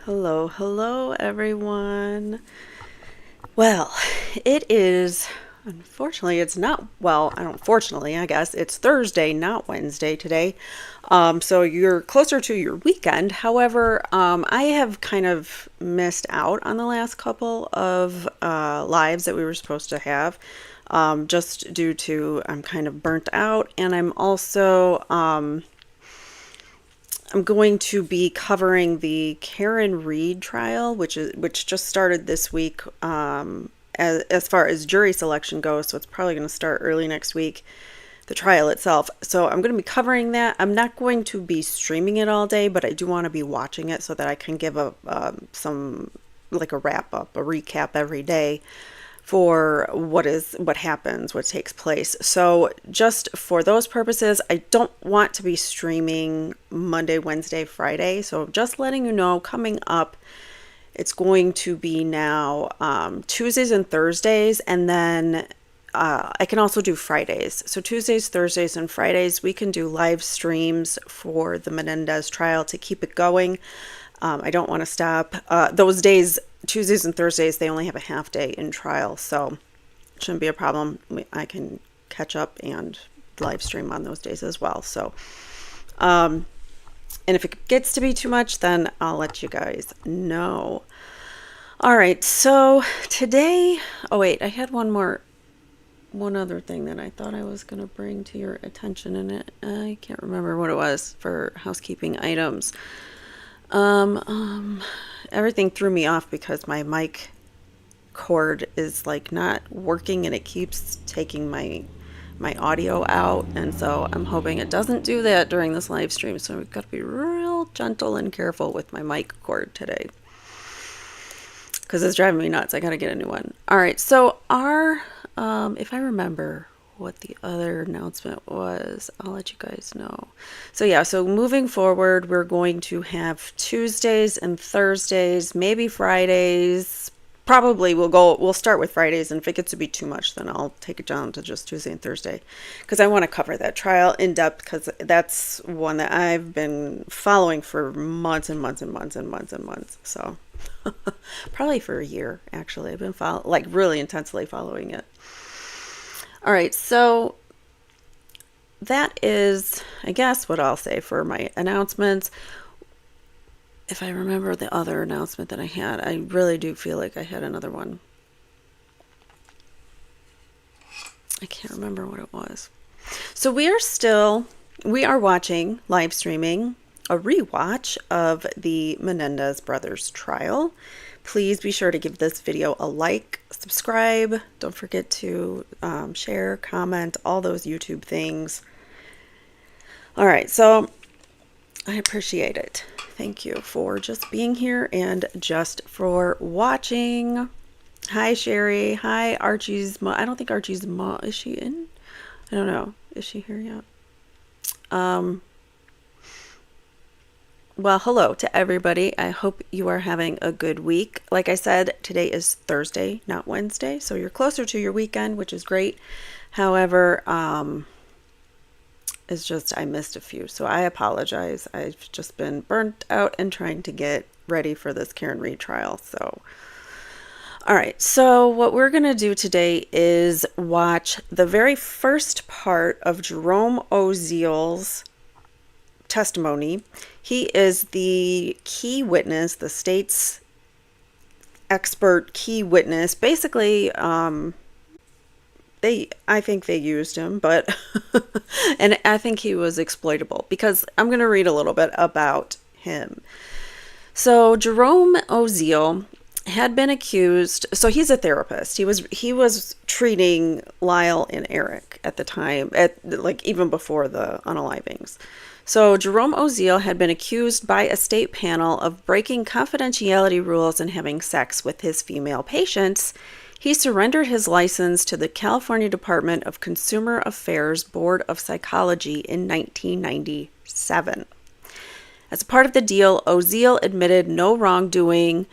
Hello, hello, everyone. Well, it is, unfortunately, it's not, well, unfortunately, I guess, it's Thursday, not Wednesday today. So you're closer to your weekend. However, I have kind of missed out on the last couple of lives that we were supposed to have. Just due to I'm kind of burnt out, and I'm going to be covering the Karen Reed trial, which just started this week. As far as jury selection goes, so it's probably going to start early next week. The trial itself. So I'm going to be covering that. I'm not going to be streaming it all day, but I do want to be watching it so that I can give a some like a wrap up, a recap every day for what happens, what takes place. So just for those purposes, I don't want to be streaming Monday, Wednesday, Friday. So just letting you know, coming up, it's going to be now Tuesdays and Thursdays, and then I can also do Fridays. So Tuesdays, Thursdays, and Fridays, we can do live streams for the Menendez trial to keep it going. I don't want to stop. Those days, Tuesdays and Thursdays, they only have a half day in trial, so it shouldn't be a problem. I can catch up and live stream on those days as well. So, and if it gets to be too much, then I'll let you guys know. All right, so today, oh wait, I had one other thing that I thought I was going to bring to your attention, and I can't remember what it was for housekeeping items. Everything threw me off because my mic cord is like not working and it keeps taking my audio out, and so I'm hoping it doesn't do that during this live stream. So we've got to be real gentle and careful with my mic cord today because it's driving me nuts. I got to get a new one. All right, so if I remember what the other announcement was, I'll let you guys know. So yeah, so moving forward, we're going to have Tuesdays and Thursdays, maybe Fridays. Probably we'll start with Fridays, and if it gets to be too much, then I'll take it down to just Tuesday and Thursday, because I want to cover that trial in depth, because that's one that I've been following for months and months and months and months and months. So probably for a year, actually. I've been really intensely following it. All right, so that is, I guess, what I'll say for my announcements. If I remember the other announcement that I had, I really do feel like I had another one. I can't remember what it was. So we are watching, live streaming, a rewatch of the Menendez brothers trial. Please be sure to give this video a like, subscribe. Don't forget to share, comment, all those YouTube things. All right, so I appreciate it. Thank you for just being here and just for watching. Hi, Sherry. Hi, Archie's mom. I don't think Archie's mom, is she in? I don't know. Is she here yet? Well, hello to everybody. I hope you are having a good week. Like I said, today is Thursday, not Wednesday, so you're closer to your weekend, which is great. However, it's just I missed a few, so I apologize. I've just been burnt out and trying to get ready for this Karen Reed trial. So, all right, so what we're going to do today is watch the very first part of Jerome Oziel's testimony. He is the key witness, the state's expert key witness. Basically, I think they used him, but and I think he was exploitable, because I'm going to read a little bit about him. So Jerome Oziel had been accused. So he's a therapist. He was treating Lyle and Eric at the time, even before the unalivings. So Jerome Oziel had been accused by a state panel of breaking confidentiality rules and having sex with his female patients. He surrendered his license to the California Department of Consumer Affairs Board of Psychology in 1997. As a part of the deal, Oziel admitted no wrongdoing.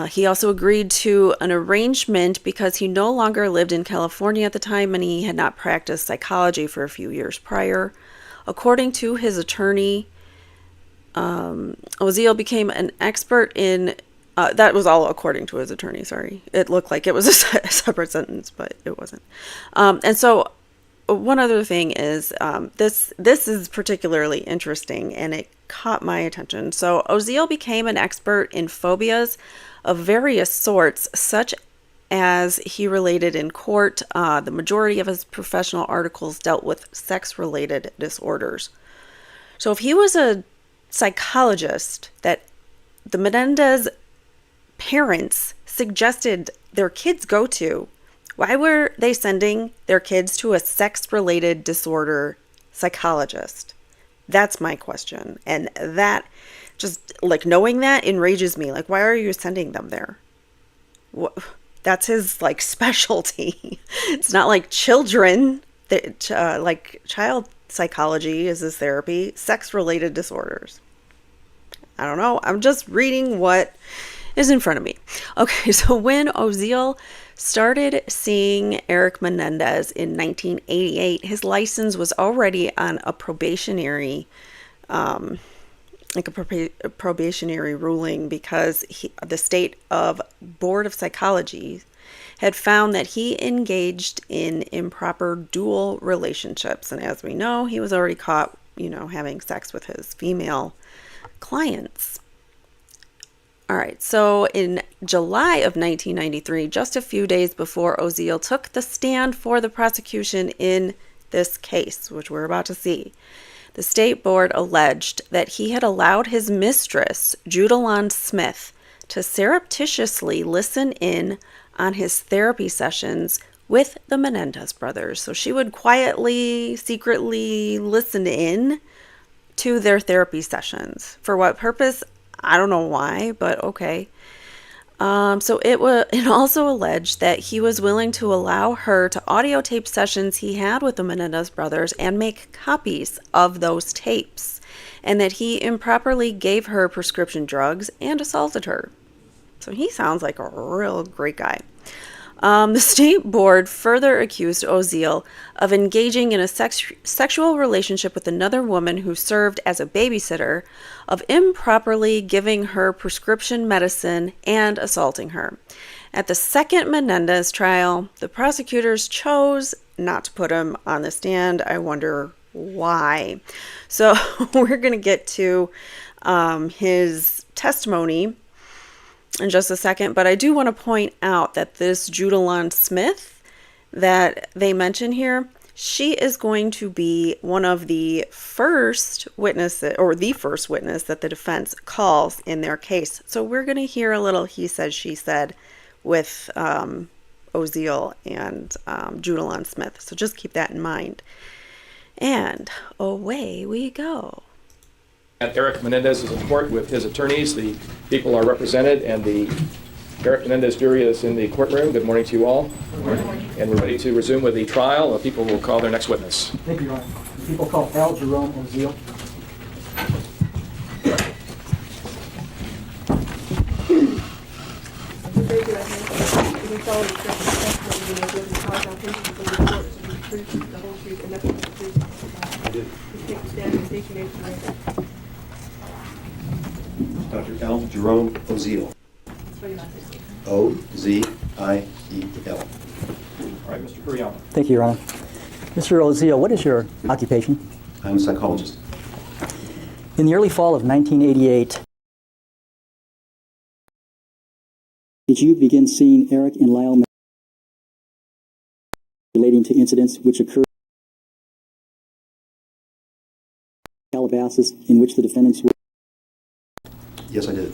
He also agreed to an arrangement because he no longer lived in California at the time and he had not practiced psychology for a few years prior. According to his attorney, Oziel became an expert in, that was all according to his attorney, sorry. It looked like it was a separate sentence, but it wasn't. And so one other thing is, this is particularly interesting, and it caught my attention. So Oziel became an expert in phobias of various sorts, such as he related in court. The majority of his professional articles dealt with sex-related disorders. So if he was a psychologist that the Menendez parents suggested their kids go to, why were they sending their kids to a sex-related disorder psychologist? That's my question. And that, just like knowing that enrages me. Like, why are you sending them there? What? That's his like specialty. It's not like children that like child psychology is his therapy. Sex-related disorders. I don't know. I'm just reading what is in front of me. Okay, so when Oziel started seeing Eric Menendez in 1988, his license was already on a probationary, probationary ruling, because the state of Board of Psychology had found that he engaged in improper dual relationships. And as we know, he was already caught, having sex with his female clients. All right, so in July of 1993, just a few days before Oziel took the stand for the prosecution in this case, which we're about to see, the state board alleged that he had allowed his mistress, Judalon Smith, to surreptitiously listen in on his therapy sessions with the Menendez brothers. So she would quietly, secretly listen in to their therapy sessions. For what purpose? I don't know why, but okay. So it also alleged that he was willing to allow her to audio tape sessions he had with the Menendez brothers and make copies of those tapes, and that he improperly gave her prescription drugs and assaulted her. So he sounds like a real great guy. The state board further accused Oziel of engaging in a sexual relationship with another woman who served as a babysitter, of improperly giving her prescription medicine, and assaulting her. At the second Menendez trial, the prosecutors chose not to put him on the stand. I wonder why. So we're going to get to his testimony in just a second, but I do want to point out that this Judalon Smith that they mention here, she is going to be one of the first witnesses, or the first witness that the defense calls in their case. So we're going to hear a little he said, she said with Oziel and Judalon Smith. So just keep that in mind. And away we go. Eric Menendez is in court with his attorneys. The people are represented, and the Eric Menendez jury is in the courtroom. Good morning to you all. Good morning. And we're ready to resume with the trial. People will call their next witness. Thank you, Your Honor. People call Al Jerome Oziel. I did. Dr. Al Jerome Oziel. O-Z-I-E-L. All right, Mr. Kuriyama. Thank you, Your Honor. Mr. Oziel, what is your occupation? I'm a psychologist. In the early fall of 1988, did you begin seeing Eric and Lyle relating to incidents which occurred in Calabasas in which the defendants were? Yes, I did.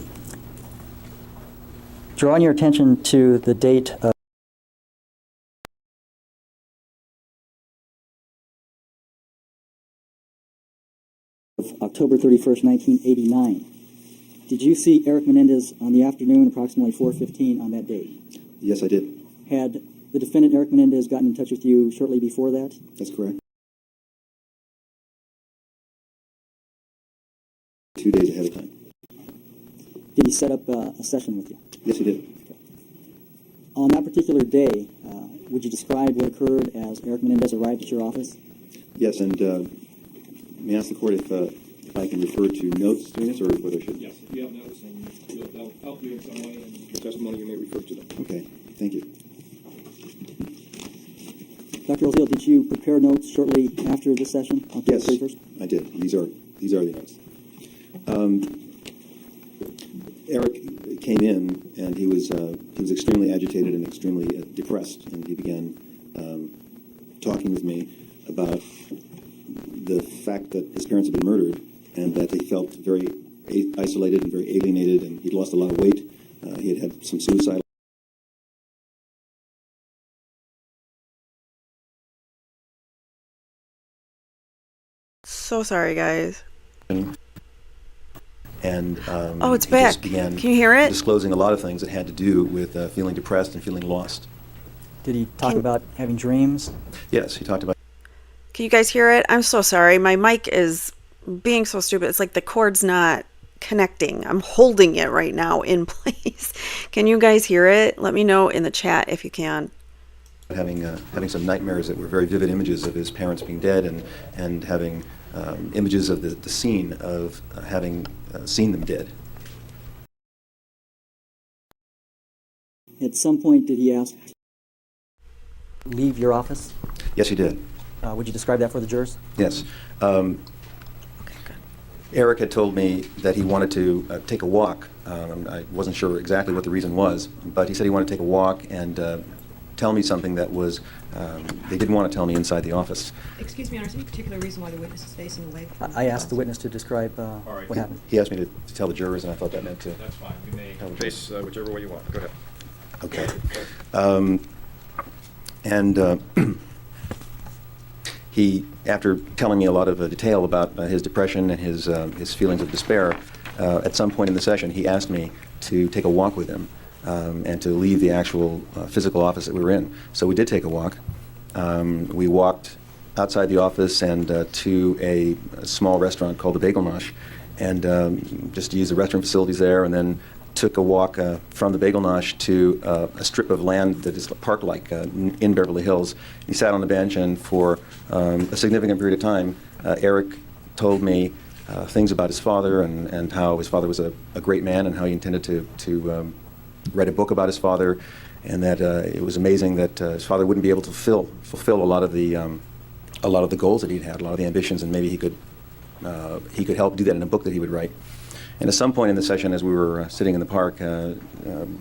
Drawing your attention to the date of October 31st, 1989. Did you see Eric Menendez on the afternoon approximately 4:15 on that date? Yes, I did. Had the defendant Eric Menendez gotten in touch with you shortly before that? That's correct. 2 days ahead of time. Did he set up a session with you? Yes, he did. Okay. On that particular day, would you describe what occurred as Eric Menendez arrived at your office? Yes, and may I ask the court if I can refer to notes doing this, or whether I should? Yes, if you have notes and they'll help you in some way in your testimony, you may refer to them. Okay, thank you. Dr. Oziel, did you prepare notes shortly after this session? On Yes, 31st? I did. These are the notes. Eric came in, and he was extremely agitated and extremely depressed, and he began talking with me about the fact that his parents had been murdered, and that he felt very isolated and very alienated, and he'd lost a lot of weight. He had had some suicidal. So sorry, guys. And Oh, it's he back. just began Can you hear it? disclosing a lot of things that had to do with feeling depressed and feeling lost. Did he talk about having dreams? Yes, he talked about. Can you guys hear it? I'm so sorry. My mic is being so stupid. It's like the cord's not connecting. I'm holding it right now in place. Can you guys hear it? Let me know in the chat if you can. Having some nightmares that were very vivid images of his parents being dead, and having images of the scene of having seen them dead. At some point, did he ask to leave your office? Yes, he did. Would you describe that for the jurors? Yes. Okay, good. Eric had told me that he wanted to take a walk. I wasn't sure exactly what the reason was, but he said he wanted to take a walk and tell me something that was they didn't want to tell me inside the office. Excuse me, Your Honor, is there any particular reason why the witness is facing away from I asked the witness to describe right. what happened. He asked me to tell the jurors, and I thought that meant to. That's fine. You may face whichever way you want. Go ahead. Okay. And he, after telling me a lot of detail about his depression and his feelings of despair, at some point in the session, he asked me to take a walk with him and to leave the actual physical office that we were in. So we did take a walk. We walked outside the office and to a small restaurant called the Bagel Nosh, and just used the restroom facilities there, and then took a walk from the Bagel Nosh to a strip of land that is park-like in Beverly Hills. He sat on the bench, and for a significant period of time, Eric told me things about his father and how his father was a great man, and how he intended to write a book about his father, and that it was amazing that his father wouldn't be able to fulfill a lot of the goals that he'd had, a lot of the ambitions, and maybe he could help do that in a book that he would write. And at some point in the session, as we were sitting in the park,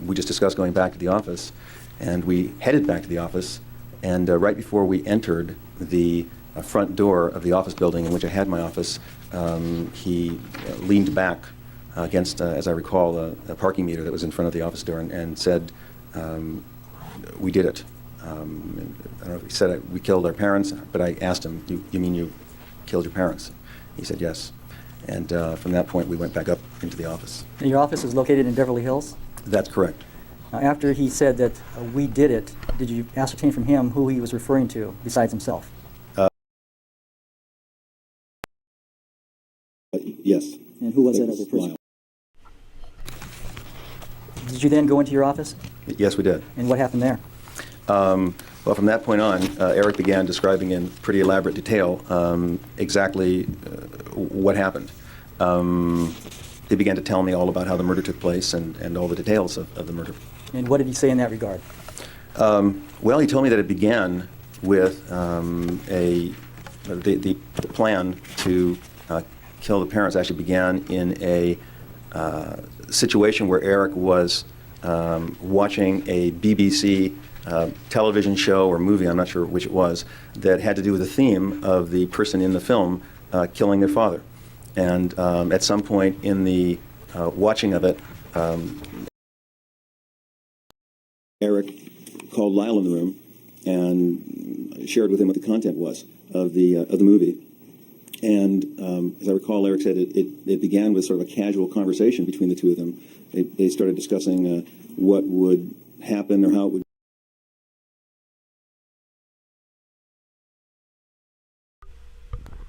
we just discussed going back to the office, and we headed back to the office, and right before we entered the front door of the office building in which I had my office, he leaned back against, as I recall, a parking meter that was in front of the office door, and said, "We did it." I don't know if he said we killed our parents, but I asked him, "You mean you killed your parents?" He said yes. And from that point, we went back up into the office. And your office is located in Beverly Hills? That's correct. Now, after he said that we did it, did you ascertain from him who he was referring to besides himself? Yes. And who was that other person? Did you then go into your office? Yes, we did. And what happened there? Well, from that point on, Eric began describing in pretty elaborate detail exactly what happened. He began to tell me all about how the murder took place and all the details of the murder. And what did he say in that regard? Well, he told me that it began with the plan to kill the parents actually began in a situation where Eric was watching a BBC television show or movie, I'm not sure which it was, that had to do with the theme of the person in the film killing their father. And at some point in the watching of it, Eric called Lyle in the room and shared with him what the content was of the movie. And as I recall, Eric said it began with sort of a casual conversation between the two of them. They started discussing what would happen or how it would.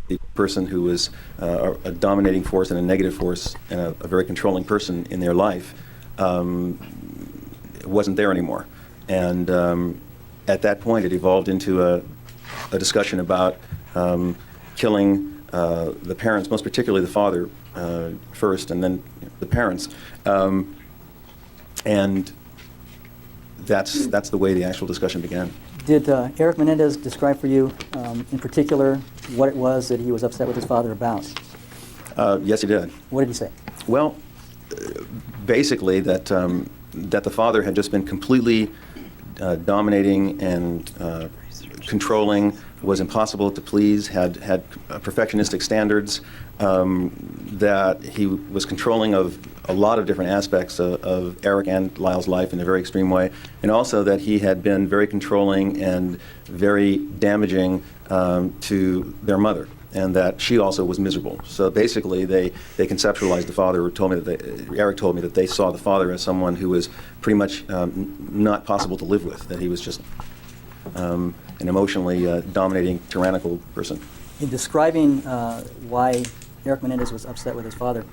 The person who was a dominating force and a negative force and a very controlling person in their life wasn't there anymore. And at that point, it evolved into a discussion about killing the parents, most particularly the father first, and then the parents. And that's the way the actual discussion began. Did Eric Menendez describe for you, in particular, what it was that he was upset with his father about? Yes, he did. What did he say? Well, basically that that the father had just been completely dominating and controlling, was impossible to please, had perfectionistic standards, that he was controlling of a lot of different aspects of Eric and Lyle's life in a very extreme way, and also that he had been very controlling and very damaging to their mother, and that she also was miserable. So basically, they conceptualized the father. Eric told me that they saw the father as someone who was pretty much not possible to live with, that he was just an emotionally dominating, tyrannical person. In describing why Eric Menendez was upset with his father,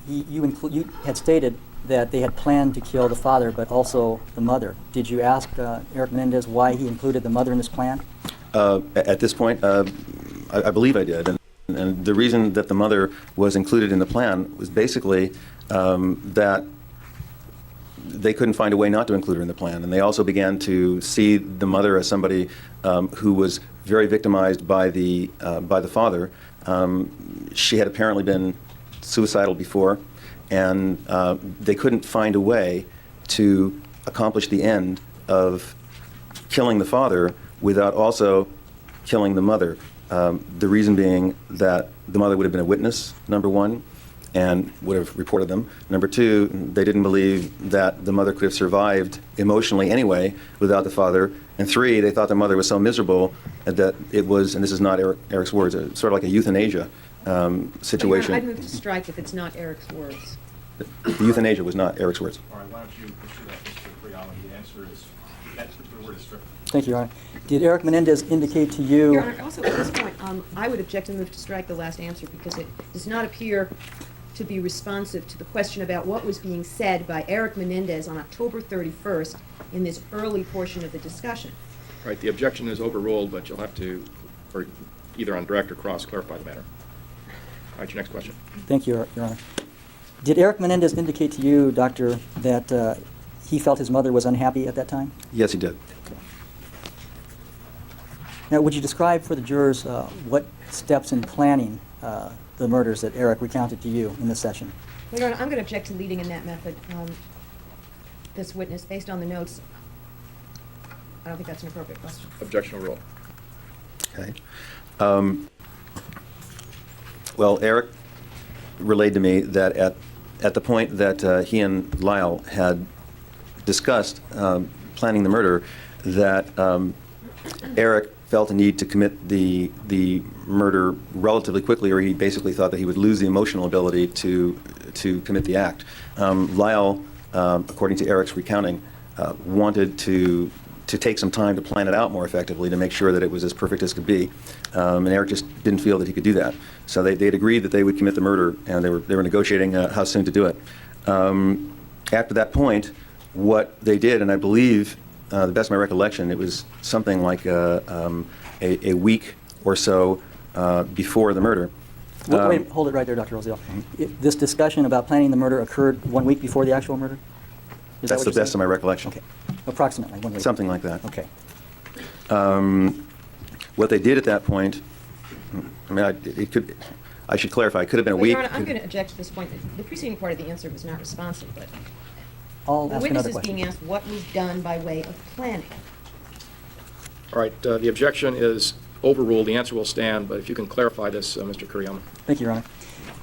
you had stated that they had planned to kill the father, but also the mother. Did you ask Eric Menendez why he included the mother in this plan? At this point, I believe I did. And the reason that the mother was included in the plan was basically that they couldn't find a way not to include her in the plan. And they also began to see the mother as somebody who was very victimized by the father. She had apparently been suicidal before, and they couldn't find a way to accomplish the end of killing the father without also killing the mother. The reason being that the mother would have been a witness, number one, and would have reported them. Number two, they didn't believe that the mother could have survived emotionally anyway without the father. And three, they thought the mother was so miserable that it was, and this is not Eric's words, sort of like a euthanasia situation. I'd move to strike if it's not Eric's words. The euthanasia was not Eric's words. All right, why don't you pursue that, Mr. Priala? The answer is, that particular word is stricken. Thank you, Your Honor. Did Eric Menendez indicate to you... Your Honor, also at this point, I would object and move to strike the last answer because it does not appear to be responsive to the question about what was being said by Eric Menendez on October 31st in this early portion of the discussion. Right, the objection is overruled, but you'll have to, or either on direct or cross, clarify the matter. All right, your next question. Thank you, Your Honor. Did Eric Menendez indicate to you, Doctor, that he felt his mother was unhappy at that time? Yes, he did. Now, would you describe for the jurors what steps in planning the murders that Eric recounted to you in this session? Well, Your Honor, I'm going to object to leading in that method. This witness, based on the notes, I don't think that's an appropriate question. Objection overruled. Okay. Well, Eric relayed to me that at the point that he and Lyle had discussed planning the murder, that Eric felt a need to commit the murder relatively quickly, or he basically thought that he would lose the emotional ability to commit the act. Lyle, according to Eric's recounting, wanted to take some time to plan it out more effectively to make sure that it was as perfect as could be. And Eric just didn't feel that he could do that. So they'd agreed that they would commit the murder, and they were negotiating how soon to do it. After that point, what they did, and I believe, the best of my recollection, it was something like a week or so before the murder. Wait, hold it right there, Dr. Oziel. This discussion about planning the murder occurred 1 week before the actual murder? Is that That's what the you're best of my recollection. saying? Okay. Approximately 1 week. Something like that. Okay. What they did at that point, I mean, I should clarify, it could have been a Well, week. Your Honor, I'm going to object to this point. The preceding part of the answer was not responsive, but I'll the ask witness another is question. being asked what was done by way of planning. All right, the objection is overruled. The answer will stand, but if you can clarify this, Mr. Kuriyama. Thank you, Your Honor.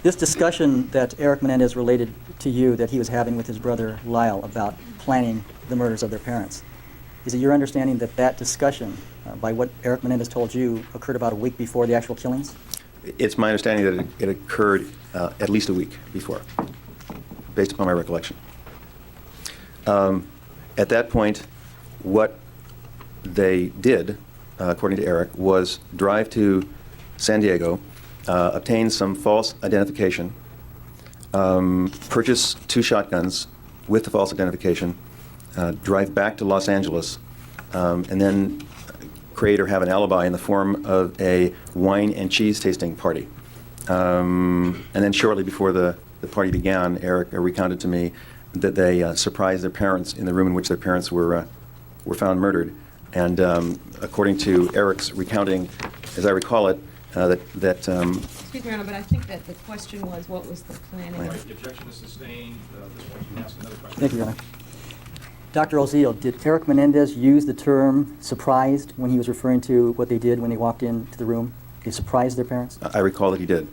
This discussion that Eric Menendez related to you that he was having with his brother Lyle about planning the murders of their parents, is it your understanding that that discussion, by what Eric Menendez told you, occurred about a week before the actual killings? It's my understanding that it occurred at least a week before, based upon my recollection. At that point, what they did, according to Eric, was drive to San Diego, obtain some false identification, purchase 2 shotguns with the false identification, drive back to Los Angeles, and then create or have an alibi in the form of a wine and cheese tasting party. And then shortly before the party began, Eric recounted to me that they surprised their parents in the room in which their parents were found murdered. And according to Eric's recounting, as I recall it, Excuse me, Your Honor, but I think that the question was, what was the planning? All right, the objection is sustained. This one, you can ask another question. Thank you, Your Honor. Dr. Oziel, did Eric Menendez use the term surprised when he was referring to what they did when they walked into the room? They surprised their parents? I recall that he did.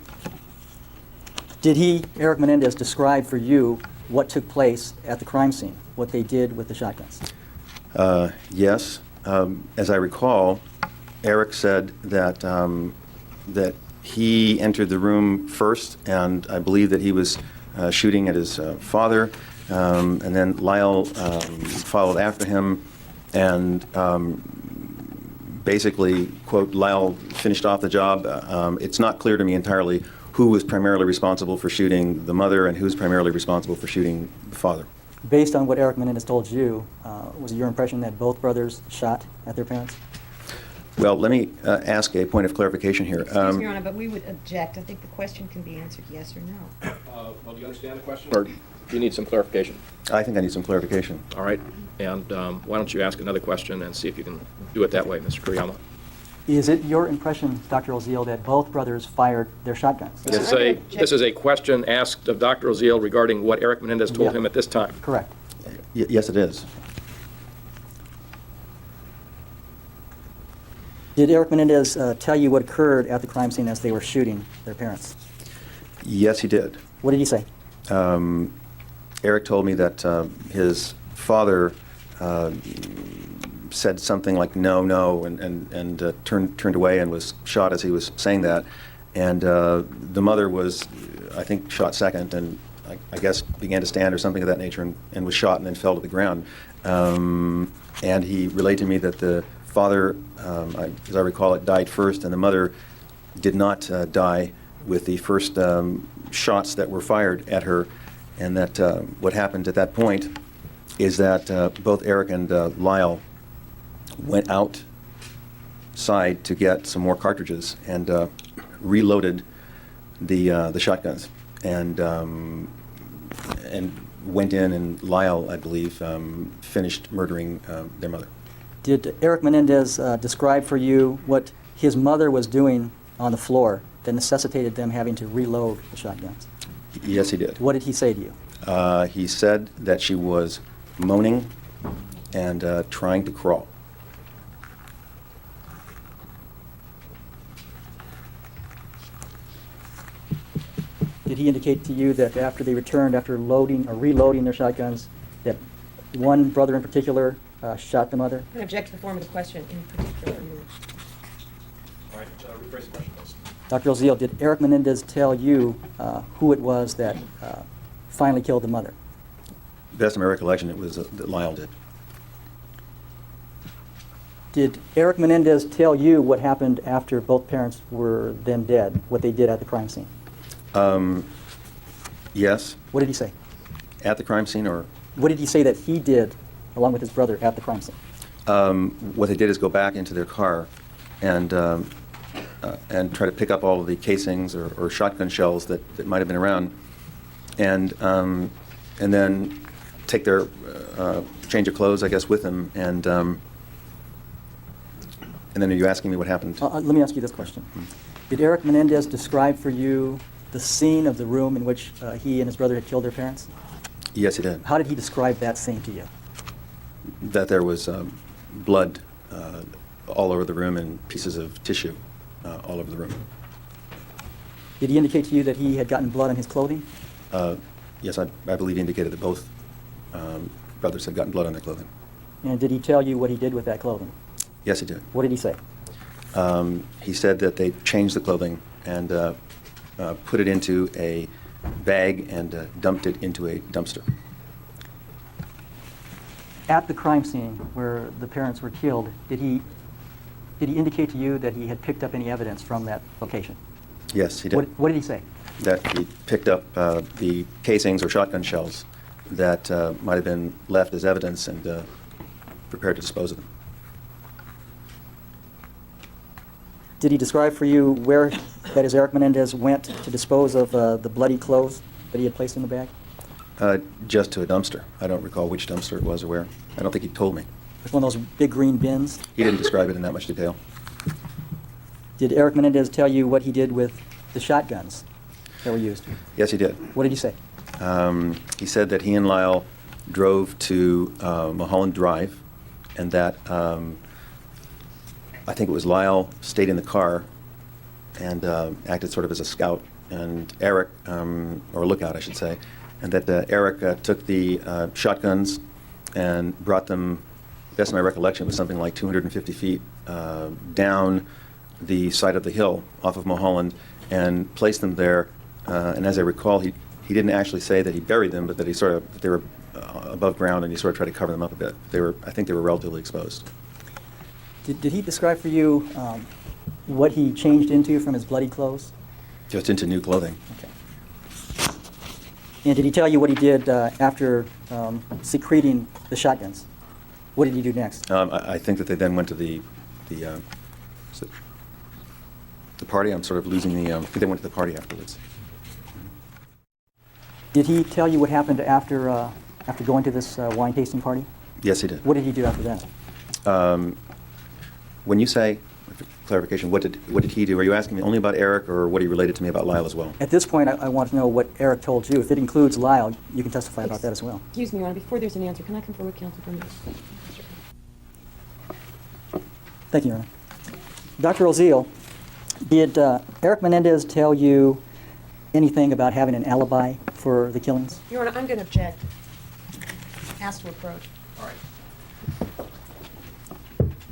Did he, Eric Menendez, describe for you what took place at the crime scene, what they did with the shotguns? Yes. As I recall, Eric said that that he entered the room first, and I believe that he was shooting at his father, and then Lyle followed after him, and basically, quote, Lyle finished off the job. It's not clear to me entirely who was primarily responsible for shooting the mother and who's primarily responsible for shooting the father. Based on what Eric Menendez told you, was it your impression that both brothers shot at their parents? Well, let me ask a point of clarification here. Excuse me, Your Honor, but we would object. I think the question can be answered yes or no. Well, do you understand the question, or do you need some clarification? I think I need some clarification. All right, and why don't you ask another question and see if you can do it that way, Mr. Kuriyama? Is it your impression, Dr. Oziel, that both brothers fired their shotguns? This is a question asked of Dr. Oziel regarding what Eric Menendez told Yeah. him at this time. Correct. Yes, it is. Did Eric Menendez tell you what occurred at the crime scene as they were shooting their parents? Yes, he did. What did he say? Eric told me that his father said something like no, no, and turned away and was shot as he was saying that. And the mother was, I think, shot second, and I guess began to stand or something of that nature, and was shot and then fell to the ground. And he relayed to me that the father, as I recall it, died first, and the mother did not die with the first shots that were fired at her, and that what happened at that point is that both Eric and Lyle went outside to get some more cartridges and reloaded the shotguns, and went in, and Lyle, I believe, finished murdering their mother. Did Eric Menendez describe for you what his mother was doing on the floor that necessitated them having to reload the shotguns? Yes, he did. What did he say to you? He said that she was moaning and trying to crawl. Did he indicate to you that after they returned, after loading or reloading their shotguns, that one brother in particular shot the mother? I object to the form of the question in particular. All right, rephrase the question, please. Dr. Oziel, did Eric Menendez tell you who it was that finally killed the mother? Best of my recollection, it was that Lyle did. Did Eric Menendez tell you what happened after both parents were then dead, what they did at the crime scene? Yes, What did he say? at the crime scene, or What did he say that he did along with his brother at the crime scene? what they did is go back into their car and try to pick up all of the casings or shotgun shells that might have been around, and then take their change of clothes, I guess, with them, and then are you asking me what happened? Let me ask you this question. Did Eric Menendez describe for you the scene of the room in which he and his brother had killed their parents? Yes, he did. How did he describe that scene to you? That there was blood all over the room and pieces of tissue all over the room. Did he indicate to you that he had gotten blood on his clothing? Yes, I believe he indicated that both brothers had gotten blood on their clothing. And did he tell you what he did with that clothing? Yes, he did. What did he say? He said that they changed the clothing and put it into a bag and dumped it into a dumpster. At the crime scene where the parents were killed, did he indicate to you that he had picked up any evidence from that location? Yes, he did. What did he say? That he picked up the casings or shotgun shells that might have been left as evidence and prepared to dispose of them. Did he describe for you where, that is, Eric Menendez went to dispose of the bloody clothes that he had placed in the bag? Just to a dumpster. I don't recall which dumpster it was or where. I don't think he told me. Like one of those big green bins? He didn't describe it in that much detail. Did Eric Menendez tell you what he did with the shotguns that were used? Yes, he did. What did he say? He said that he and Lyle drove to Mulholland Drive, and that I think it was Lyle stayed in the car and acted sort of as a scout, and Eric, or lookout, I should say, and that Eric took the shotguns and brought them, best of my recollection, was something like 250 feet down the side of the hill off of Mulholland and placed them there. And as I recall, he didn't actually say that he buried them, but that they were above ground, and he sort of tried to cover them up a bit. I think they were relatively exposed. Did he describe for you what he changed into from his bloody clothes? Just into new clothing. Okay. And did he tell you what he did after secreting the shotguns? What did he do next? I think that they then went to the party. I'm sort of losing the. I think they went to the party afterwards. Did he tell you what happened after going to this wine tasting party? Yes, he did. What did he do after that? When you say, for clarification, what did he do? Are you asking me only about Eric, or what he related to me about Lyle as well? At this point, I want to know what Eric told you. If it includes Lyle, you can testify about that as well. Excuse me, Your Honor, before there's an answer, can I confer with counsel for a minute? Thank you, Your Honor. Dr. Oziel, did Eric Menendez tell you anything about having an alibi for the killings? Your Honor, I'm going to object. Ask to approach. All right.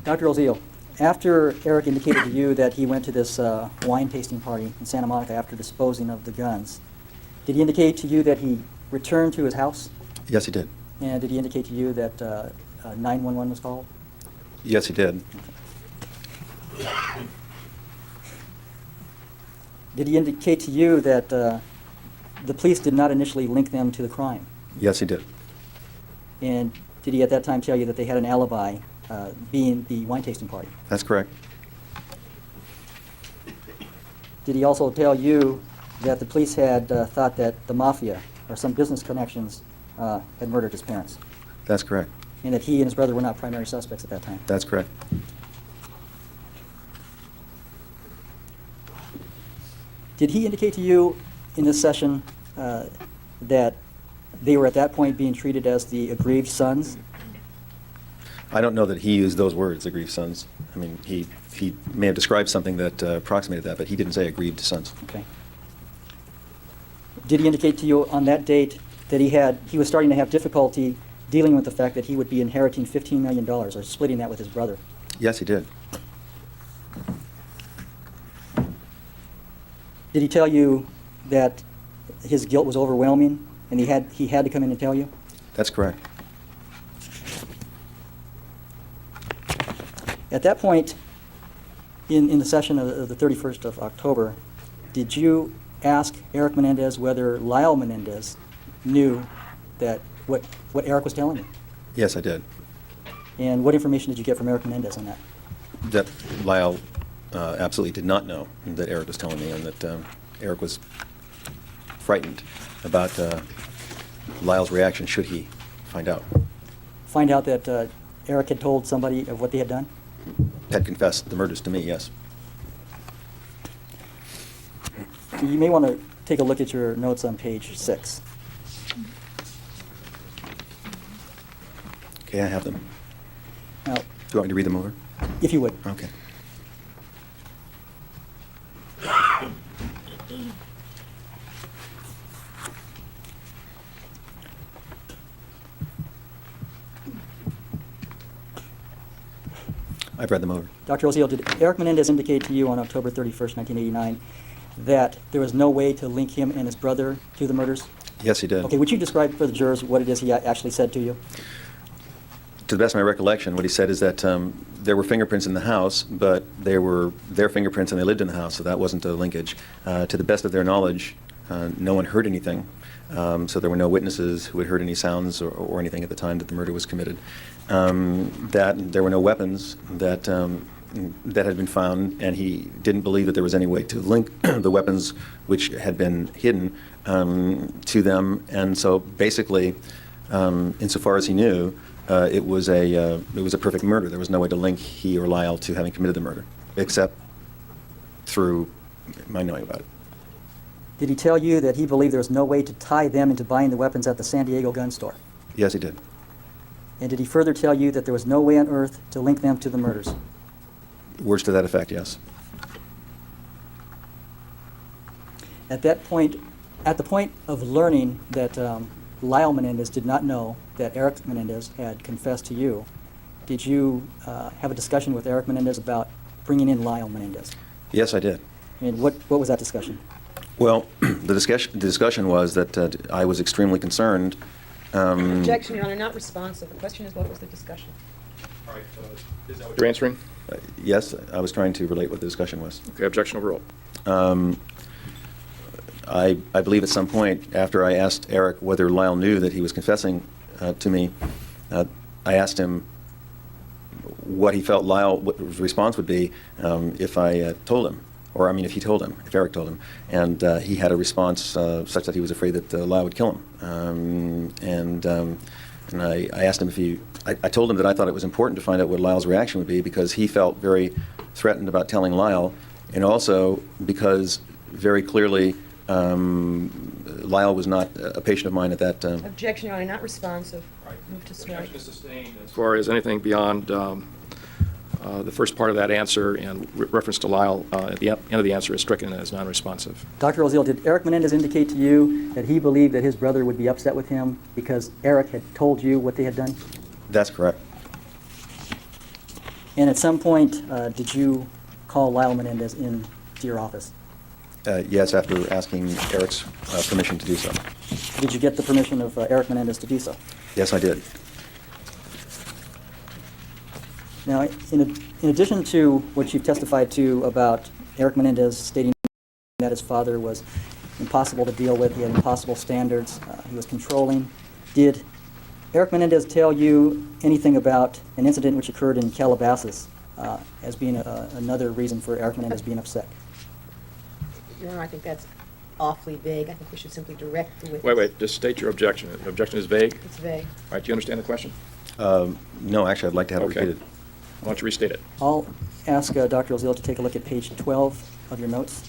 Dr. Oziel, after Eric indicated to you that he went to this wine tasting party in Santa Monica after disposing of the guns, did he indicate to you that he returned to his house? Yes, he did. And did he indicate to you that 911 was called? Yes, he did. Did he indicate to you that the police did not initially link them to the crime? Yes, he did. And did he at that time tell you that they had an alibi, being the wine tasting party? That's correct. Did he also tell you that the police had thought that the mafia or some business connections had murdered his parents? That's correct. And that he and his brother were not primary suspects at that time? That's correct. Did he indicate to you in this session that they were at that point being treated as the aggrieved sons? I don't know that he used those words, aggrieved sons. I mean, he may have described something that approximated that, but he didn't say aggrieved sons. Okay. Did he indicate to you on that date that he was starting to have difficulty dealing with the fact that he would be inheriting $15 million or splitting that with his brother? Yes, he did. Did he tell you that his guilt was overwhelming and he had to come in and tell you? That's correct. At that point, in the session of the 31st of October, did you ask Eric Menendez whether Lyle Menendez knew that what Eric was telling you? Yes, I did. And what information did you get from Eric Menendez on that? That Lyle absolutely did not know that Eric was telling me, and that Eric was frightened about Lyle's reaction should he find out. Find out that Eric had told somebody of what they had done? Had confessed the murders to me, yes. You may want to take a look at your notes on page 6. Okay, I have them. Now, Do you want me to read them over? if you would. Okay. I've read them over. Dr. Oziel, did Eric Menendez indicate to you on October 31st, 1989, that there was no way to link him and his brother to the murders? Yes, he did. Okay, would you describe for the jurors what it is he actually said to you? To the best of my recollection, what he said is that there were fingerprints in the house, but they were their fingerprints and they lived in the house, so that wasn't a linkage. To the best of their knowledge, no one heard anything, so there were no witnesses who had heard any sounds or anything at the time that the murder was committed. That there were no weapons, that that had been found, and he didn't believe that there was any way to link the weapons which had been hidden to them. And so basically, insofar as he knew, it was a perfect murder. There was no way to link he or Lyle to having committed the murder, except through my knowing about it. Did he tell you that he believed there was no way to tie them into buying the weapons at the San Diego gun store? Yes, he did. And did he further tell you that there was no way on earth to link them to the murders? Words to that effect, yes. At that point, at the point of learning that Lyle Menendez did not know that Eric Menendez had confessed to you, did you have a discussion with Eric Menendez about bringing in Lyle Menendez? Yes, I did. And what was that discussion? Well, the discussion was that I was extremely concerned. Objection, Your Honor, not responsive. The question is, what was the discussion? All right, is that what you're answering? Yes, I was trying to relate what the discussion was. Okay, objection overruled. I believe at some point after I asked Eric whether Lyle knew that he was confessing to me, I asked him what he felt what his response would be if I told him, or I mean if he told him, if Eric told him. And he had a response such that he was afraid that Lyle would kill him. And I asked him if I told him that I thought it was important to find out what Lyle's reaction would be, because he felt very threatened about telling Lyle, and also because very clearly Lyle was not a patient of mine at that time. Objection, Your Honor, not responsive. Right. Move to strike. Objection is sustained as far as anything beyond the first part of that answer and reference to Lyle at the end of the answer is stricken as non-responsive. Dr. Oziel, did Eric Menendez indicate to you that he believed that his brother would be upset with him because Eric had told you what they had done? That's correct. And at some point, did you call Lyle Menendez into your office? Yes, after asking Eric's permission to do so. Did you get the permission of Eric Menendez to do so? Yes, I did. Now, in addition to what you've testified to about Eric Menendez stating that his father was impossible to deal with, he had impossible standards, he was controlling, did Eric Menendez tell you anything about an incident which occurred in Calabasas as being another reason for Eric Menendez being upset? Your Honor, I think that's awfully vague. I think we should simply direct the witness. Wait, just state your objection. The objection is vague? It's vague. All right, do you understand the question? No, actually, I'd like to have it Okay. repeated. Why don't you restate it? I'll ask Dr. Oziel to take a look at page 12 of your notes.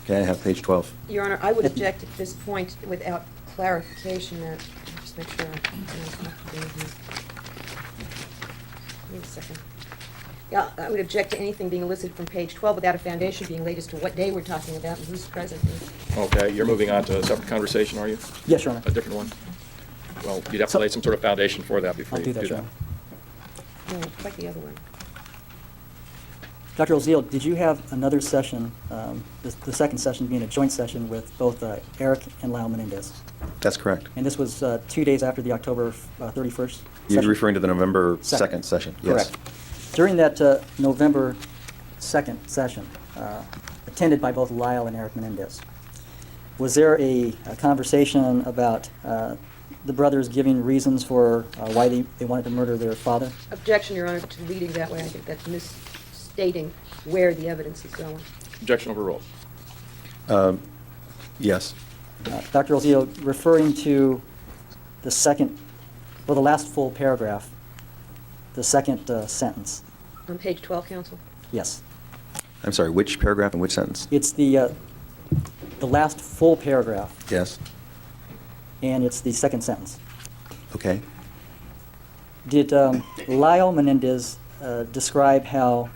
Okay, I have page 12. Your Honor, I would object at this point without clarification that, just make sure Wait a second. Yeah, I would object to anything being elicited from page 12 without a foundation being laid as to what day we're talking about and who's present. Okay, you're moving on to a separate conversation, are you? Yes, Your Honor. A different one? Well, you'd have to lay some sort of foundation for that before I'll you do that, Your Honor. No, quite the other one. Dr. Oziel, did you have another session, the second session being a joint session with both Eric and Lyle Menendez? That's correct. And this was 2 days after the October 31st You're session? referring to the November Second. 2nd session? Yes. Correct. During that November 2nd session, attended by both Lyle and Eric Menendez, was there a conversation about the brothers giving reasons for why they wanted to murder their father? Objection, Your Honor, to leading that way. I think that's misstating where the evidence is going. Objection overruled. Yes. Dr. Oziel, referring to the last full paragraph, the second sentence. On page 12, counsel? Yes. I'm sorry, which paragraph and which sentence? It's the last full paragraph, Yes. and it's the second sentence. Okay. Did Lyle Menendez describe how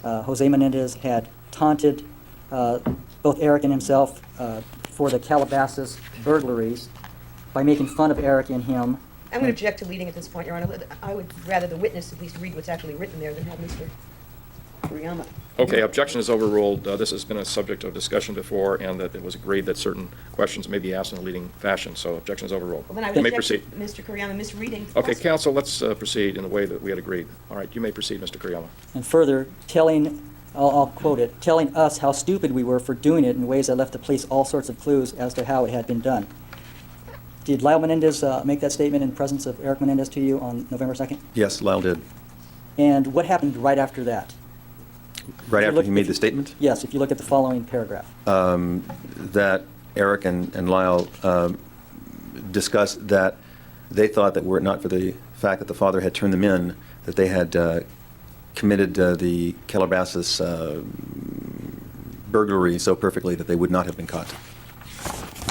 Jose Menendez had taunted both Eric and himself for the Calabasas burglaries by making fun of Eric and him? I'm going to object to leading at this point, Your Honor. I would rather the witness at least read what's actually written there than have Mr. Kuriyama. Okay, objection is overruled. This has been a subject of discussion before, and that it was agreed that certain questions may be asked in a leading fashion, so objection is overruled. Well, then I You would may object proceed. to Mr. Kuriyama misreading. the Okay, question. counsel, let's proceed in the way that we had agreed. All right, you may proceed, Mr. Kuriyama. And further, I'll quote it, telling us how stupid we were for doing it in ways that left the police all sorts of clues as to how it had been done. Did Lyle Menendez make that statement in the presence of Eric Menendez to you on November 2nd? Yes, Lyle did. And what happened right after that? Right If you after look- he made if the you- statement, Yes, if you look at the following paragraph. that Eric and Lyle discussed that they thought that were it not for the fact that the father had turned them in, that they had committed the Calabasas burglary so perfectly that they would not have been caught.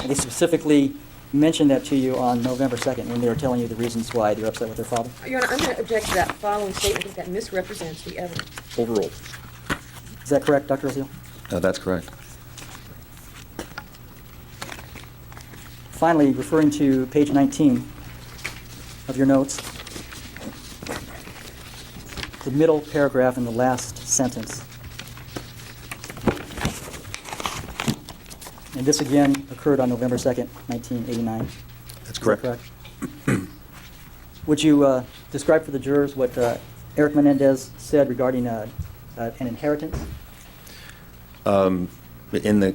And they specifically mentioned that to you on November 2nd when they were telling you the reasons why they're upset with their father? Your Honor, I'm going to object to that following statement. I think that misrepresents the evidence. Overruled. Is that correct, Dr. Oziel? That's correct. Finally, referring to page 19 of your notes, the middle paragraph in the last sentence. And this again occurred on November 2nd, 1989. That's Is that correct. correct? Would you describe for the jurors what Eric Menendez said regarding an inheritance? In the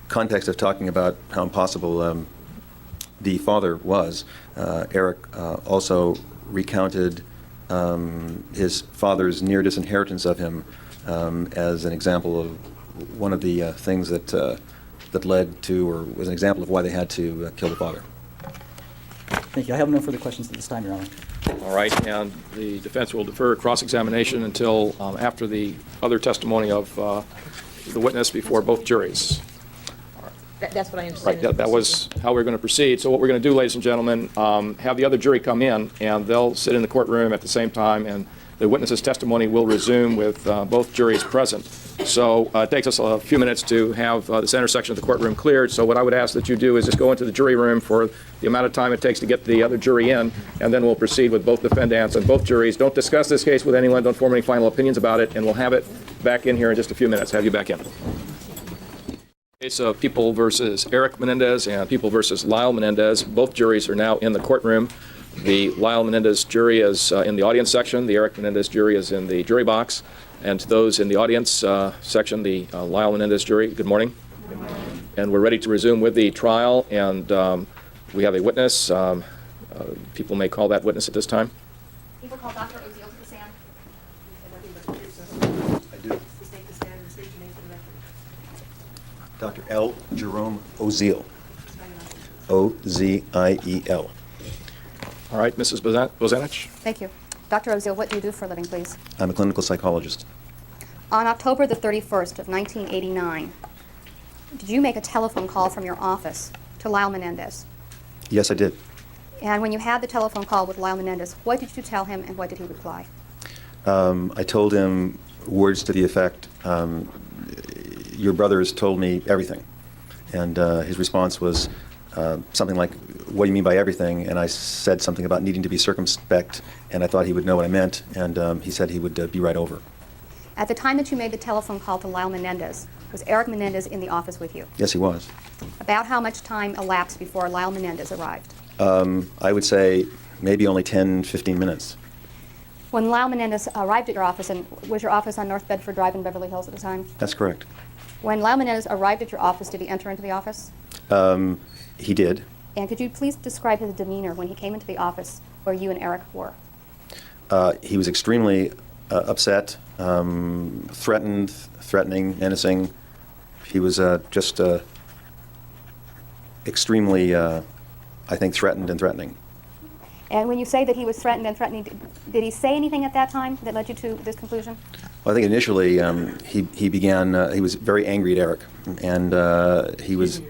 context of talking about how impossible the father was, Eric also recounted his father's near disinheritance of him as an example of one of the things that led to, or was an example of why they had to kill the father. Thank you. I have no further questions at this time, Your Honor. All right, and the defense will defer cross-examination until after the other testimony of the witness before both juries. That's what I understand. Right, that was how we're going to proceed. So what we're going to do, ladies and gentlemen, have the other jury come in, and they'll sit in the courtroom at the same time, and the witness's testimony will resume with both juries present. So it takes us a few minutes to have the center section of the courtroom cleared. So what I would ask that you do is just go into the jury room for the amount of time it takes to get the other jury in, and then we'll proceed with both defendants and both juries. Don't discuss this case with anyone. Don't form any final opinions about it, and we'll have it back in here in just a few minutes. Have you back in. Case of People versus Eric Menendez and People versus Lyle Menendez. Both juries are now in the courtroom. The Lyle Menendez jury is in the audience section. The Eric Menendez jury is in the jury box. And to those in the audience section, the Lyle Menendez jury, good morning. Good morning. And we're ready to resume with the trial. And we have a witness. People may call that witness at this time. People call Dr. Oziel to the stand. I do. Dr. L. Jerome Oziel. O-Z-I-E-L. All right, Mrs. Bozanich. Thank you. Dr. Oziel, what do you do for a living, please? I'm a clinical psychologist. On October the 31st of 1989, did you make a telephone call from your office to Lyle Menendez? Yes, I did. And when you had the telephone call with Lyle Menendez, what did you tell him and what did he reply? I told him words to the effect, your brother has told me everything. And his response was something like, what do you mean by everything? And I said something about needing to be circumspect, and I thought he would know what I meant, and he said he would be right over. At the time that you made the telephone call to Lyle Menendez, was Eric Menendez in the office with you? Yes, he was. About how much time elapsed before Lyle Menendez arrived? I would say maybe only 10, 15 minutes. When Lyle Menendez arrived at your office, and was your office on North Bedford Drive in Beverly Hills at the time? That's correct. When Lyle Menendez arrived at your office, did he enter into the office? He did. And could you please describe his demeanor when he came into the office where you and Eric were? He was extremely upset, threatening, menacing. He was just extremely, I think, threatened and threatening. And when you say that he was threatened and threatening, did he say anything at that time that led you to this conclusion? Well, I think initially he began, he was very angry at Eric, and he was...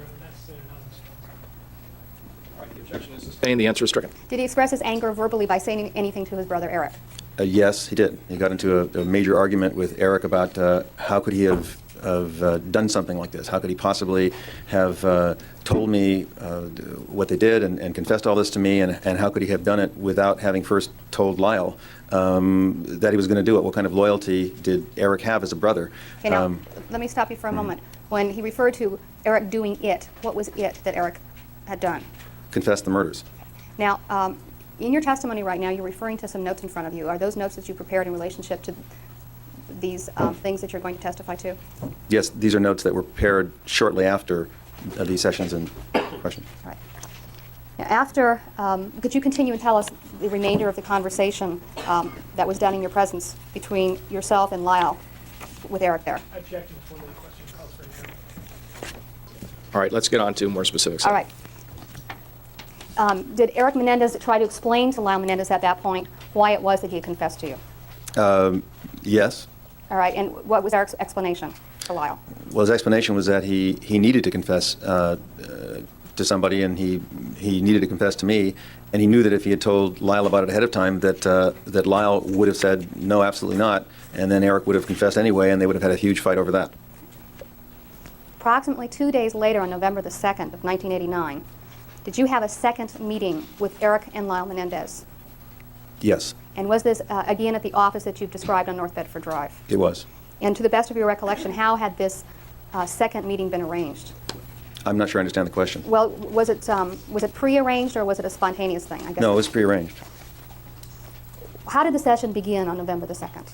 The objection is sustained. The answer is stricken. Did he express his anger verbally by saying anything to his brother Eric? Yes, he did. He got into a major argument with Eric about how could he have done something like this? How could he possibly have told me what they did and confessed all this to me? And how could he have done it without having first told Lyle that he was going to do it? What kind of loyalty did Eric have as a brother? Okay, now, let me stop you for a moment. When he referred to Eric doing it, what was it that Eric had done? Confessed the murders. Now, in your testimony right now, you're referring to some notes in front of you. Are those notes that you prepared in relationship to these things that you're going to testify to? Yes, these are notes that were prepared shortly after these sessions in question. All right. Now, after, could you continue and tell us the remainder of the conversation that was done in your presence between yourself and Lyle with Eric there? Objection before the question calls for an hearing. All right, let's get on to more specifics. All right. Did Eric Menendez try to explain to Lyle Menendez at that point why it was that he had confessed to you? Yes. All right, and what was Eric's explanation to Lyle? Well, his explanation was that he needed to confess to somebody, and he needed to confess to me, and he knew that if he had told Lyle about it ahead of time, that Lyle would have said, no, absolutely not, and then Eric would have confessed anyway, and they would have had a huge fight over that. Approximately 2 days later, on November the 2nd of 1989, did you have a second meeting with Eric and Lyle Menendez? Yes, And was this, again, at the office that you've described on North Bedford Drive? it was. And to the best of your recollection, how had this second meeting been arranged? I'm not sure I understand the question. Well, was it prearranged or was it a spontaneous thing? I guess. No, it was prearranged. How did the session begin on November the 2nd?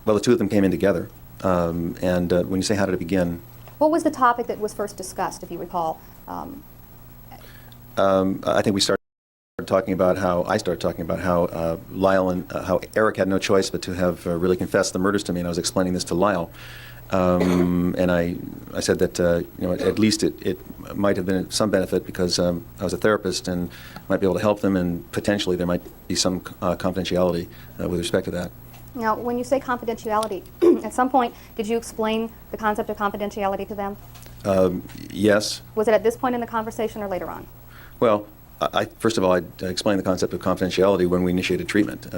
Well, the two of them came in together, and when you say how did it begin, What was the topic that was first discussed, if you recall? I think we started talking about how Lyle and how Eric had no choice but to have really confessed the murders to me, and I was explaining this to Lyle, and I said that at least it might have been some benefit because I was a therapist and might be able to help them, and potentially there might be some confidentiality with respect to that. Now, when you say confidentiality, at some point, did you explain the concept of confidentiality to them? Yes. Was it at this point in the conversation or later on? Well, first of all, I explained the concept of confidentiality when we initiated treatment.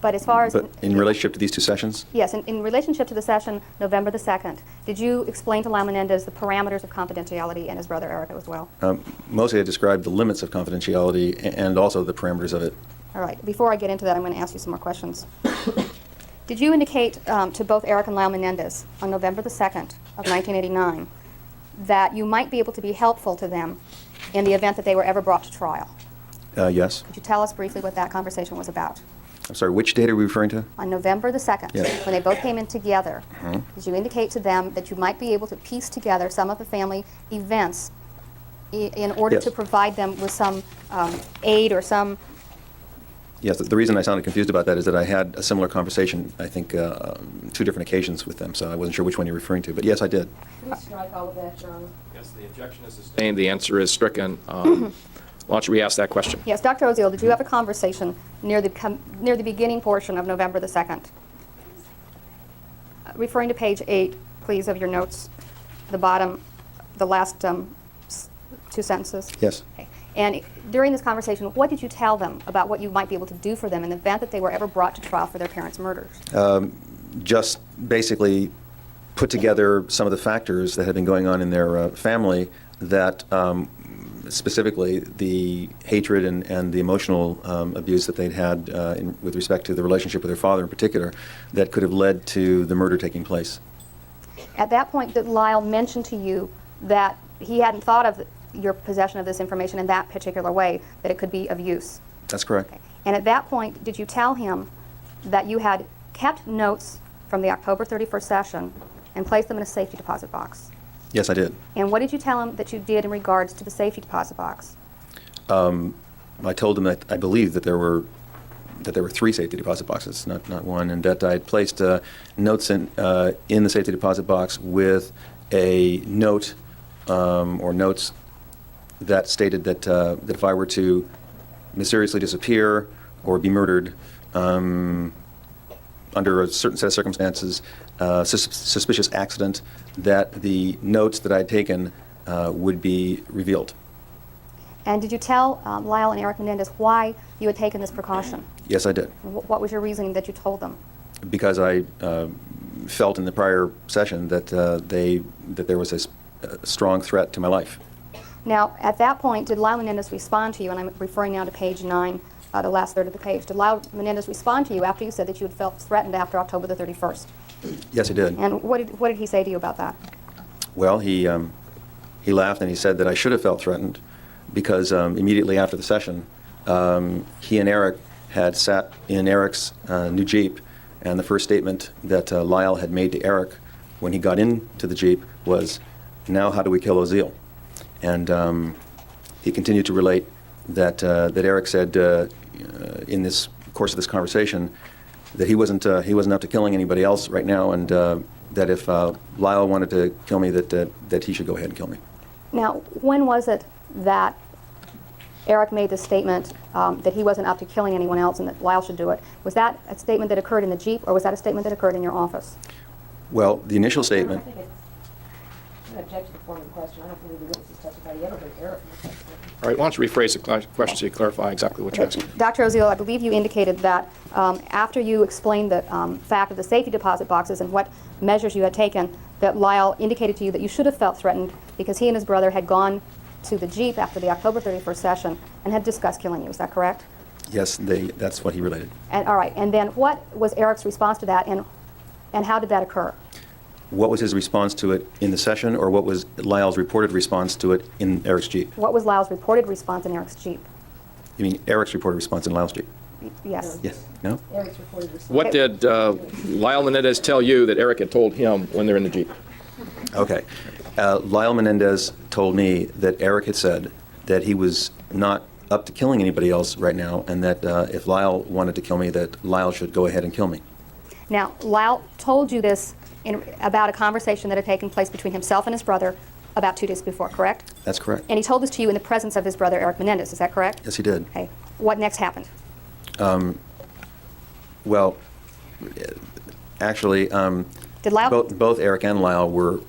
But as far as... But in relationship to these two sessions, Yes, in relationship to the session, November the 2nd, did you explain to Lyle Menendez the parameters of confidentiality and his brother Eric as well? mostly I described the limits of confidentiality and also the parameters of it. All right. Before I get into that, I'm going to ask you some more questions. Did you indicate to both Eric and Lyle Menendez on November the 2nd of 1989 that you might be able to be helpful to them in the event that they were ever brought to trial? Yes. Could you tell us briefly what that conversation was about? I'm sorry, which date are we referring to? On November the 2nd, Yes. when they both came in together, did you indicate to them that you might be able to piece together some of the family events in order Yes. to provide them with some aid or some... Yes, the reason I sounded confused about that is that I had a similar conversation, I think, 2 different occasions with them, so I wasn't sure which one you're referring to. But yes, I did. Please strike all of that, Your Honor. Yes, the objection is sustained. The answer is stricken. Why don't you re-ask that question? Yes, Dr. Oziel, did you have a conversation near the beginning portion of November the 2nd? Referring to page 8, please, of your notes, the bottom, the last 2 sentences. Yes. Okay. And during this conversation, what did you tell them about what you might be able to do for them in the event that they were ever brought to trial for their parents' murders? Just basically put together some of the factors that had been going on in their family that specifically the hatred and the emotional abuse that they'd had with respect to the relationship with their father in particular that could have led to the murder taking place. At that point, did Lyle mention to you that he hadn't thought of your possession of this information in that particular way, that it could be of use? That's correct. Okay. And at that point, did you tell him that you had kept notes from the October 31st session and placed them in a safety deposit box? Yes, I did. And what did you tell him that you did in regards to the safety deposit box? I told them that I believed that there were 3 safety deposit boxes, not one, and that I had placed notes in the safety deposit box with a note or notes that stated that if I were to mysteriously disappear or be murdered under a certain set of circumstances, suspicious accident, that the notes that I had taken would be revealed. And did you tell Lyle and Eric Menendez why you had taken this precaution? Yes, I did. What was your reasoning that you told them? Because I felt in the prior session that there was a strong threat to my life. Now, at that point, did Lyle Menendez respond to you, and I'm referring now to page 9, the last third of the page, did Lyle Menendez respond to you after you said that you had felt threatened after October the 31st? Yes, he did. And what did he say to you about that? Well, he laughed and he said that I should have felt threatened because immediately after the session, he and Eric had sat in Eric's new Jeep, and the first statement that Lyle had made to Eric when he got into the Jeep was, "Now how do we kill Oziel?" And he continued to relate that Eric said in this course of this conversation that he wasn't up to killing anybody else right now, and that if Lyle wanted to kill me, that he should go ahead and kill me. Now, when was it that Eric made the statement that he wasn't up to killing anyone else and that Lyle should do it? Was that a statement that occurred in the Jeep, or was that a statement that occurred in your office? Well, the initial statement. I'm going to object to the form of the question. I don't believe the witnesses testified. He ever heard Eric testify. All right, why don't you rephrase the question so you clarify exactly what you're asking? Dr. Oziel, I believe you indicated that after you explained the fact of the safety deposit boxes and what measures you had taken, that Lyle indicated to you that you should have felt threatened because he and his brother had gone to the Jeep after the October 31st session and had discussed killing you. Is that correct? Yes, that's what he related. And all right. And then what was Eric's response to that, and how did that occur? What was his response to it in the session, or what was Lyle's reported response to it in Eric's Jeep? What was Lyle's reported response in Eric's Jeep? You mean Eric's reported response in Lyle's Jeep? Yes. Yes. No? Eric's reported response. What did Lyle Menendez tell you that Eric had told him when they're in the Jeep? Okay. Lyle Menendez told me that Eric had said that he was not up to killing anybody else right now, and that if Lyle wanted to kill me, that Lyle should go ahead and kill me. Now, Lyle told you this about a conversation that had taken place between himself and his brother about 2 days before, correct? That's correct. And he told this to you in the presence of his brother, Eric Menendez. Is that correct? Yes, he did. Okay. What next happened? Well, actually, Did Lyle... both Eric and Lyle were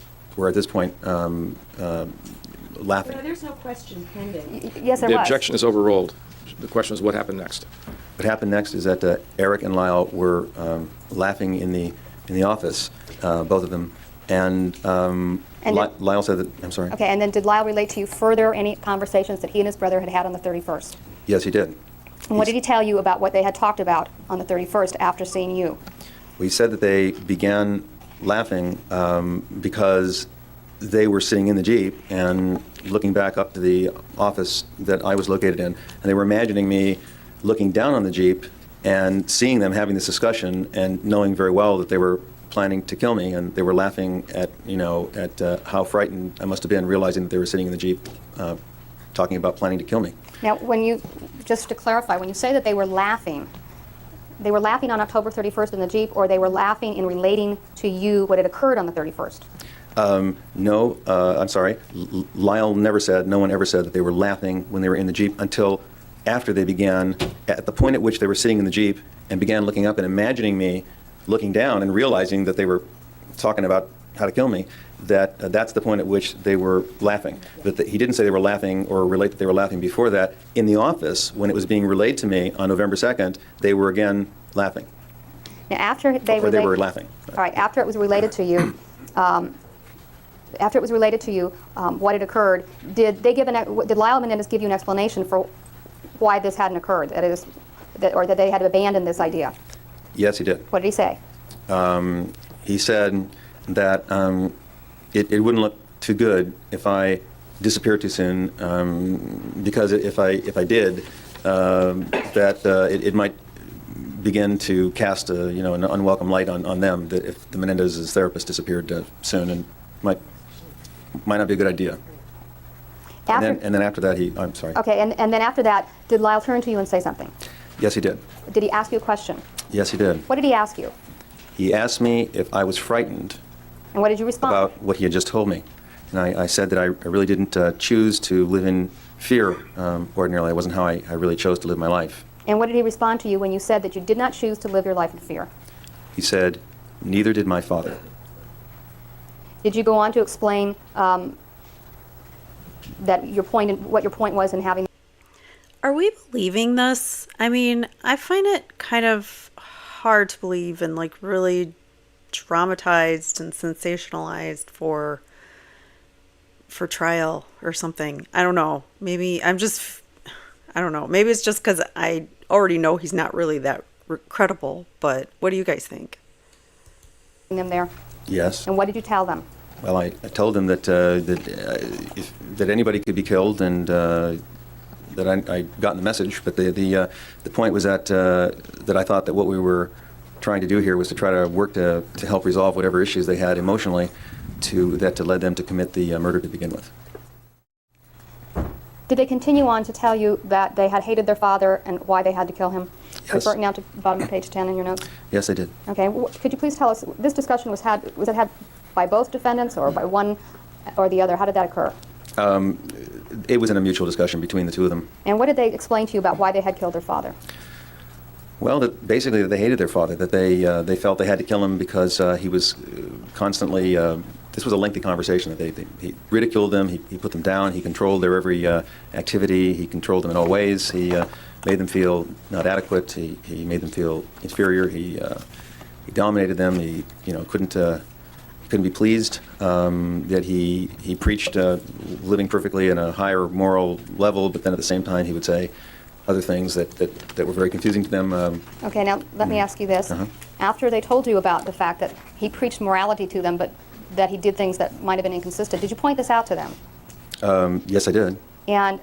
at this point laughing. No, there's no question pending. Yes, there The was. objection is overruled. The question is what happened next? What happened next is that Eric and Lyle were laughing in the office, both of them, and Lyle said that. I'm sorry. Okay, and then did Lyle relate to you further any conversations that he and his brother had had on the 31st? Yes, he did. And what did he tell you about what they had talked about on the 31st after seeing you? We said that they began laughing because they were sitting in the Jeep and looking back up to the office that I was located in, and they were imagining me looking down on the Jeep and seeing them having this discussion and knowing very well that they were planning to kill me, and they were laughing at how frightened I must have been, realizing that they were sitting in the Jeep talking about planning to kill me. Now, just to clarify, when you say that they were laughing on October 31st in the Jeep, or they were laughing in relating to you what had occurred on the 31st? No, I'm sorry. Lyle never said, no one ever said that they were laughing when they were in the Jeep until after they began, at the point at which they were sitting in the Jeep and began looking up and imagining me looking down and realizing that they were talking about how to kill me, that's the point at which they were laughing. But he didn't say they were laughing or relate that they were laughing before that. In the office, when it was being relayed to me on November 2nd, they were again laughing. Now, after they Or they were laughing. All right, after it was related to you, what had occurred, did Lyle Menendez give you an explanation for why this hadn't occurred, or that they had abandoned this idea? Yes, he did. What did he say? He said that it wouldn't look too good if I disappeared too soon, because if I did, it might begin to cast an unwelcome light on them. That if the Menendez's therapist disappeared soon, and might not be a good idea. And then after that, I'm sorry. Okay, and then after that, did Lyle turn to you and say something? Yes, he did. Did he ask you a question? Yes, he did. What did he ask you? He asked me if I was frightened And what did you respond? about what he had just told me. And I said that I really didn't choose to live in fear ordinarily. It wasn't how I really chose to live my life. And what did he respond to you when you said that you did not choose to live your life in fear? He said, neither did my father. Did you go on to explain that what your point was in having? Are we believing this? I mean, I find it kind of hard to believe and like really dramatized and sensationalized for trial or something. I don't know. Maybe I don't know. Maybe it's just because I already know he's not really that credible. But what do you guys think? Them there. Yes. And what did you tell them? Well, I told them that anybody could be killed, and that I got the message. But the point was that I thought that what we were trying to do here was to try to work to help resolve whatever issues they had emotionally that led them to commit the murder to begin with. Did they continue on to tell you that they had hated their father and why they had to kill him? Yes. Referring now to bottom of page 10 in your notes. Yes, I did. Okay. Could you please tell us, this discussion was it had by both defendants or by one or the other? How did that occur? It was in a mutual discussion between the two of them. And what did they explain to you about why they had killed their father? Well, basically they hated their father, that they felt they had to kill him because he was constantly, this was a lengthy conversation, that he ridiculed them, he put them down, he controlled their every activity, he controlled them in all ways, he made them feel not adequate, he made them feel inferior, he dominated them, he couldn't be pleased, that he preached living perfectly in a higher moral level, but then at the same time he would say other things that were very confusing to them. Okay, now let me ask you this. After they told you about the fact that he preached morality to them, but that he did things that might have been inconsistent, did you point this out to them? Yes, I did. And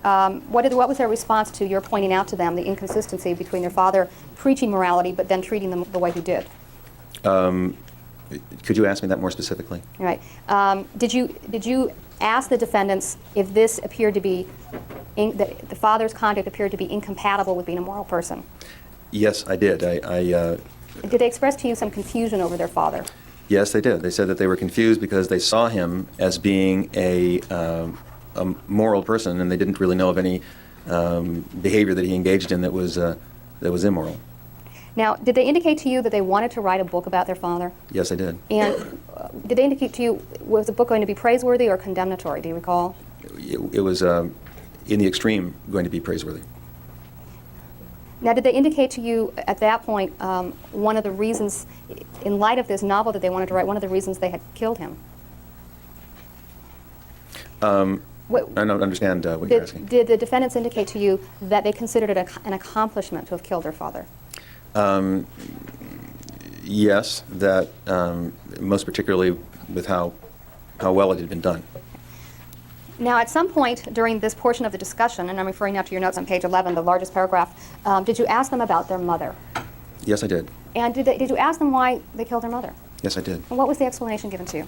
what was their response to your pointing out to them the inconsistency between their father preaching morality but then treating them the way he did? Could you ask me that more specifically? All right. Did you ask the defendants if this appeared to be the father's conduct appeared to be incompatible with being a moral person? Yes, I did. Did they express to you some confusion over their father? Yes, they did. They said that they were confused because they saw him as being a moral person, and they didn't really know of any behavior that he engaged in that was immoral. Now, did they indicate to you that they wanted to write a book about their father? Yes, I did. And did they indicate to you, was the book going to be praiseworthy or condemnatory? Do you recall? It was, in the extreme, going to be praiseworthy. Now, did they indicate to you at that point one of the reasons, in light of this novel that they wanted to write, one of the reasons they had killed him? I don't understand what you're asking. Did the defendants indicate to you that they considered it an accomplishment to have killed their father? Yes, that most particularly with how well it had been done. Now, at some point during this portion of the discussion, and I'm referring now to your notes on page 11, the largest paragraph, did you ask them about their mother? Yes, I did. And did you ask them why they killed their mother? Yes, I did. And what was the explanation given to you?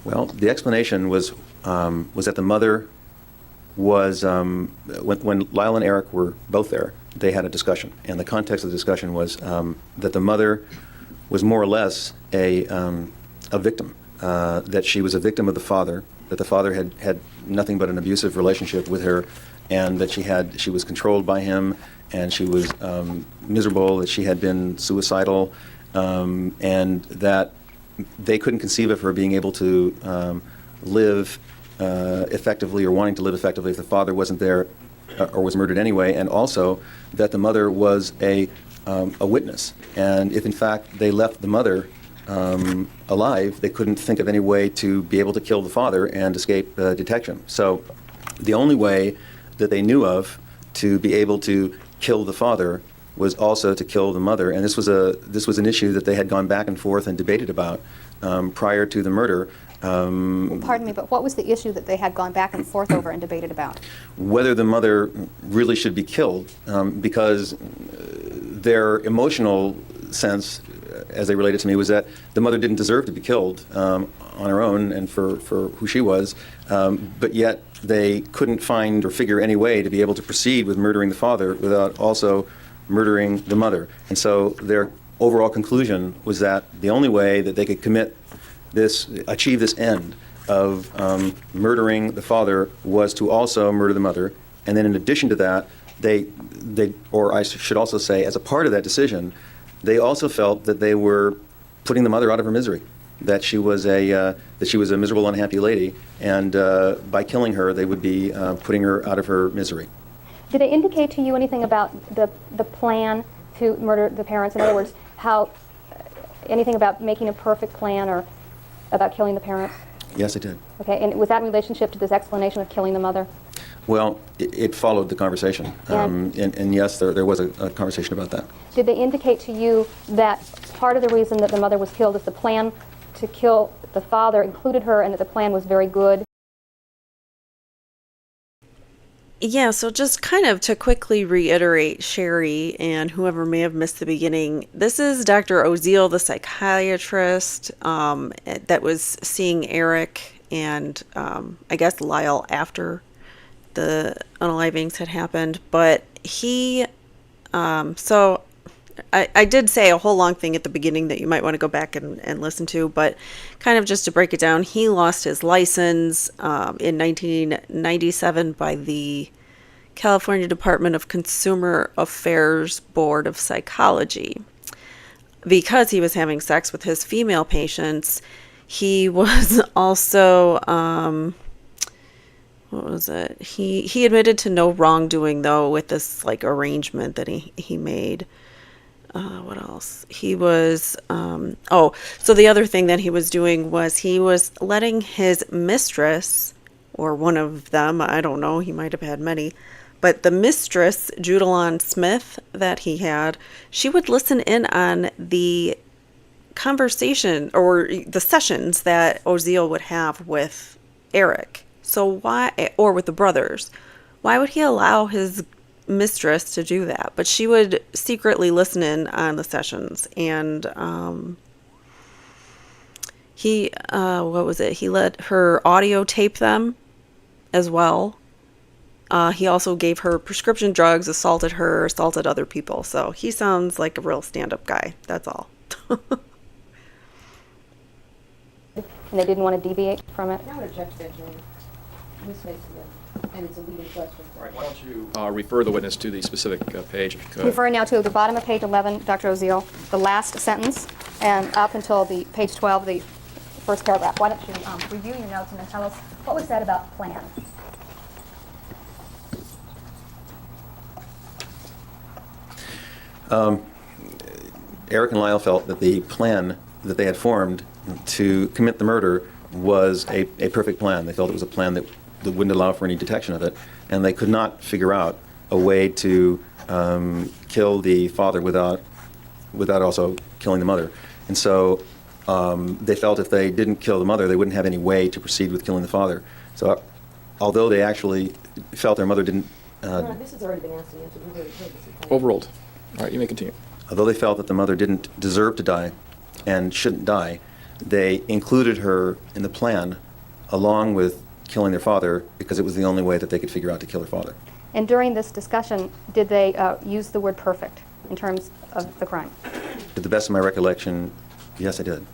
Well, the explanation was that the mother was, when Lyle and Eric were both there, they had a discussion. And the context of the discussion was that the mother was more or less a victim, that she was a victim of the father, that the father had nothing but an abusive relationship with her, and that she was controlled by him, and she was miserable, that she had been suicidal, and that they couldn't conceive of her being able to live effectively or wanting to live effectively if the father wasn't there or was murdered anyway, and also that the mother was a witness. And if in fact they left the mother alive, they couldn't think of any way to be able to kill the father and escape detection. So the only way that they knew of to be able to kill the father was also to kill the mother, and this was an issue that they had gone back and forth and debated about prior to the murder. Pardon me, but what was the issue that they had gone back and forth over and debated about? Whether the mother really should be killed, because their emotional sense, as they related to me, was that the mother didn't deserve to be killed on her own and for who she was, but yet they couldn't find or figure any way to be able to proceed with murdering the father without also murdering the mother. And so their overall conclusion was that the only way that they could achieve this end of murdering the father was to also murder the mother. And then in addition to that, or I should also say, as a part of that decision, they also felt that they were putting the mother out of her misery, that she was a miserable, unhappy lady, and by killing her, they would be putting her out of her misery. Did they indicate to you anything about the plan to murder the parents? In other words, anything about making a perfect plan or about killing the parents? Yes, I did. Okay, and was that in relationship to this explanation of killing the mother? Well, it followed the conversation, and yes, there was a conversation about that. Did they indicate to you that part of the reason that the mother was killed is the plan to kill the father included her and that the plan was very good? Yeah, so just kind of to quickly reiterate, Sherry and whoever may have missed the beginning, this is Dr. Oziel, the psychiatrist that was seeing Eric and I guess Lyle after the unalivings had happened, but he, so I did say a whole long thing at the beginning that you might want to go back and listen to, but kind of just to break it down, he lost his license in 1997 by the California Department of Consumer Affairs Board of Psychology because he was having sex with his female patients. He was also, what was it? He admitted to no wrongdoing though with this like arrangement that he made. What else? He was, so the other thing that he was doing was he was letting his mistress, or one of them, I don't know, he might have had many, but the mistress, Judalon Smith, that he had, she would listen in on the conversation or the sessions that Oziel would have with Eric. So why, or with the brothers, why would he allow his mistress to do that? But she would secretly listen in on the sessions, and he what was it? He let her audio tape them as well. He also gave her prescription drugs, assaulted her, assaulted other people. So he sounds like a real stand-up guy. That's all. And they didn't want to deviate from it? I would object to that, Joan. This makes it, and it's a leading question. All right, why don't you refer the witness to the specific page, if you could. Referring now to the bottom of page 11, Dr. Oziel, the last sentence, and up until the page 12, the first paragraph. Why don't you review your notes and then tell us what was said about plan? Eric and Lyle felt that the plan that they had formed to commit the murder was a perfect plan. They felt it was a plan that wouldn't allow for any detection of it, and they could not figure out a way to kill the father without also killing the mother. And so they felt if they didn't kill the mother, they wouldn't have any way to proceed with killing the father. So although they actually felt their mother didn't... This has already been asked and answered. We've already heard this. Overruled. All right, you may continue. Although they felt that the mother didn't deserve to die and shouldn't die, they included her in the plan along with killing their father because it was the only way that they could figure out to kill their father. And during this discussion, did they use the word perfect in terms of the crime? To the best of my recollection, yes, I did.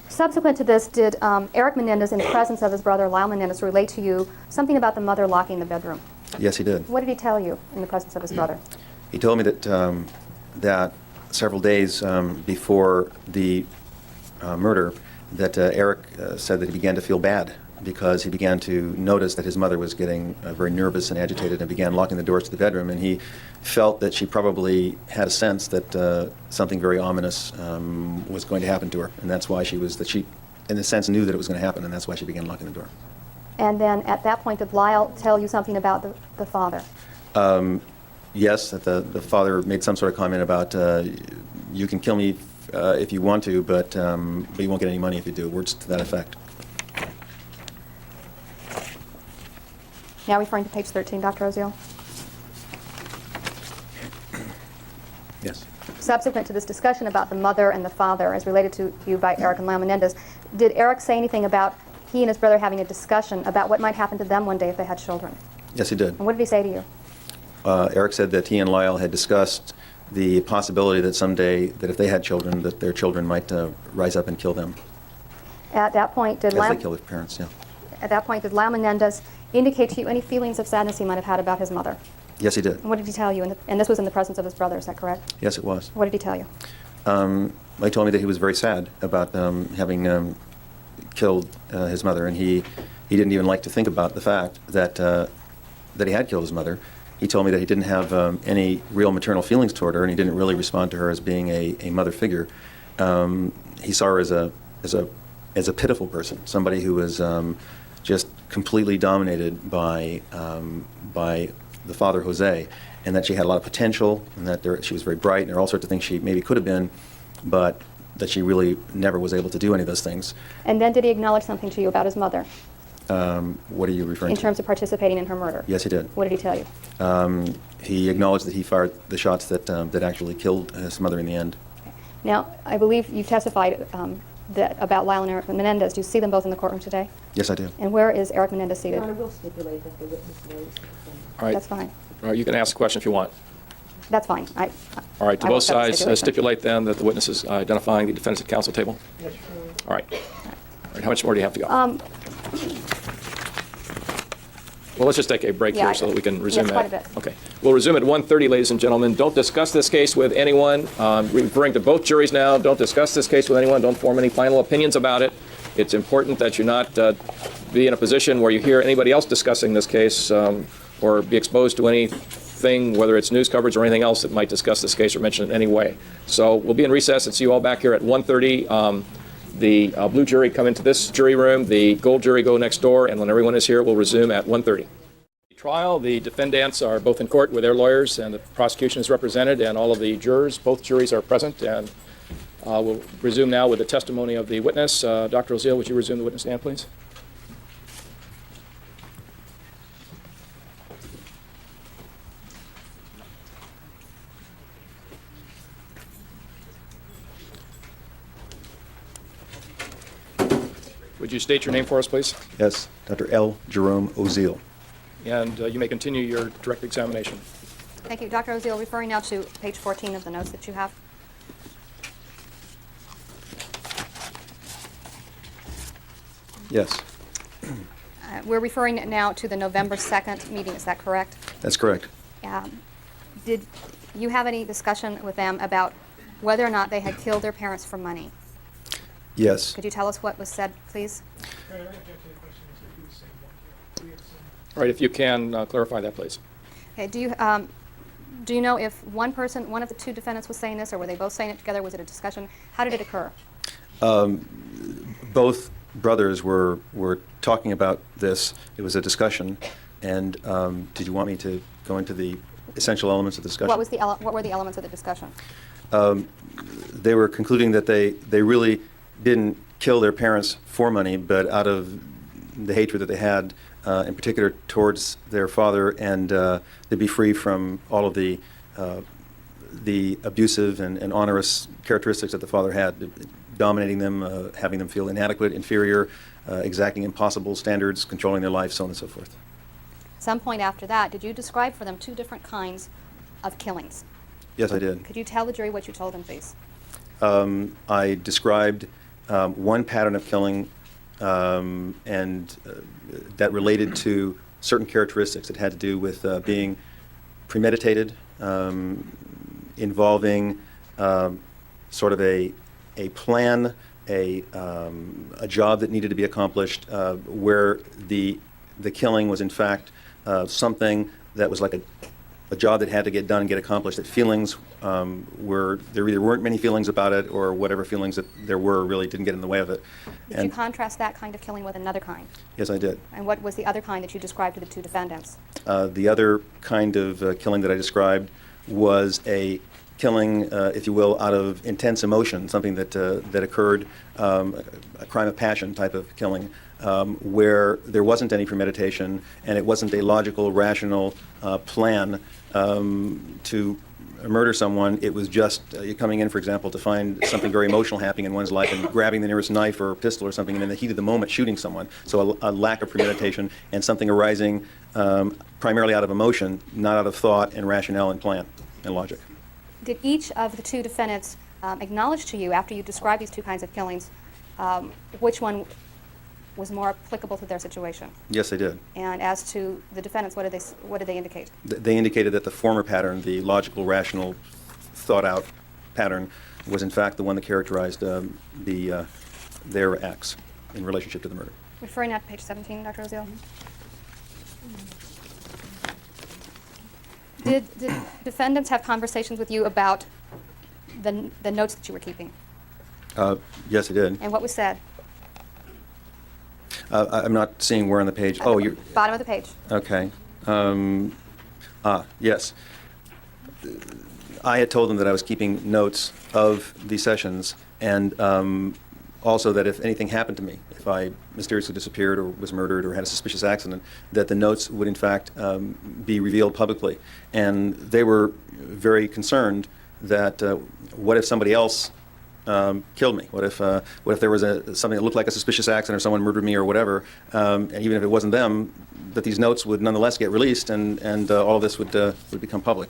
Subsequent to this, did Eric Menendez, in the presence of his brother Lyle Menendez, relate to you something about the mother locking the bedroom? Yes, he did. What did he tell you in the presence of his brother? He told me that several days before the murder, that Eric said that he began to feel bad because he began to notice that his mother was getting very nervous and agitated and began locking the doors to the bedroom, and he felt that she probably had a sense that something very ominous was going to happen to her, and that's why she, in a sense, knew that it was going to happen, and that's why she began locking the door. And then at that point, did Lyle tell you something about the father? Yes, that the father made some sort of comment about, you can kill me if you want to, but you won't get any money if you do, words to that effect. Now referring to page 13, Dr. Oziel. Yes. Subsequent to this discussion about the mother and the father as related to you by Eric and Lyle Menendez, did Eric say anything about he and his brother having a discussion about what might happen to them one day if they had children? Yes, he did. And what did he say to you? Eric said that he and Lyle had discussed the possibility that someday, that if they had children, that their children might rise up and kill them. At that point, did As Lyle... they kill their parents, yeah. At that point, did Lyle Menendez indicate to you any feelings of sadness he might have had about his mother? Yes, he did. And what did he tell you? And this was in the presence of his brother, is that correct? Yes, it was. What did he tell you? He told me that he was very sad about having killed his mother, and he didn't even like to think about the fact that he had killed his mother. He told me that he didn't have any real maternal feelings toward her, and he didn't really respond to her as being a mother figure. He saw her as a pitiful person, somebody who was just completely dominated by the father, Jose, and that she had a lot of potential, and that she was very bright, and there are all sorts of things she maybe could have been, but that she really never was able to do any of those things. And then did he acknowledge something to you about his mother What are you referring in to? terms of participating in her murder? Yes, he did. What did he tell you? He acknowledged that he fired the shots that actually killed his mother in the end. Now, I believe you testified about Lyle and Eric Menendez. Do you see them both in the courtroom today? Yes, I do. And where is Eric Menendez seated? Your Honor, we'll stipulate that the witness knows. All right. That's fine. All right, you can ask a question if you want. That's fine. All right, do I will both accept the sides stipulation. stipulate then that the witness is identifying the defendants at counsel table? All right. All right, how much more do you have to go? Well, let's just take a break Yeah, here so that we can resume yes, quite a that. bit. Okay. We'll resume at 1:30, ladies and gentlemen. Don't discuss this case with anyone. Referring to both juries now, don't discuss this case with anyone. Don't form any final opinions about it. It's important that you not be in a position where you hear anybody else discussing this case or be exposed to anything, whether it's news coverage or anything else that might discuss this case or mention it in any way. So we'll be in recess and see you all back here at 1:30. The blue jury come into this jury room, the gold jury go next door, and when everyone is here, we'll resume at 1:30. Trial, the defendants are both in court with their lawyers, and the prosecution is represented, and all of the jurors, both juries are present, and we'll resume now with the testimony of the witness. Dr. Oziel, would you resume the witness stand, please? Would you state your name for us, please? Yes, Dr. L. Jerome Oziel. And you may continue your direct examination. Thank you. Dr. Oziel, referring now to page 14 of the notes that you have. Yes, We're referring now to the November 2nd meeting. Is that correct? that's correct. Did you have any discussion with them about whether or not they had killed their parents for money? Yes. Could you tell us what was said, please? Your Honor, I object to the question is that he was saying what here. We have some All right, if you can clarify that, please. Okay. Do you know if one of the two defendants was saying this, or were they both saying it together? Was it a discussion? How did it occur? Both brothers were talking about this. It was a discussion. And did you want me to go into the essential elements of the discussion? What were the elements of the discussion? They were concluding that they really didn't kill their parents for money, but out of the hatred that they had, in particular towards their father, and to be free from all of the abusive and onerous characteristics that the father had, dominating them, having them feel inadequate, inferior, exacting impossible standards, controlling their life, so on and so forth. Some point after that, did you describe for them two different kinds of killings? Yes, I did. Could you tell the jury what you told them, please? I described one pattern of killing and that related to certain characteristics. It had to do with being premeditated, involving sort of a plan, a job that needed to be accomplished, where the killing was in fact something that was like a job that had to get done, get accomplished. That feelings there either weren't many feelings about it, or whatever feelings that there were really didn't get in the way of it. Did you contrast that kind of killing with another kind? Yes, I did. And what was the other kind that you described to the two defendants? The other kind of killing that I described was a killing, if you will, out of intense emotion, something that occurred, a crime of passion type of killing, where there wasn't any premeditation and it wasn't a logical, rational plan to murder someone. It was just coming in, for example, to find something very emotional happening in one's life and grabbing the nearest knife or pistol or something, and in the heat of the moment shooting someone. So a lack of premeditation and something arising primarily out of emotion, not out of thought and rationale and plan and logic. Did each of the two defendants acknowledge to you, after you described these two kinds of killings, which one was more applicable to their situation? Yes, they did. And as to the defendants, what did they indicate? They indicated that the former pattern, the logical, rational, thought-out pattern, was in fact the one that characterized their acts in relationship to the murder. Referring now to page 17, Dr. Oziel. Did defendants have conversations with you about the notes that you were keeping? Yes, they did. And what was said? I'm not seeing where on the page. At Oh, the you're... bottom of the page. Okay. Yes. I had told them that I was keeping notes of the sessions, and also that if anything happened to me, if I mysteriously disappeared or was murdered or had a suspicious accident, that the notes would in fact be revealed publicly. And they were very concerned that what if somebody else killed me? What if there was something that looked like a suspicious accident or someone murdered me or whatever, and even if it wasn't them, that these notes would nonetheless get released and all of this would become public.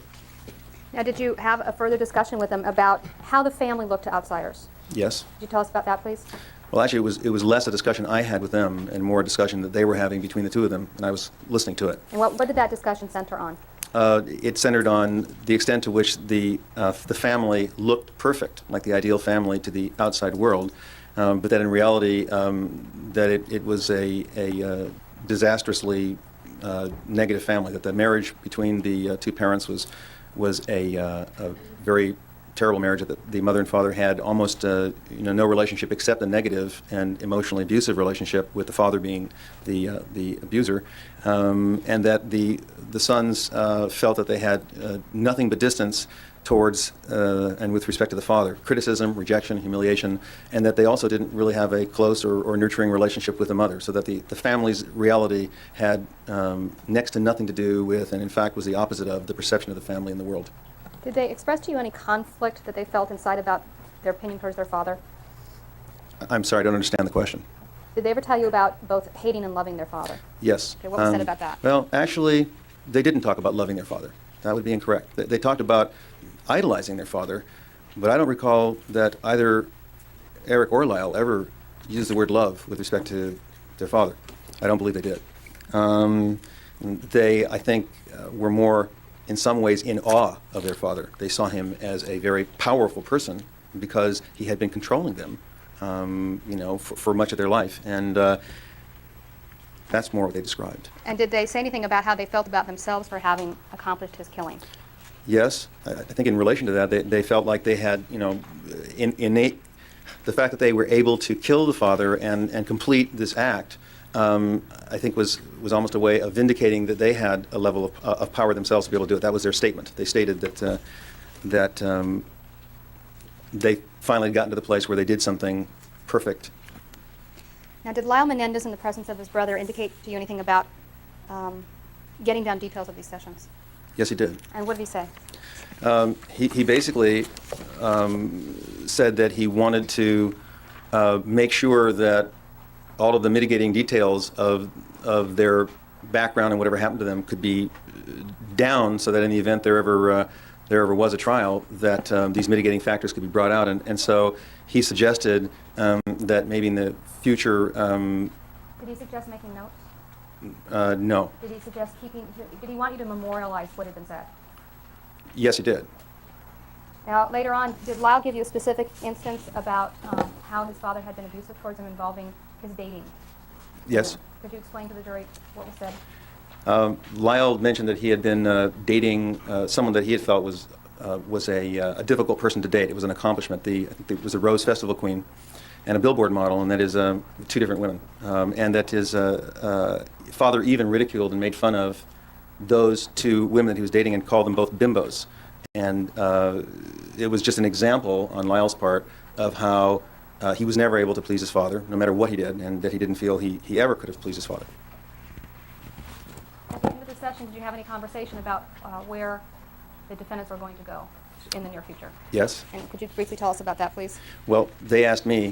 Now, did you have a further discussion with them about how the family looked to outsiders? Yes. Could you tell us about that, please? Well, actually, it was less a discussion I had with them and more a discussion that they were having between the two of them, and I was listening to it. And what did that discussion center on? It centered on the extent to which the family looked perfect, like the ideal family to the outside world, but that in reality, that it was a disastrously negative family. That the marriage between the two parents was a very terrible marriage. That the mother and father had almost no relationship except a negative and emotionally abusive relationship, with the father being the abuser, and that the sons felt that they had nothing but distance towards and with respect to the father, criticism, rejection, humiliation, and that they also didn't really have a close or nurturing relationship with the mother, so that the family's reality had next to nothing to do with, and in fact was the opposite of, the perception of the family in the world. Did they express to you any conflict that they felt inside about their opinion towards their father? I'm sorry, I don't understand the question. Did they ever tell you about both hating and loving their father? Yes. Okay, what was said about that? Well, actually, they didn't talk about loving their father. That would be incorrect. They talked about idolizing their father, but I don't recall that either Eric or Lyle ever used the word love with respect to their father. I don't believe they did. They, I think, were more, in some ways, in awe of their father. They saw him as a very powerful person because he had been controlling them, for much of their life. And that's more what they described. And did they say anything about how they felt about themselves for having accomplished his killing? Yes, I think in relation to that, they felt like they had, innate, the fact that they were able to kill the father and complete this act, I think was almost a way of vindicating that they had a level of power themselves to be able to do it. That was their statement. They stated that they finally gotten to the place where they did something perfect. Now, did Lyle Menendez, in the presence of his brother, indicate to you anything about getting down details of these sessions? Yes, he did. And what did he say? He basically said that he wanted to make sure that all of the mitigating details of their background and whatever happened to them could be down, so that in the event there ever was a trial, that these mitigating factors could be brought out. And so he suggested that maybe in the future. Did he suggest making notes? No. Did he suggest did he want you to memorialize what had been said? Yes, he did. Now, later on, did Lyle give you a specific instance about how his father had been abusive towards him involving his dating? Yes. Could you explain to the jury what was said? Lyle mentioned that he had been dating someone that he had felt was a difficult person to date. It was an accomplishment. I think it was a Rose Festival queen and a Billboard model, and that is two different women. And that his father even ridiculed and made fun of those two women that he was dating and called them both bimbos. And it was just an example on Lyle's part of how he was never able to please his father, no matter what he did, and that he didn't feel he ever could have pleased his father. At the end of the session, did you have any conversation about where the defendants were going to go in the near future? Yes. And could you briefly tell us about that, please? Well, they asked me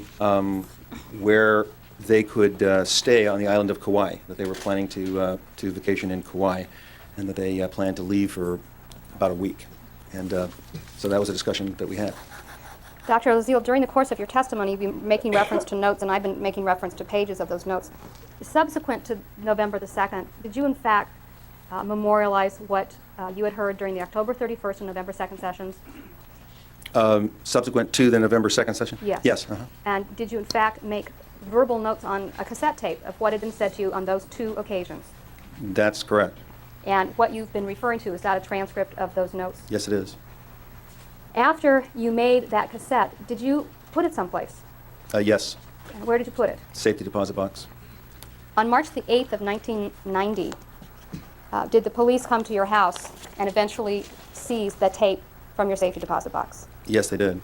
where they could stay on the island of Kauai, that they were planning to vacation in Kauai, and that they planned to leave for about a week. And so that was a discussion that we had. Dr. Oziel, during the course of your testimony, you've been making reference to notes, and I've been making reference to pages of those notes. Subsequent to November the 2nd, did you in fact memorialize what you had heard during the October 31st and November 2nd sessions? Subsequent to the November 2nd session? Yes. Yes. Uh-huh. And did you in fact make verbal notes on a cassette tape of what had been said to you on those two occasions? That's correct. And what you've been referring to, is that a transcript of those notes? Yes, it is. After you made that cassette, did you put it someplace? Yes. And where did you put it? Safety deposit box. On March the 8th of 1990, did the police come to your house and eventually seize the tape from your safety deposit box? Yes, they did.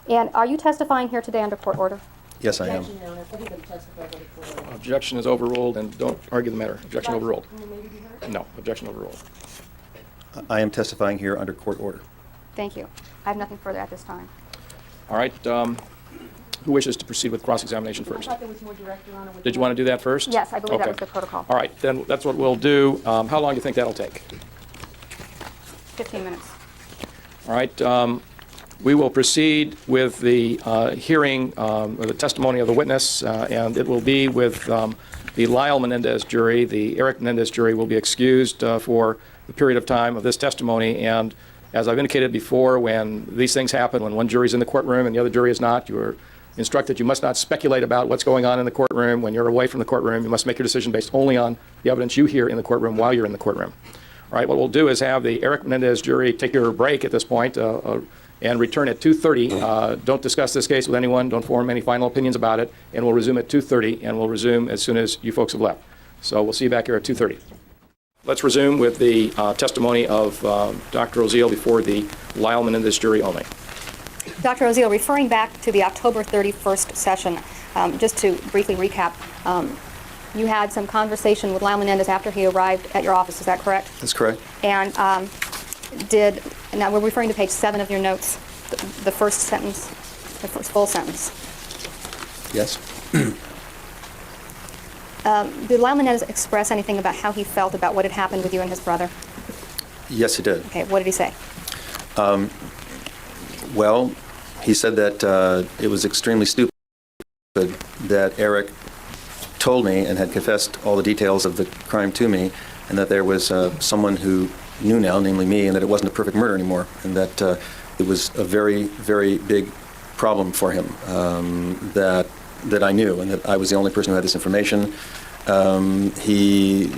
And are you testifying here today under court order? Yes, I am. Objection is overruled, and don't argue the matter. Objection overruled. No, objection overruled. I am testifying here under court order. Thank you. I have nothing further at this time. All right. Who wishes to proceed with cross-examination I first? thought there was more direct, Your Honor. Did you want to do that first? Yes, I believe that Okay. was the protocol. All right, then that's what we'll do. How long do you think that'll take? 15 minutes. All right. We will proceed with the hearing, or the testimony of the witness, and it will be with the Lyle Menendez jury. The Eric Menendez jury will be excused for the period of time of this testimony. And as I've indicated before, when these things happen, when one jury's in the courtroom and the other jury is not, you are instructed you must not speculate about what's going on in the courtroom. When you're away from the courtroom, you must make your decision based only on the evidence you hear in the courtroom while you're in the courtroom. All right, what we'll do is have the Eric Menendez jury take your break at this point and return at 2:30. Don't discuss this case with anyone. Don't form any final opinions about it. And we'll resume at 2:30, and we'll resume as soon as you folks have left. So we'll see you back here at 2:30. Let's resume with the testimony of Dr. Oziel before the Lyle Menendez jury only. Dr. Oziel, referring back to the October 31st session, just to briefly recap, you had some conversation with Lyle Menendez after he arrived at your office, is that correct? That's correct. And now we're referring to page 7 of your notes, the first sentence, the first full sentence. Yes. Did Lyle Menendez express anything about how he felt about what had happened with you and his brother? Yes, he did. Okay, what did he say? Well, he said that it was extremely stupid that Eric told me and had confessed all the details of the crime to me, and that there was someone who knew now, namely me, and that it wasn't a perfect murder anymore, and that it was a very, very big problem for him that I knew, and that I was the only person who had this information. He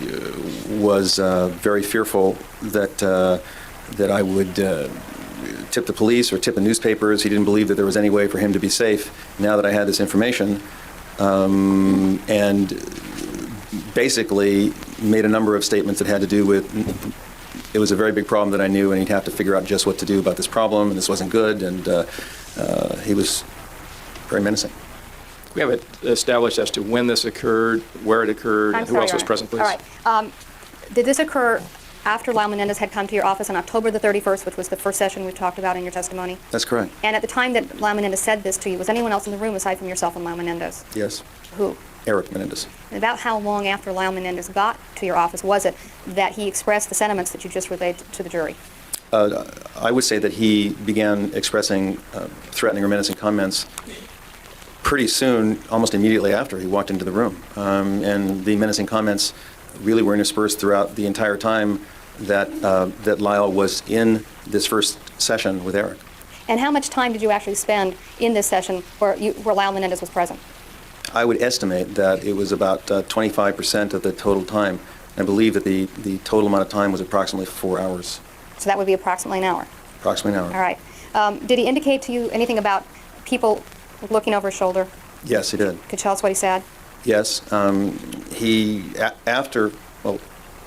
was very fearful that I would tip the police or tip the newspapers. He didn't believe that there was any way for him to be safe now that I had this information, and basically made a number of statements that had to do with it was a very big problem that I knew, and he'd have to figure out just what to do about this problem, and this wasn't good, and he was very menacing. We have it established as to when this occurred, where it occurred, and who else was present, please. All right. Did this occur after Lyle Menendez had come to your office on October the 31st, which was the first session we talked about in your testimony? That's correct. And at the time that Lyle Menendez said this to you, was anyone else in the room aside from yourself and Lyle Menendez? Yes. Who? Eric Menendez. And about how long after Lyle Menendez got to your office was it that he expressed the sentiments that you just relayed to the jury? I would say that he began expressing threatening or menacing comments pretty soon, almost immediately after he walked into the room. And the menacing comments really were interspersed throughout the entire time that Lyle was in this first session with Eric. And how much time did you actually spend in this session where Lyle Menendez was present? I would estimate that it was about 25% of the total time. I believe that the total amount of time was approximately 4 hours. So that would be approximately an hour. Approximately an hour. All right. Did he indicate to you anything about people looking over his shoulder? Yes, he did. Could you tell us what he said? Yes.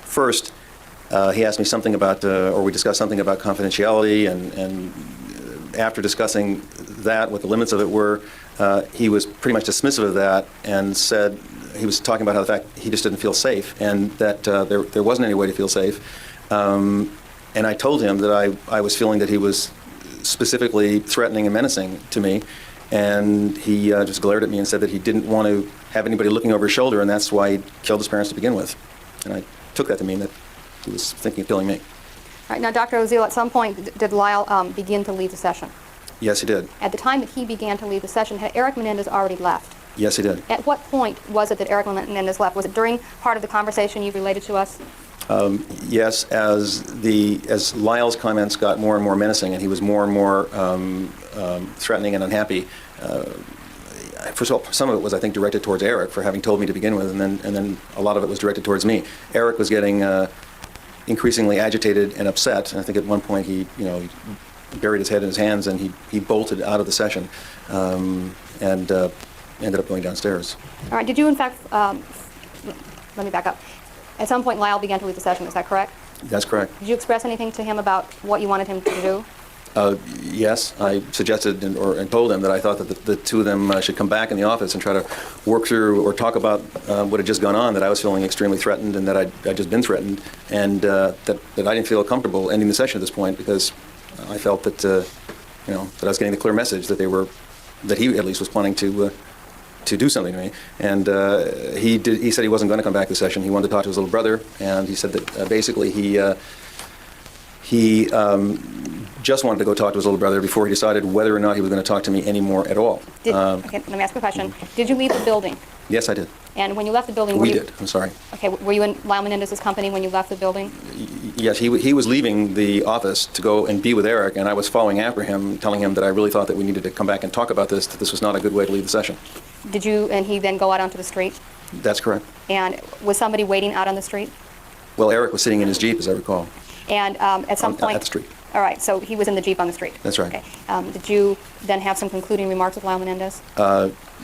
First, he asked me something about, or we discussed something about confidentiality, and after discussing that, what the limits of it were, he was pretty much dismissive of that and said, he was talking about how the fact he just didn't feel safe, and that there wasn't any way to feel safe. And I told him that I was feeling that he was specifically threatening and menacing to me, and he just glared at me and said that he didn't want to have anybody looking over his shoulder, and that's why he killed his parents to begin with. And I took that to mean that he was thinking of killing me. All right. Now, Dr. Oziel, at some point, did Lyle begin to leave the session? Yes, he did. At the time that he began to leave the session, had Eric Menendez already left? Yes, he did. At what point was it that Eric Menendez left? Was it during part of the conversation you related to us? Yes, as Lyle's comments got more and more menacing, and he was more and more threatening and unhappy. First of all, some of it was, I think, directed towards Eric for having told me to begin with, and then a lot of it was directed towards me. Eric was getting increasingly agitated and upset, and I think at one point he buried his head in his hands and he bolted out of the session and ended up going downstairs. All right. Did you, in fact, let me back up. At some point, Lyle began to leave the session. Is that correct? That's correct. Did you express anything to him about what you wanted him to do? Yes, I suggested and told them that I thought that the two of them should come back in the office and try to work through or talk about what had just gone on, that I was feeling extremely threatened and that I'd just been threatened, and that I didn't feel comfortable ending the session at this point because I felt that, that I was getting the clear message that that he at least was planning to do something to me. And he said he wasn't going to come back to the session. He wanted to talk to his little brother, and he said that basically he just wanted to go talk to his little brother before he decided whether or not he was going to talk to me anymore at all. Okay, let me ask you a question. Did you leave the building? Yes, I did. And when you left the building, We did. I'm sorry. Okay, were you in Lyle Menendez's company when you left the building? Yes, he was leaving the office to go and be with Eric, and I was following after him, telling him that I really thought that we needed to come back and talk about this, that this was not a good way to leave the session. Did you and he then go out onto the street? That's correct. And was somebody waiting out on the street? Well, Eric was sitting in his Jeep, as I recall. And at some point... At the street. All right, so he was in the Jeep on the street? That's right. Okay. Did you then have some concluding remarks with Lyle Menendez?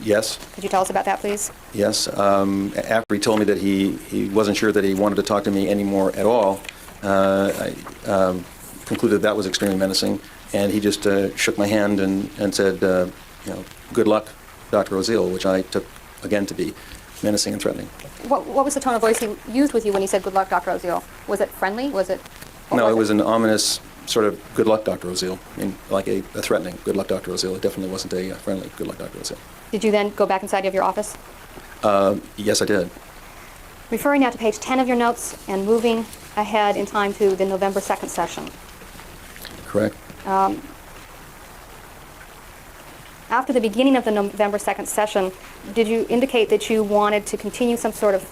Yes. Could you tell us about that, please? Yes. After he told me that he wasn't sure that he wanted to talk to me anymore at all, I concluded that was extremely menacing, and he just shook my hand and said, good luck, Dr. Oziel, which I took, again, to be menacing and threatening. What was the tone of voice he used with you when he said, good luck, Dr. Oziel? Was it friendly? Was it... No, it was an ominous sort of good luck, Dr. Oziel. I mean, like a threatening good luck, Dr. Oziel. It definitely wasn't a friendly good luck, Dr. Oziel. Did you then go back inside of your office? Yes, I did. Referring now to page 10 of your notes and moving ahead in time to the November 2nd session. Correct. After the beginning of the November 2nd session, did you indicate that you wanted to continue some sort of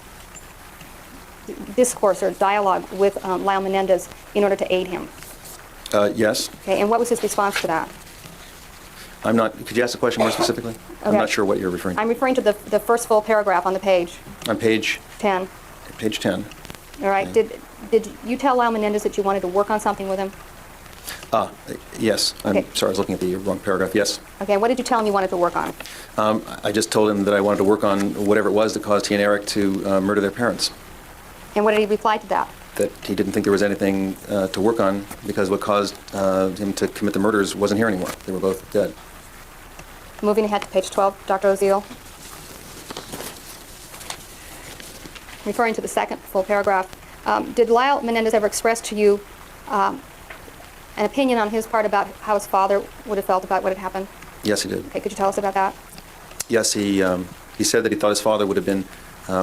discourse or dialogue with Lyle Menendez in order to aid him? Yes. Okay, and what was his response to that? I'm not, could you ask the question more specifically? I'm Okay. not sure what you're referring to. I'm referring to the first full paragraph on the page, On page 10. 10. All right, did you tell Lyle Menendez that you wanted to work on something with him? Yes. I'm Okay. sorry, I was looking at the wrong paragraph. Yes. Okay, what did you tell him you wanted to work on? I just told him that I wanted to work on whatever it was that caused he and Eric to murder their parents. And what did he reply to that? That he didn't think there was anything to work on because what caused him to commit the murders wasn't here anymore. They were both dead. Moving ahead to page 12, Dr. Oziel. Referring to the second full paragraph, did Lyle Menendez ever express to you an opinion on his part about how his father would have felt about what had happened? Yes, he did. Okay, could you tell us about that? Yes, he said that he thought his father would have been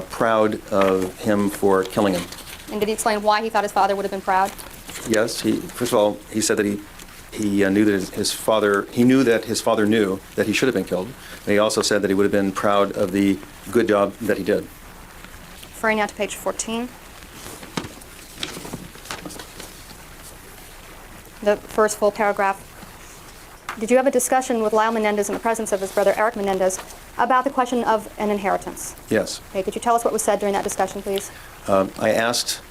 proud of him for killing him. And did he explain why he thought his father would have been proud? Yes, first of all, he said that he knew that his father knew that he should have been killed. And he also said that he would have been proud of the good job that he did. Referring now to page 14. The first full paragraph. Did you have a discussion with Lyle Menendez in the presence of his brother Eric Menendez about the question of an inheritance? Yes. Okay, could you tell us what was said during that discussion, please? I asked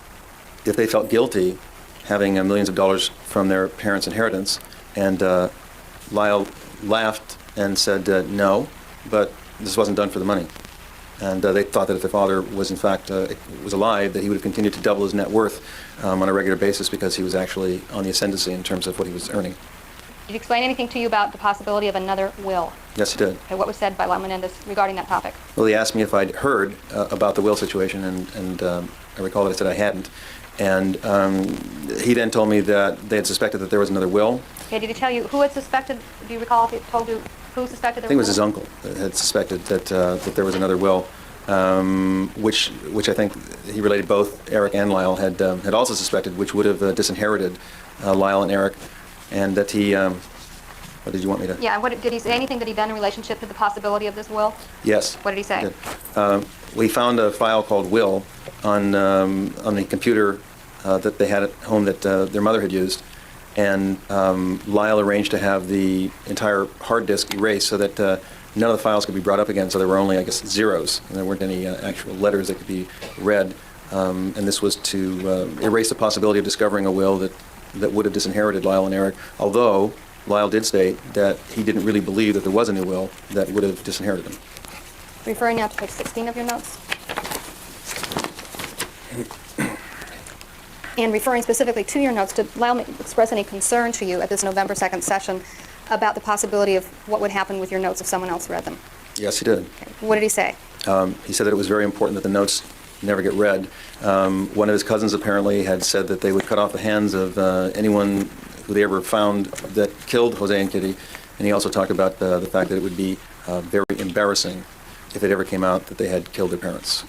if they felt guilty having millions of dollars from their parents' inheritance, and Lyle laughed and said no, but this wasn't done for the money. And they thought that if their father was in fact was alive, that he would have continued to double his net worth on a regular basis because he was actually on the ascendancy in terms of what he was earning. Did he explain anything to you about the possibility of another will? Yes, he did. Okay, what was said by Lyle Menendez regarding that topic? Well, he asked me if I'd heard about the will situation, and I recall that I said I hadn't. And he then told me that they had suspected that there was another will. Okay, did he tell you who had suspected? Do you recall if he told you who suspected there I think it was was his uncle that had suspected that there was another will, which I think he related both Eric and Lyle had also suspected, which would have disinherited Lyle and Eric, and that he. What did you want me to? Yeah, and what, did he say anything that he done in relationship to the possibility of this will? Yes. What did he say? We found a file called Will on the computer that they had at home that their mother had used, and Lyle arranged to have the entire hard disk erased so that none of the files could be brought up again. So there were only, I guess, zeros, and there weren't any actual letters that could be read. And this was to erase the possibility of discovering a will that would have disinherited Lyle and Eric, although Lyle did state that he didn't really believe that there was a new will that would have disinherited him. Referring now to page 16 of your notes. and referring specifically to your notes, did Lyle express any concern to you at this November 2nd session about the possibility of what would happen with your notes if someone else read them? Yes, he did. What did he say? He said that it was very important that the notes never get read. One of his cousins apparently had said that they would cut off the hands of anyone who they ever found that killed Jose and Kitty. And he also talked about the fact that it would be very embarrassing if it ever came out that they had killed their parents.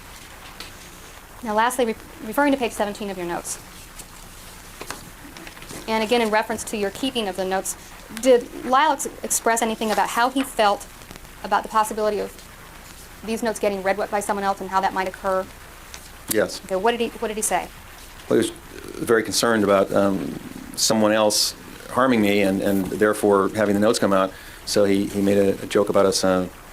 Now, lastly, referring to page 17 of your notes, and again in reference to your keeping of the notes, did Lyle express anything about how he felt about the possibility of these notes getting read by someone else and how that might occur? Yes. Okay, what did he say? Well, he was very concerned about someone else harming me and therefore having the notes come out. So he made a joke about us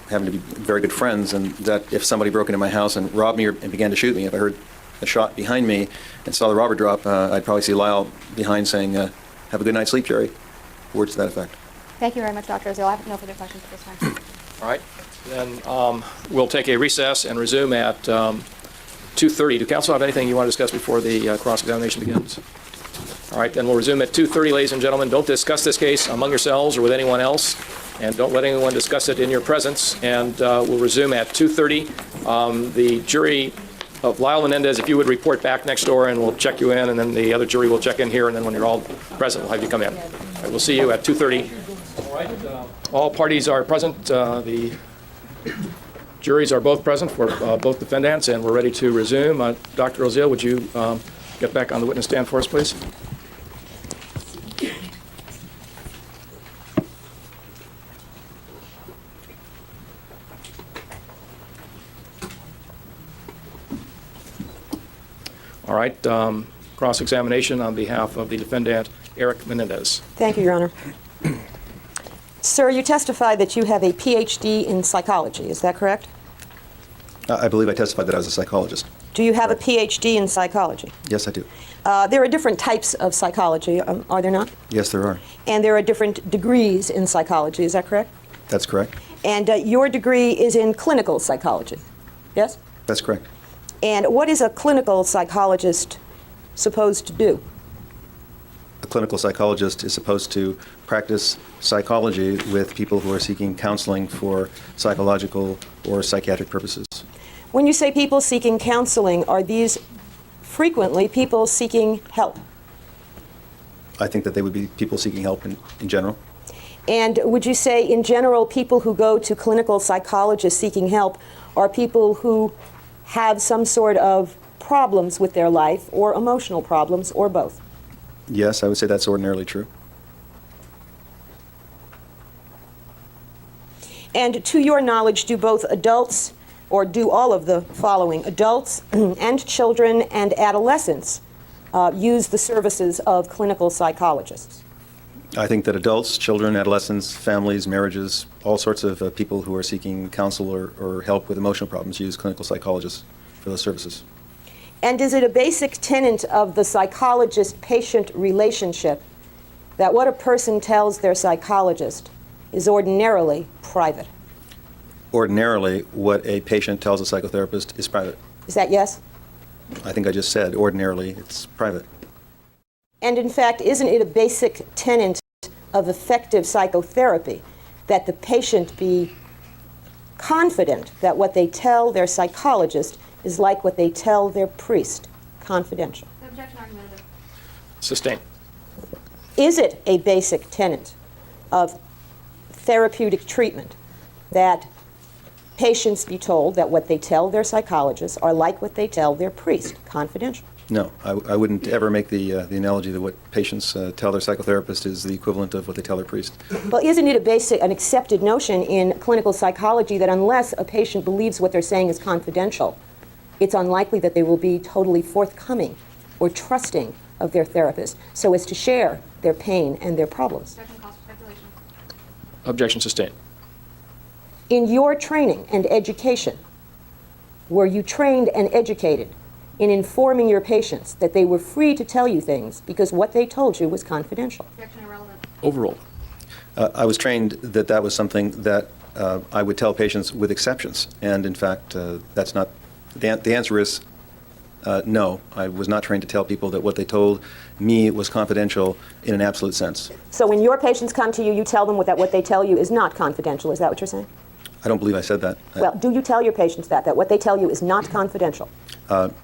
having to be very good friends, and that if somebody broke into my house and robbed me and began to shoot me, if I heard a shot behind me and saw the robber drop, I'd probably see Lyle behind saying, "Have a good night's sleep, Jerry." Words to that effect. Thank you very much, Dr. Oziel. I have no further questions at this time. All right, then we'll take a recess and resume at 2:30. Do counsel have anything you want to discuss before the cross-examination begins? All right, then we'll resume at 2:30, ladies and gentlemen. Don't discuss this case among yourselves or with anyone else, and don't let anyone discuss it in your presence. And we'll resume at 2:30. The jury of Lyle Menendez, if you would report back next door, and we'll check you in, and then the other jury will check in here, and then when you're all present, we'll have you come in. All right, we'll see you at 2:30. All right, all parties are present. The juries are both present for both defendants, and we're ready to resume. Dr. Oziel, would you get back on the witness stand for us, please? All right, cross-examination on behalf of the defendant, Eric Menendez. Thank you, Your Honor. Sir, you testified that you have a Ph.D. in psychology. Is that correct? I believe I testified that I was a psychologist. Do you have a Ph.D. in psychology? Yes, I do. There are different types of psychology, are there not? Yes, there are. And there are different degrees in psychology. Is that correct? That's correct. And your degree is in clinical psychology. Yes? That's correct. And what is a clinical psychologist supposed to do? A clinical psychologist is supposed to practice psychology with people who are seeking counseling for psychological or psychiatric purposes. When you say people seeking counseling, are these frequently people seeking help? I think that they would be people seeking help in general. And would you say, in general, people who go to clinical psychologists seeking help are people who have some sort of problems with their life, or emotional problems, or both? Yes, I would say that's ordinarily true. And to your knowledge, do both adults, or do all of the following, adults and children and adolescents use the services of clinical psychologists? I think that adults, children, adolescents, families, marriages, all sorts of people who are seeking counsel or help with emotional problems use clinical psychologists for those services. And is it a basic tenet of the psychologist-patient relationship that what a person tells their psychologist is ordinarily private? Ordinarily, what a patient tells a psychotherapist is private. Is that yes? I think I just said, ordinarily, it's private. And in fact, isn't it a basic tenet of effective psychotherapy that the patient be confident that what they tell their psychologist is like what they tell their priest, confidential? Objection, argumentative. Sustained. Is it a basic tenet of therapeutic treatment that patients be told that what they tell their psychologists are like what they tell their priest, confidential? No, I wouldn't ever make the analogy that what patients tell their psychotherapist is the equivalent of what they tell their priest. Well, isn't it an accepted notion in clinical psychology that unless a patient believes what they're saying is confidential, it's unlikely that they will be totally forthcoming or trusting of their therapist so as to share their pain and their problems? Objection calls for speculation. Objection sustained. In your training and education, were you trained and educated in informing your patients that they were free to tell you things because what they told you was confidential? Objection irrelevant. Overruled. I was trained that that was something that I would tell patients with exceptions, and in fact, that's not. The answer is No, I was not trained to tell people that what they told me was confidential in an absolute sense. So when your patients come to you, you tell them that what they tell you is not confidential. Is that what you're saying? I don't believe I said that. Well, do you tell your patients that what they tell you is not confidential?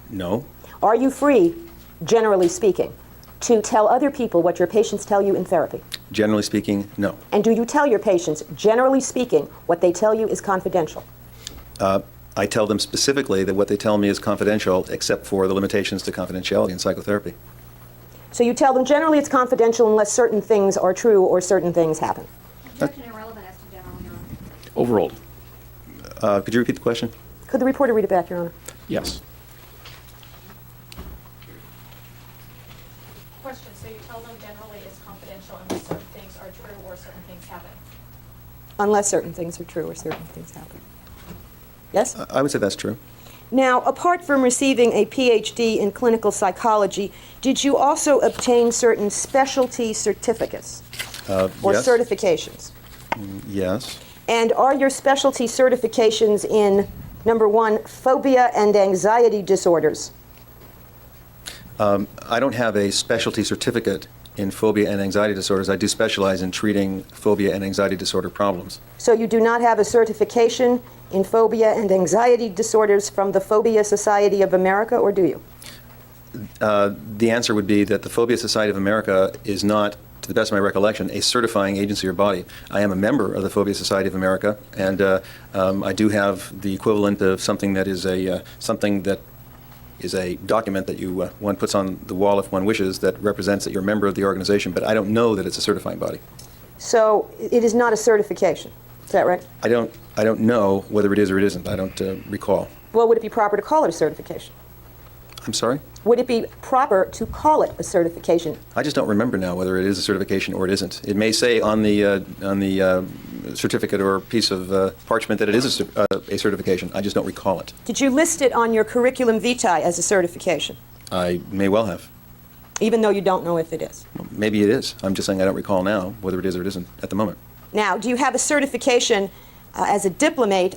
No. Are you free, generally speaking, to tell other people what your patients tell you in therapy? Generally speaking, no. And do you tell your patients, generally speaking, what they tell you is confidential? I tell them specifically that what they tell me is confidential, except for the limitations to confidentiality in psychotherapy. So you tell them generally it's confidential unless certain things are true or certain things happen. Objection irrelevant as to general, Your Honor. Overruled. Could you repeat the question? Could the reporter read it back, Your Honor? Yes. Question, so you tell them generally it's confidential unless certain things are true or certain things happen? Unless certain things are true or certain things happen. Yes? I would say that's true. Now, apart from receiving a PhD in clinical psychology, did you also obtain certain specialty certificates or Yes. certifications? Yes. And are your specialty certifications in, number one, phobia and anxiety disorders? I don't have a specialty certificate in phobia and anxiety disorders. I do specialize in treating phobia and anxiety disorder problems. So you do not have a certification in phobia and anxiety disorders from the Phobia Society of America, or do you? The answer would be that the Phobia Society of America is not, to the best of my recollection, a certifying agency or body. I am a member of the Phobia Society of America, and I do have the equivalent of something that is a document that one puts on the wall if one wishes that represents that you're a member of the organization, but I don't know that it's a certifying body. So it is not a certification. Is that right? I don't know whether it is or it isn't. I don't recall. Well, would it be proper to call it a certification? I'm sorry? Would it be proper to call it a certification? I just don't remember now whether it is a certification or it isn't. It may say on the certificate or piece of parchment that it is a certification. I just don't recall it. Did you list it on your curriculum vitae as a certification, I may well have. even though you don't know if it is? Maybe it is. I'm just saying I don't recall now whether it is or it isn't at the moment. Now, do you have a certification as a diplomate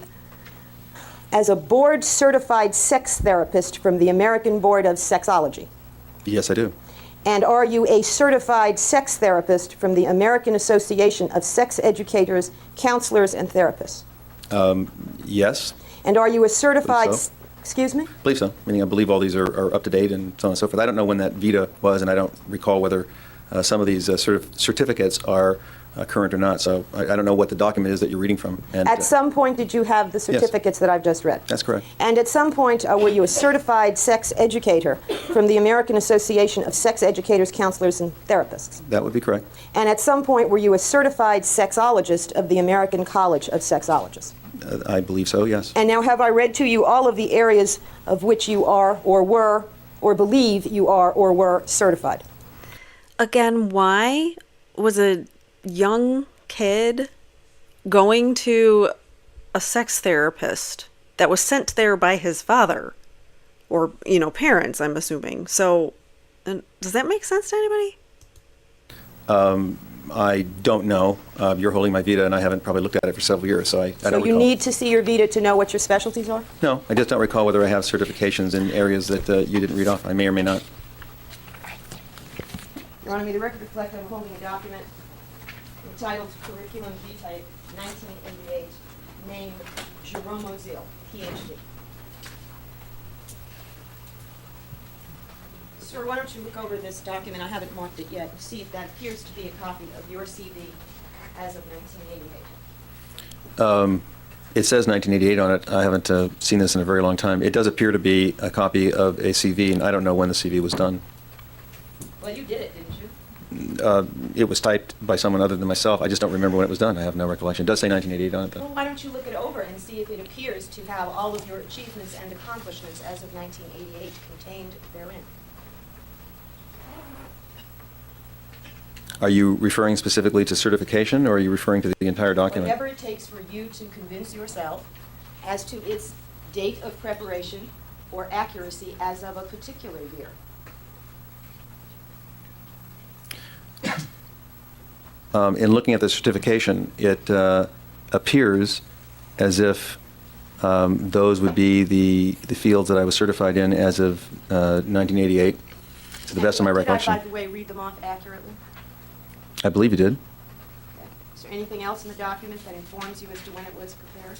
as a board-certified sex therapist from the American Board of Sexology? Yes, I do. And are you a certified sex therapist from the American Association of Sex Educators, Counselors, and Therapists? Yes, And are you a certified... Believe so. Excuse me? I believe so. Meaning I believe all these are up to date and so on and so forth. I don't know when that vita was, and I don't recall whether some of these certificates are current or not. So I don't know what the document is that you're reading from. And, At some point, did you have the certificates that I've just read? That's correct. And at some point, were you a certified sex educator from the American Association of Sex Educators, Counselors, and Therapists? That would be correct. And at some point, were you a certified sexologist of the American College of Sexologists? I believe so, yes. And now have I read to you all of the areas of which you are or were or believe you are or were certified? Again, why was a young kid going to a sex therapist that was sent there by his father or, parents, I'm assuming? So, does that make sense to anybody? I don't know. You're holding my vita, and I haven't probably looked at it for several years, so I don't So recall. you need to see your vita to know what your specialties are? No, I just don't recall whether I have certifications in areas that you didn't read off. I may or may not. Your Honor, may the record reflect I'm holding a document entitled Curriculum Vitae 1988, named Jerome Oziel, Ph.D. Sir, why don't you look over this document? I haven't marked it yet. See if that appears to be a copy of your CV as of 1988. It says 1988 on it. I haven't seen this in a very long time. It does appear to be a copy of a CV, and I don't know when the CV was done. Well, you did it, didn't you? It was typed by someone other than myself. I just don't remember when it was done. I have no recollection. It does say 1988 on it, though. Well, why don't you look it over and see if it appears to have all of your achievements and accomplishments as of 1988 contained therein. Are you referring specifically to certification, or are you referring to the entire document? Whatever it takes for you to convince yourself as to its date of preparation or accuracy as of a particular year. In looking at the certification, it appears as if Those would be the fields that I was certified in as of 1988, to the best of my recollection. Did I, by the way, read them off accurately? I believe you did. Okay. Is there anything else in the document that informs you as to when it was prepared?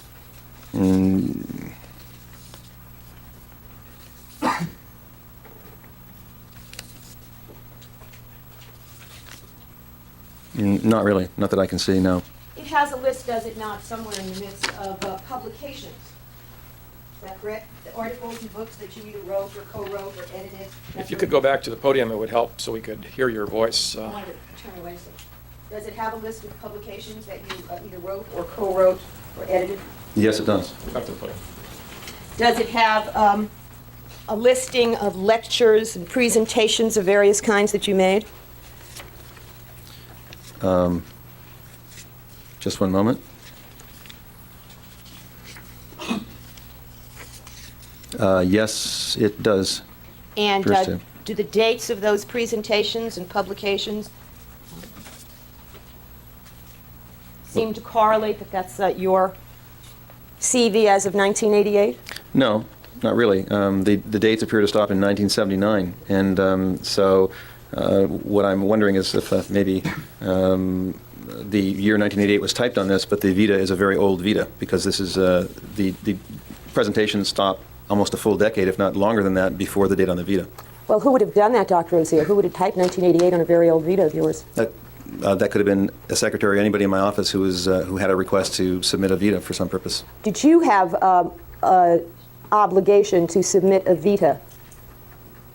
Not really. Not that I can see, no. It has a list, does it not, somewhere in the midst of publications. Is that correct? The articles and books that you either wrote or co-wrote or edited? If you could go back to the podium, it would help so we could hear your voice. I wanted to turn away. So. Does it have a list of publications that you either wrote or co-wrote or edited? Yes, it does. Up to the podium. Does it have a listing of lectures and presentations of various kinds that you made? Just one moment. Yes, it does. And Appears to. do the dates of those presentations and publications seem to correlate that that's your CV as of 1988? No, not really. The dates appear to stop in 1979, and so what I'm wondering is if maybe the year 1988 was typed on this, but the Vita is a very old Vita, because this is the presentations stop almost a full decade, if not longer than that, before the date on the Vita. Well, who would have done that, Dr. Oziel? Who would have typed 1988 on a very old Vita of yours? That could have been a secretary, anybody in my office who had a request to submit a Vita for some purpose. Did you have an obligation to submit a Vita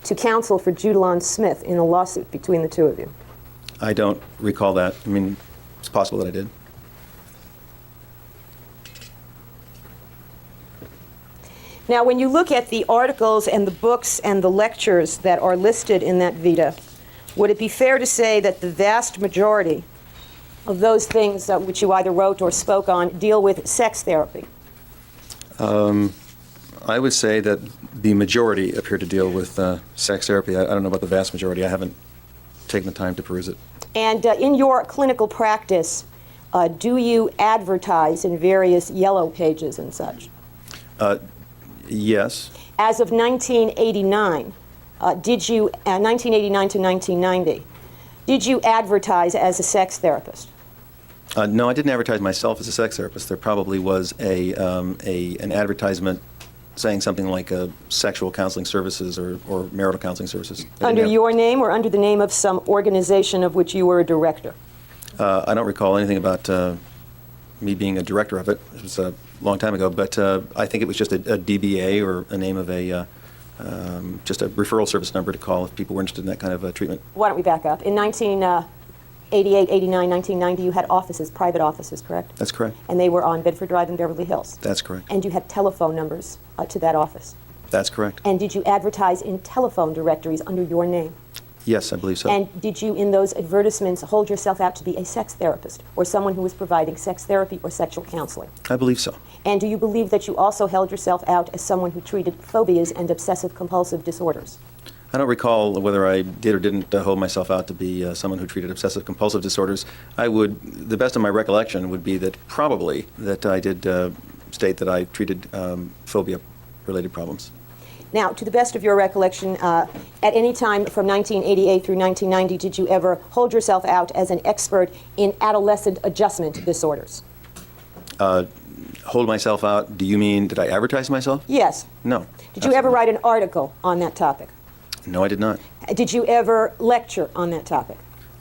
to counsel for Judalon Smith in a lawsuit between the two of you? I don't recall that. I mean, it's possible that I did. Now, when you look at the articles and the books and the lectures that are listed in that Vita, would it be fair to say that the vast majority of those things which you either wrote or spoke on deal with sex therapy? I would say that the majority appear to deal with sex therapy. I don't know about the vast majority. I haven't taken the time to peruse it. And in your clinical practice, do you advertise in various yellow pages and such? Yes. As of 1989, 1989 to 1990, did you advertise as a sex therapist? No, I didn't advertise myself as a sex therapist. There probably was an advertisement saying something like sexual counseling services or marital counseling services. Under your name or under the name of some organization of which you were a director? I don't recall anything about me being a director of it. It was a long time ago, but I think it was just a DBA or a name of just a referral service number to call if people were interested in that kind of treatment. Why don't we back up? In 1988, 89, 1990, you had offices, private offices, correct? That's correct. And they were on Bedford Drive in Beverly Hills? That's correct. And you had telephone numbers to that office? That's correct. And did you advertise in telephone directories under your name? Yes, I believe so. And did you, in those advertisements, hold yourself out to be a sex therapist or someone who was providing sex therapy or sexual counseling? I believe so. And do you believe that you also held yourself out as someone who treated phobias and obsessive-compulsive disorders? I don't recall whether I did or didn't hold myself out to be someone who treated obsessive-compulsive disorders. The best of my recollection would be that probably that I did state that I treated phobia-related problems. Now, to the best of your recollection, at any time from 1988 through 1990, did you ever hold yourself out as an expert in adolescent adjustment disorders? Hold myself out, do you mean did I advertise myself? Yes. No. Did you ever write an article on that topic? No, I did not. Did you ever lecture on that topic?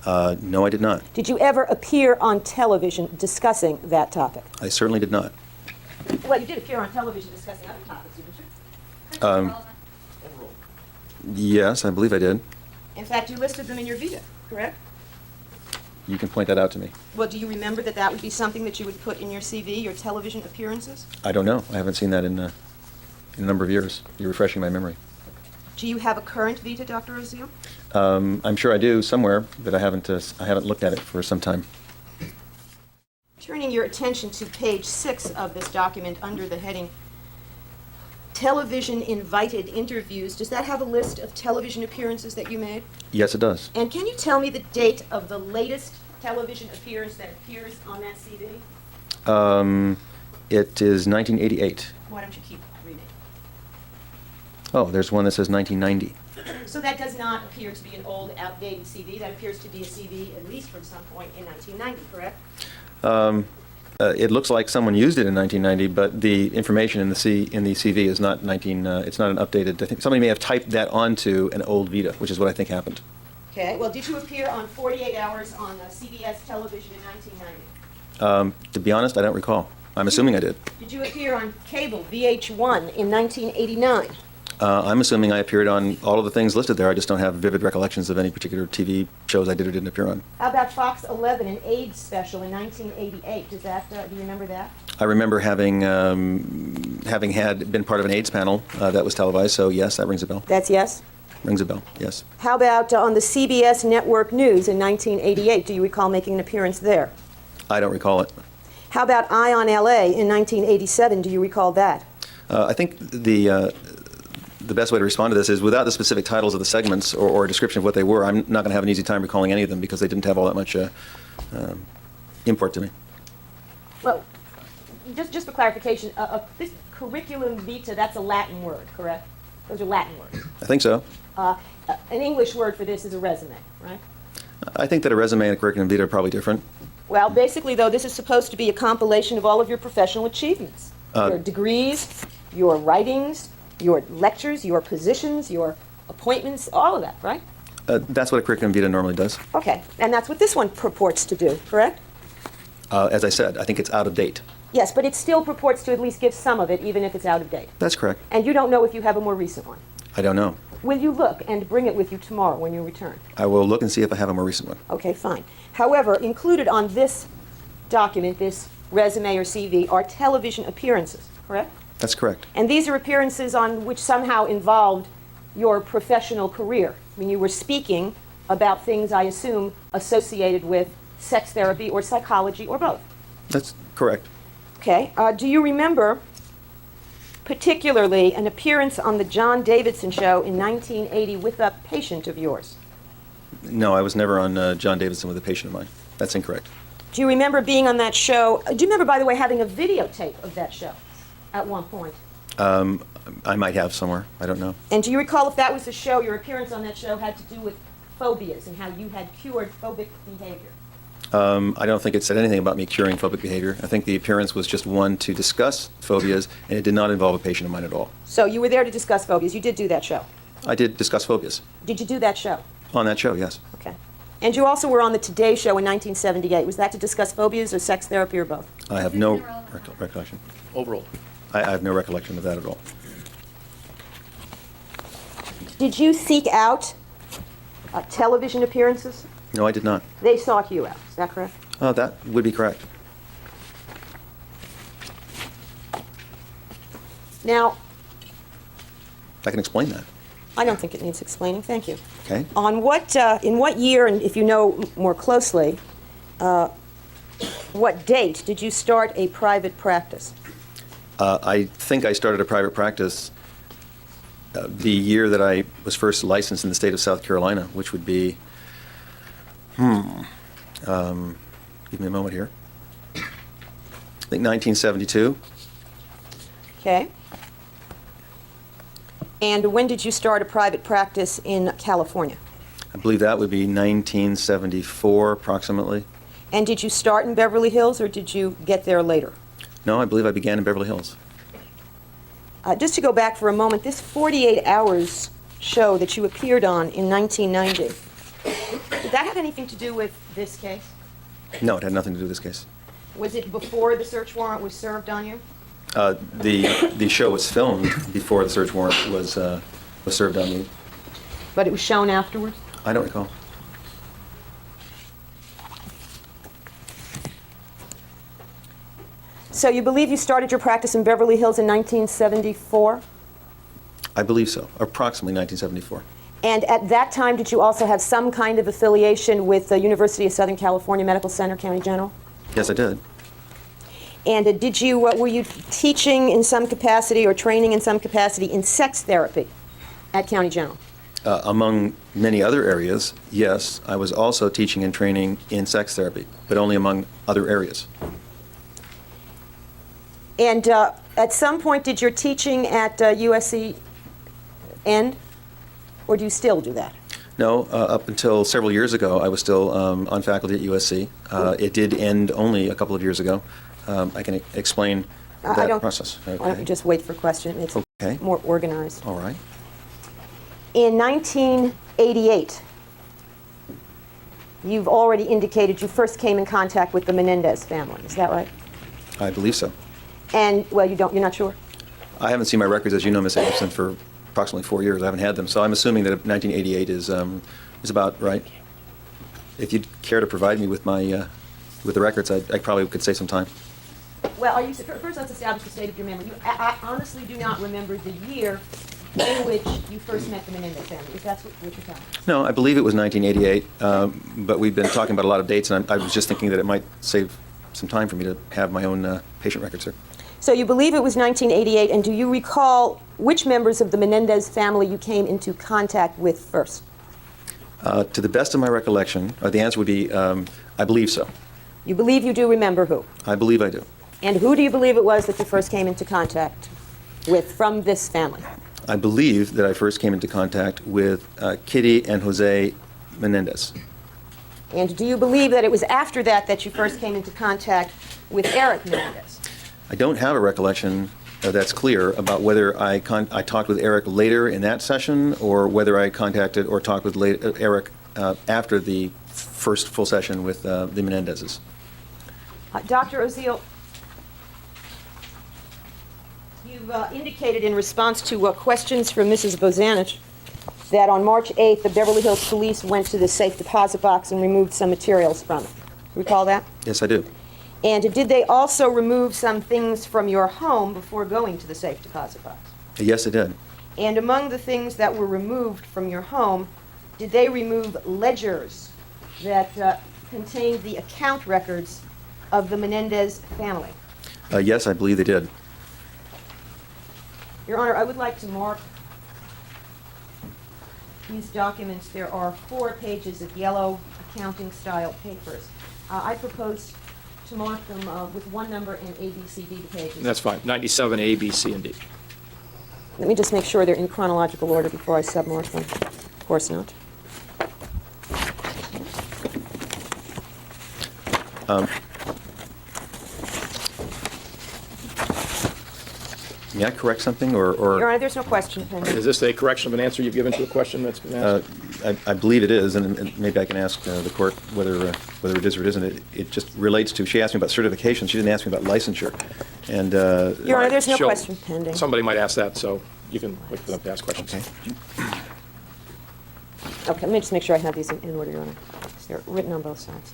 No, I did not. Did you ever appear on television discussing that topic? I certainly did not. Well, you did appear on television discussing other topics, didn't you? Yes, I believe I did. In fact, you listed them in your Vita, correct? You can point that out to me. Well, do you remember that that would be something that you would put in your CV, your television appearances? I don't know. I haven't seen that in a number of years. You're refreshing my memory. Do you have a current Vita, Dr. Oziel? I'm sure I do somewhere, but I haven't looked at it for some time. Turning your attention to page 6 of this document under the heading Television Invited Interviews, does that have a list of television appearances that you made? Yes, it does. And can you tell me the date of the latest television appearance that appears on that CV? It is 1988. Why don't you keep reading? Oh, there's one that says 1990. So that does not appear to be an old, outdated CV. That appears to be a CV at least from some point in 1990, correct? It looks like someone used it in 1990, but the information in the CV is not it's not an updated. I think somebody may have typed that onto an old Vita, which is what I think happened. Okay. Well, did you appear on 48 Hours on CBS television in 1990? To be honest, I don't recall. I'm assuming I did. Did you appear on cable VH1 in 1989? I'm assuming I appeared on all of the things listed there. I just don't have vivid recollections of any particular TV shows I did or didn't appear on. How about Fox 11, an AIDS special in 1988? Does that, do you remember that? I remember having been part of an AIDS panel that was televised, so yes, that rings a bell. That's yes? Rings a bell, yes. How about on the CBS Network News in 1988? Do you recall making an appearance there? I don't recall it. How about Eye on LA in 1987? Do you recall that? I think the best way to respond to this is without the specific titles of the segments or a description of what they were, I'm not going to have an easy time recalling any of them because they didn't have all that much import to me. Well, just for clarification, this curriculum vitae, that's a Latin word, correct? Those are Latin words. I think so. An English word for this is a resume, right? I think that a resume and a curriculum vitae are probably different. Well, basically, though, this is supposed to be a compilation of all of your professional achievements. Your degrees, your writings, your lectures, your positions, your appointments, all of that, right? That's what a curriculum vitae normally does. Okay, and that's what this one purports to do, correct? As I said, I think it's out of date. Yes, but it still purports to at least give some of it, even if it's out of date. That's correct. And you don't know if you have a more recent one. I don't know. Will you look and bring it with you tomorrow when you return? I will look and see if I have a more recent one. Okay, fine. However, included on this document, this resume or CV, are television appearances, correct? That's correct. And these are appearances on which somehow involved your professional career. I mean, you were speaking about things, I assume, associated with sex therapy or psychology or both. That's correct. Okay. Do you remember particularly an appearance on the John Davidson show in 1980 with a patient of yours? No, I was never on John Davidson with a patient of mine. That's incorrect. Do you remember being on that show? Do you remember, by the way, having a videotape of that show at one point? I might have somewhere. I don't know. And do you recall if that was the show, your appearance on that show had to do with phobias and how you had cured phobic behavior? I don't think it said anything about me curing phobic behavior. I think the appearance was just one to discuss phobias, and it did not involve a patient of mine at all. So you were there to discuss phobias. You did do that show. I did discuss phobias. Did you do that show? On that show, yes. Okay. And you also were on the Today Show in 1978. Was that to discuss phobias or sex therapy or both? I have no recollection. Overall. I have no recollection of that at all. Did you seek out television appearances? No, I did not. They sought you out. Is that correct? That would be correct. Now, I can explain that. I don't think it needs explaining. Thank you. Okay. On what, in what year, and if you know more closely, what date did you start a private practice? I think I started a private practice the year that I was first licensed in the state of South Carolina, which would be, give me a moment here. I think 1972. Okay. And when did you start a private practice in California? I believe that would be 1974, approximately. And did you start in Beverly Hills, or did you get there later? No, I believe I began in Beverly Hills. Just to go back for a moment, this 48 Hours show that you appeared on in 1990, did that have anything to do with this case? No, it had nothing to do with this case. Was it before the search warrant was served on you? The show was filmed before the search warrant was served on me. But it was shown afterwards? I don't recall. So you believe you started your practice in Beverly Hills in 1974? I believe so, approximately 1974. And at that time, did you also have some kind of affiliation with the University of Southern California Medical Center, County General? Yes, I did. And did you, were you teaching in some capacity or training in some capacity in sex therapy at County General? Among many other areas, yes, I was also teaching and training in sex therapy, but only among other areas. And At some point, did your teaching at USC end, or do you still do that? No, up until several years ago, I was still on faculty at USC. It did end only a couple of years ago. I can explain I that don't- process. Why don't you just wait for question? It's Okay. more organized. All right. In 1988, you've already indicated you first came in contact with the Menendez family. Is that right? I believe so. And, well, you're not sure? I haven't seen my records, as you know, Ms. Anderson, for approximately 4 years. I haven't had them, so I'm assuming that 1988 is about right. If you'd care to provide me with my with the records, I probably could save some time. Well, first let's establish the state of your memory. I honestly do not remember the year in which you first met the Menendez family. Is that what you're telling me? No, I believe it was 1988, but we've been talking about a lot of dates, and I was just thinking that it might save some time for me to have my own patient records here. So you believe it was 1988, and do you recall which members of the Menendez family you came into contact with first? To the best of my recollection, the answer would be, I believe so. You believe you do remember who? I believe I do. And who do you believe it was that you first came into contact with from this family? I believe that I first came into contact with Kitty and Jose Menendez. And do you believe that it was after that that you first came into contact with Eric Menendez? I don't have a recollection that's clear about whether I talked with Eric later in that session or whether I contacted or talked with Eric after the first full session with the Menendezes. Dr. Oziel, you've indicated in response to questions from Mrs. Bozanich that on March 8th, the Beverly Hills Police went to the safe deposit box and removed some materials from it. Recall that? Yes, I do. And did they also remove some things from your home before going to the safe deposit box? Yes, I did. And among the things that were removed from your home, did they remove ledgers that contained the account records of the Menendez family? Yes, I believe they did. Your Honor, I would like to mark these documents. There are 4 pages of yellow accounting-style papers. I propose to mark them with one number and A, B, C, D the pages. That's fine. 97, A, B, C, and D. Let me just make sure they're in chronological order before I submark them. Of course not. May I correct something, or Your Honor, there's no question pending. Is this a correction of an answer you've given to a question that's been asked? I believe it is, and maybe I can ask the court whether it is or it isn't. It just relates to, she asked me about certification, she didn't ask me about licensure. And Your Honor, there's no She'll- question pending. Somebody might ask that, so you can wait for them to ask questions. Okay. Okay, let me just make sure I have these in order, Your Honor. They're written on both sides.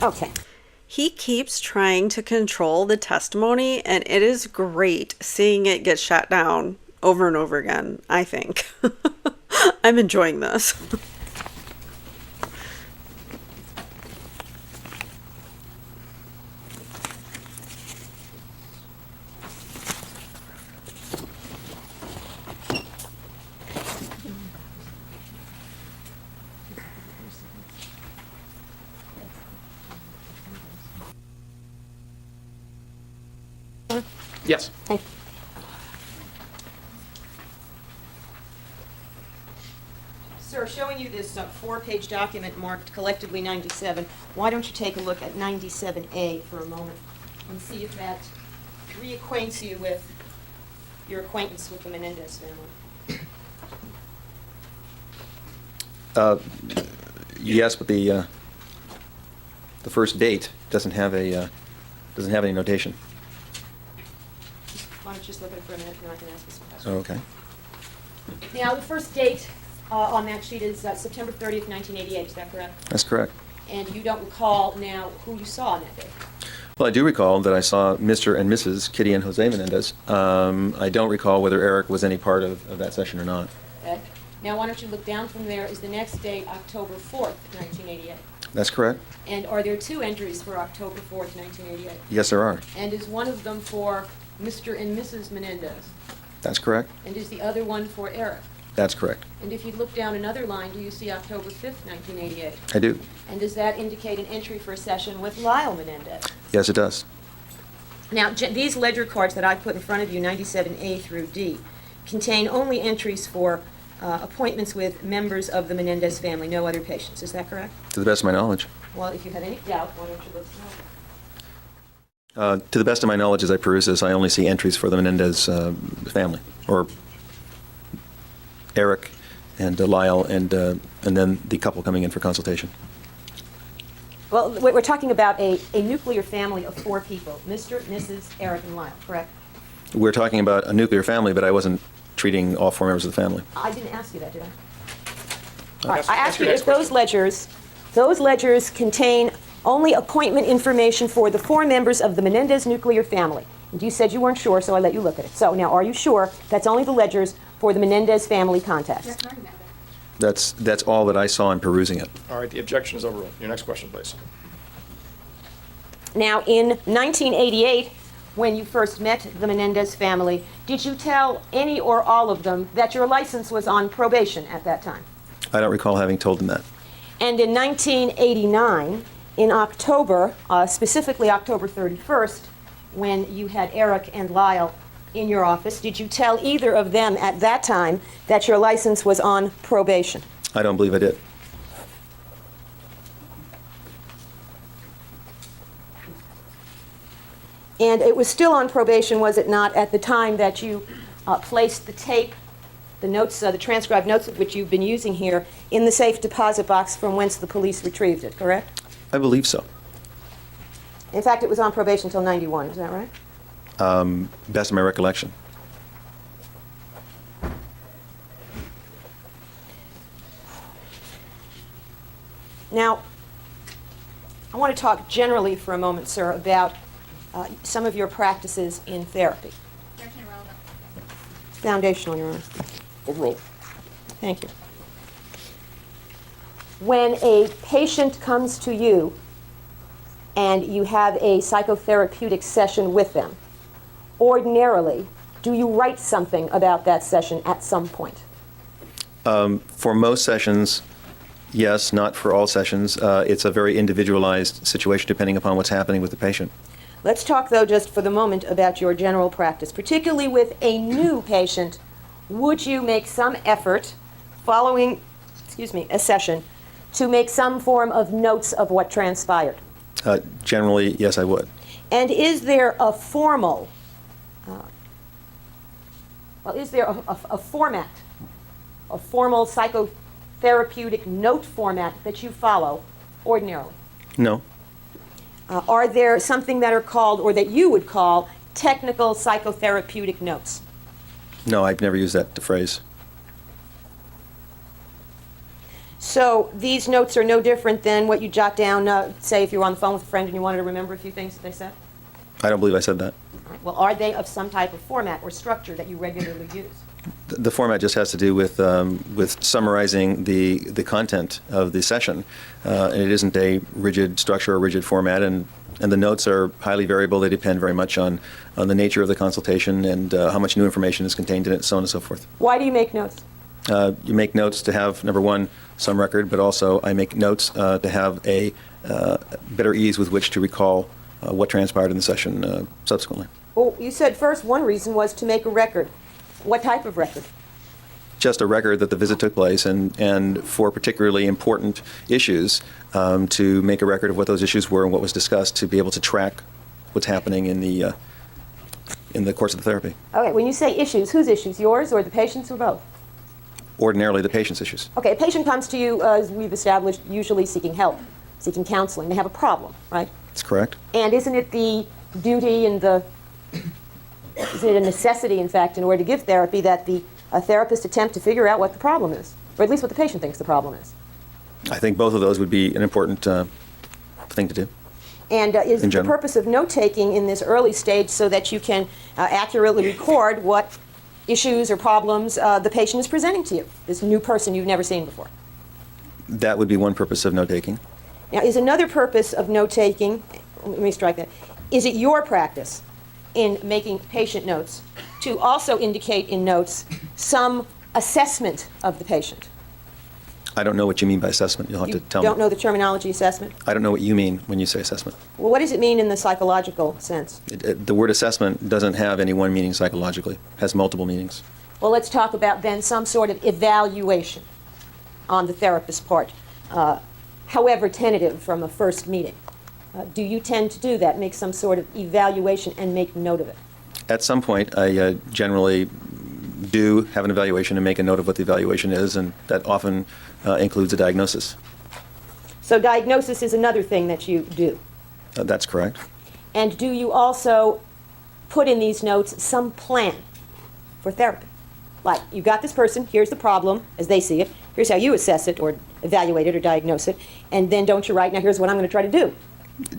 Okay. He keeps trying to control the testimony, and it is great seeing it get shut down over and over again, I think. I'm enjoying this. Yes. Thank you. Sir, showing you this 4-page document marked collectively 97, why don't you take a look at 97A for a moment and see if that reacquaints you with your acquaintance with the Menendez family. yes, but the first date doesn't have any notation. Why don't you just look at it for a minute and I can ask you some questions. Oh, okay. Now, the first date on that sheet is September 30th, 1988, is that correct? That's correct. And you don't recall now who you saw on that day? Well, I do recall that I saw Mr. and Mrs. Kitty and Jose Menendez. I don't recall whether Eric was any part of that session or not. Okay. Now, why don't you look down from there? Is the next date October 4th, 1988? That's correct. And are there 2 entries for October 4th, 1988? Yes, there are. And is one of them for Mr. and Mrs. Menendez? That's correct. And is the other one for Eric? That's correct. And if you look down another line, do you see October 5th, 1988? I do. And does that indicate an entry for a session with Lyle Menendez? Yes, it does. Now, these ledger cards that I put in front of you, 97A through D, contain only entries for appointments with members of the Menendez family, no other patients. Is that correct? To the best of my knowledge. Well, if you have any doubt, why don't you let us know? To the best of my knowledge, as I peruse this, I only see entries for the Menendez family, or Eric and Lyle, and then the couple coming in for consultation. Well, we're talking about a nuclear family of 4 people, Mr., Mrs., Eric, and Lyle, correct? We're talking about a nuclear family, but I wasn't treating all 4 members of the family. I didn't ask you that, did I? Ask- All right, I ask asked your you next if those ledgers contain only appointment information for the 4 members of the Menendez nuclear family. And you said you weren't sure, so I let you look at it. So now, are you sure that's only the ledgers for the Menendez family contacts? That's all that I saw in perusing it. All right, the objection is overruled. Your next question, please. Now, in 1988, when you first met the Menendez family, did you tell any or all of them that your license was on probation at that time? I don't recall having told them that. And in 1989, in October, specifically October 31st, when you had Eric and Lyle in your office, did you tell either of them at that time that your license was on probation? I don't believe I did. And it was still on probation, was it not, at the time that you placed the tape, the notes, the transcribed notes of which you've been using here, in the safe deposit box from whence the police retrieved it, correct? I believe so. In fact, it was on probation until 91, is that right? Best of my recollection. Now, I want to talk generally for a moment, sir, about some of your practices in therapy. Foundational, Your Honor. Overruled. Thank you. When a patient comes to you and you have a psychotherapeutic session with them, ordinarily, do you write something about that session at some point? For most sessions, yes, not for all sessions. It's a very individualized situation depending upon what's happening with the patient. Let's talk, though, just for the moment about your general practice. Particularly with a new patient, would you make some effort following, a session to make some form of notes of what transpired? Generally, yes, I would. And is there a formal, is there a format, a formal psychotherapeutic note format that you follow ordinarily? No. Are there something that are called, or that you would call, technical psychotherapeutic notes? No, I've never used that phrase. So these notes are no different than what you jot down, say if you were on the phone with a friend and you wanted to remember a few things that they said? I don't believe I said that. All right. Well, are they of some type of format or structure that you regularly use? The format just has to do with summarizing the content of the session. And it isn't a rigid structure or rigid format, and the notes are highly variable. They depend very much on the nature of the consultation and how much new information is contained in it, so on and so forth. Why do you make notes? You make notes to have, number one, some record, but also I make notes to have a better ease with which to recall what transpired in the session subsequently. Well, you said first one reason was to make a record. What type of record? Just a record that the visit took place, and for particularly important issues, to make a record of what those issues were and what was discussed, to be able to track what's happening in the course of the therapy. Okay, when you say issues, whose issues? Yours or the patient's or both? Ordinarily, the patient's issues. Okay, a patient comes to you, as we've established, usually seeking help, seeking counseling. They have a problem, right? That's correct. And isn't it the duty and isn't it a necessity, in fact, in order to give therapy, that the therapist attempt to figure out what the problem is, or at least what the patient thinks the problem is? I think both of those would be an important thing to do. And is In the general. purpose of note-taking in this early stage so that you can accurately record what issues or problems the patient is presenting to you, this new person you've never seen before? That would be one purpose of note-taking. Now, is another purpose of note-taking, let me strike that, is it your practice in making patient notes to also indicate in notes some assessment of the patient? I don't know what you mean by assessment. You'll have to tell Don't me. know the terminology assessment? I don't know what you mean when you say assessment. Well, what does it mean in the psychological sense? The word assessment doesn't have any one meaning psychologically. It has multiple meanings. Well, let's talk about then some sort of evaluation on the therapist's part, however tentative from a first meeting. Do you tend to do that, make some sort of evaluation and make note of it? At some point, I generally do have an evaluation and make a note of what the evaluation is, and that often includes a diagnosis. So diagnosis is another thing that you do. That's correct. And do you also put in these notes some plan for therapy? Like, you got this person, here's the problem as they see it, here's how you assess it or evaluate it or diagnose it, and then don't you write, now here's what I'm going to try to do.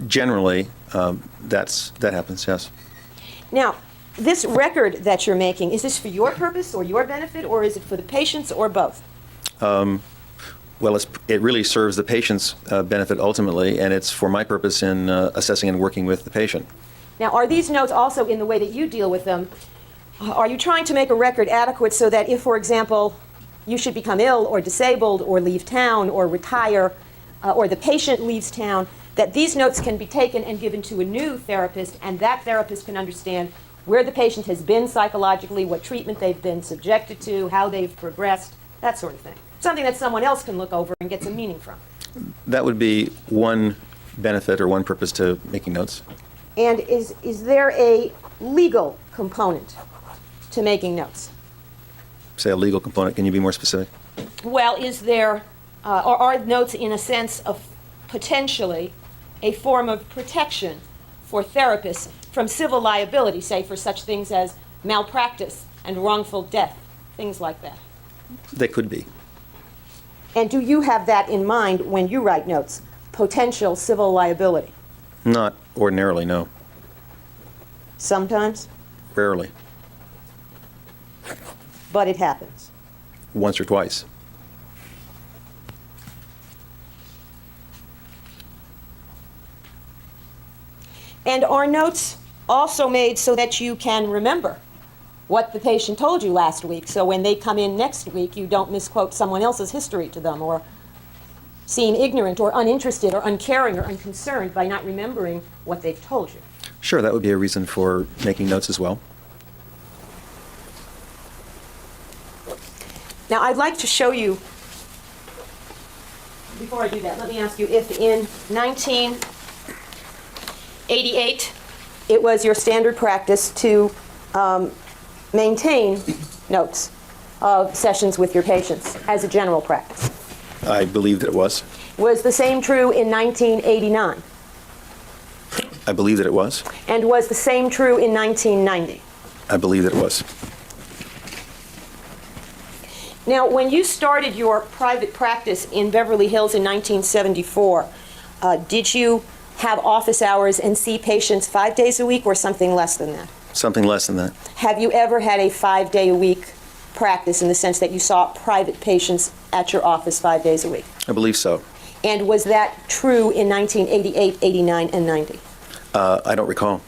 Generally, that happens, yes. Now, this record that you're making, is this for your purpose or your benefit, or is it for the patients, or both? Well, it really serves the patient's benefit ultimately, and it's for my purpose in assessing and working with the patient. Now, are these notes also in the way that you deal with them? Are you trying to make a record adequate so that if, for example, you should become ill or disabled or leave town or retire, or the patient leaves town, that these notes can be taken and given to a new therapist, and that therapist can understand where the patient has been psychologically, what treatment they've been subjected to, how they've progressed, that sort of thing. Something that someone else can look over and get some meaning from. That would be one benefit or one purpose to making notes. And is there a legal component to making notes? Say a legal component. Can you be more specific? Well, is there, or are notes in a sense of potentially a form of protection for therapists from civil liability, say for such things as malpractice and wrongful death, things like that? They could be. And do you have that in mind when you write notes, potential civil liability? Not ordinarily, no. Sometimes, Rarely. but it happens. Once or twice. And are notes also made so that you can remember what the patient told you last week, so when they come in next week, you don't misquote someone else's history to them, or seem ignorant or uninterested or uncaring or unconcerned by not remembering what they've told you? Sure, that would be a reason for making notes as well. Now, I'd like to show you, before I do that, let me ask you if in 1988 it was your standard practice to maintain notes of sessions with your patients as a general practice. I believe that it was. Was the same true in 1989? I believe that it was. And was the same true in 1990? I believe that it was. Now, when you started your private practice in Beverly Hills in 1974, did you have office hours and see patients 5 days a week or something less than that? Something less than that. Have you ever had a 5-day-a-week practice in the sense that you saw private patients at your office 5 days a week? I believe so. And was that true in 1988, 89, and 90? I don't recall.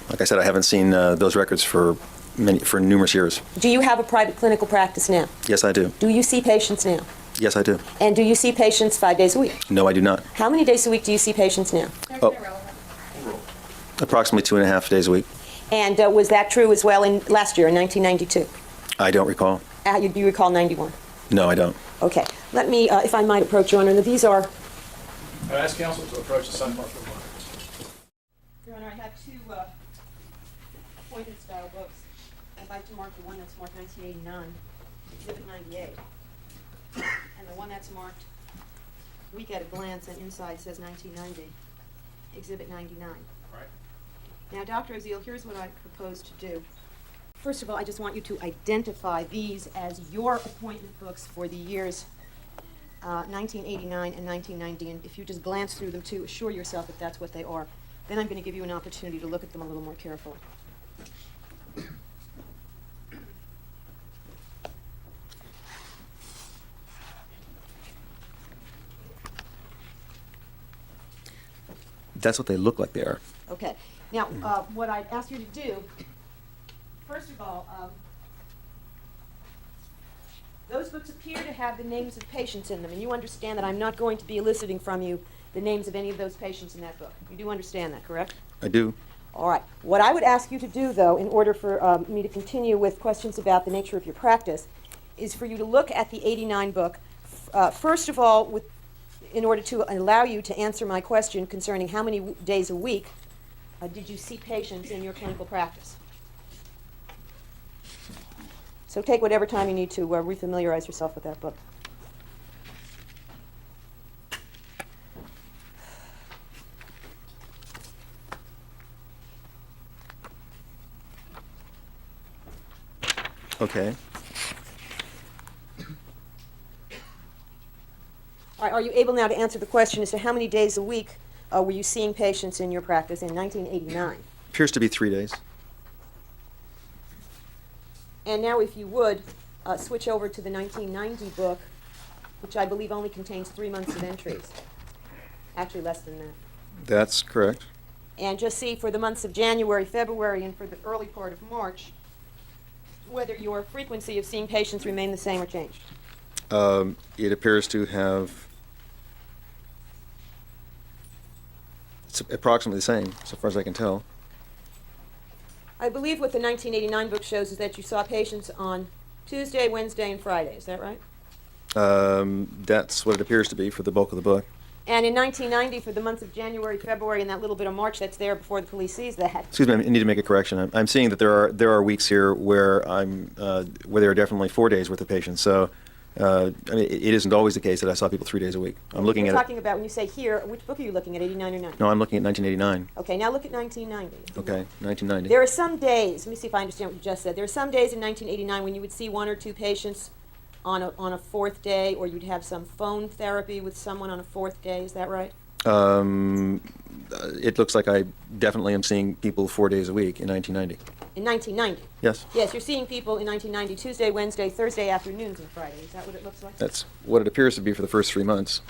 Like I said, I haven't seen those records for numerous years. Do you have a private clinical practice now? Yes, I do. Do you see patients now? Yes, I do. And do you see patients 5 days a week? No, I do not. How many days a week do you see patients now? Oh, approximately 2.5 days a week. And was that true as well in last year, in 1992? I don't recall. Do you recall 91? No, I don't. Okay. Let me, if I might approach Your Honor, these are... I ask counsel to approach the sun mark for one. Your Honor, I have two appointment-style books. I'd like to mark the one that's marked 1989, Exhibit 98, and the one that's marked Week at a Glance and inside says 1990, Exhibit 99. Right. Now, Dr. Oziel, here's what I propose to do. First of all, I just want you to identify these as your appointment books for the years 1989 and 1990, and if you just glance through them to assure yourself that that's what they are, then I'm going to give you an opportunity to look at them a little more carefully. That's what they look like they are. Okay. Now, what I'd ask you to do, first of all, Those books appear to have the names of patients in them, and you understand that I'm not going to be eliciting from you the names of any of those patients in that book. You do understand that, correct? I do. All right. What I would ask you to do, though, in order for me to continue with questions about the nature of your practice, is for you to look at the 89 book, first of all, in order to allow you to answer my question concerning how many days a week did you see patients in your clinical practice. So take whatever time you need to refamiliarize yourself with that book. Okay. All right, are you able now to answer the question as to how many days a week were you seeing patients in your practice in 1989? Appears to be 3 days. And now, if you would, switch over to the 1990 book, which I believe only contains 3 months of entries. Actually, less than that. That's correct. And just see for the months of January, February, and for the early part of March, whether your frequency of seeing patients remained the same or changed. It appears to have, it's approximately the same, so far as I can tell. I believe what the 1989 book shows is that you saw patients on Tuesday, Wednesday, and Friday. Is that right? That's what it appears to be for the bulk of the book. And in 1990, for the months of January, February, and that little bit of March that's there before the police sees that. Excuse me, I need to make a correction. I'm seeing that there are weeks here where where there are definitely 4 days worth of patients. So I mean, it isn't always the case that I saw people 3 days a week. I'm looking You're at talking about when you say here, which book are you looking at, 89 or 90? No, I'm looking at 1989. Okay, now look at 1990. Okay, 1990. There are some days, let me see if I understand what you just said. There are some days in 1989 when you would see 1 or 2 patients on a fourth day, or you'd have some phone therapy with someone on a fourth day. Is that right? It looks like I definitely am seeing people 4 days a week in 1990. In 1990? Yes. Yes, you're seeing people in 1990 Tuesday, Wednesday, Thursday afternoons, and Friday. Is that what it looks like? That's what it appears to be for the first 3 months.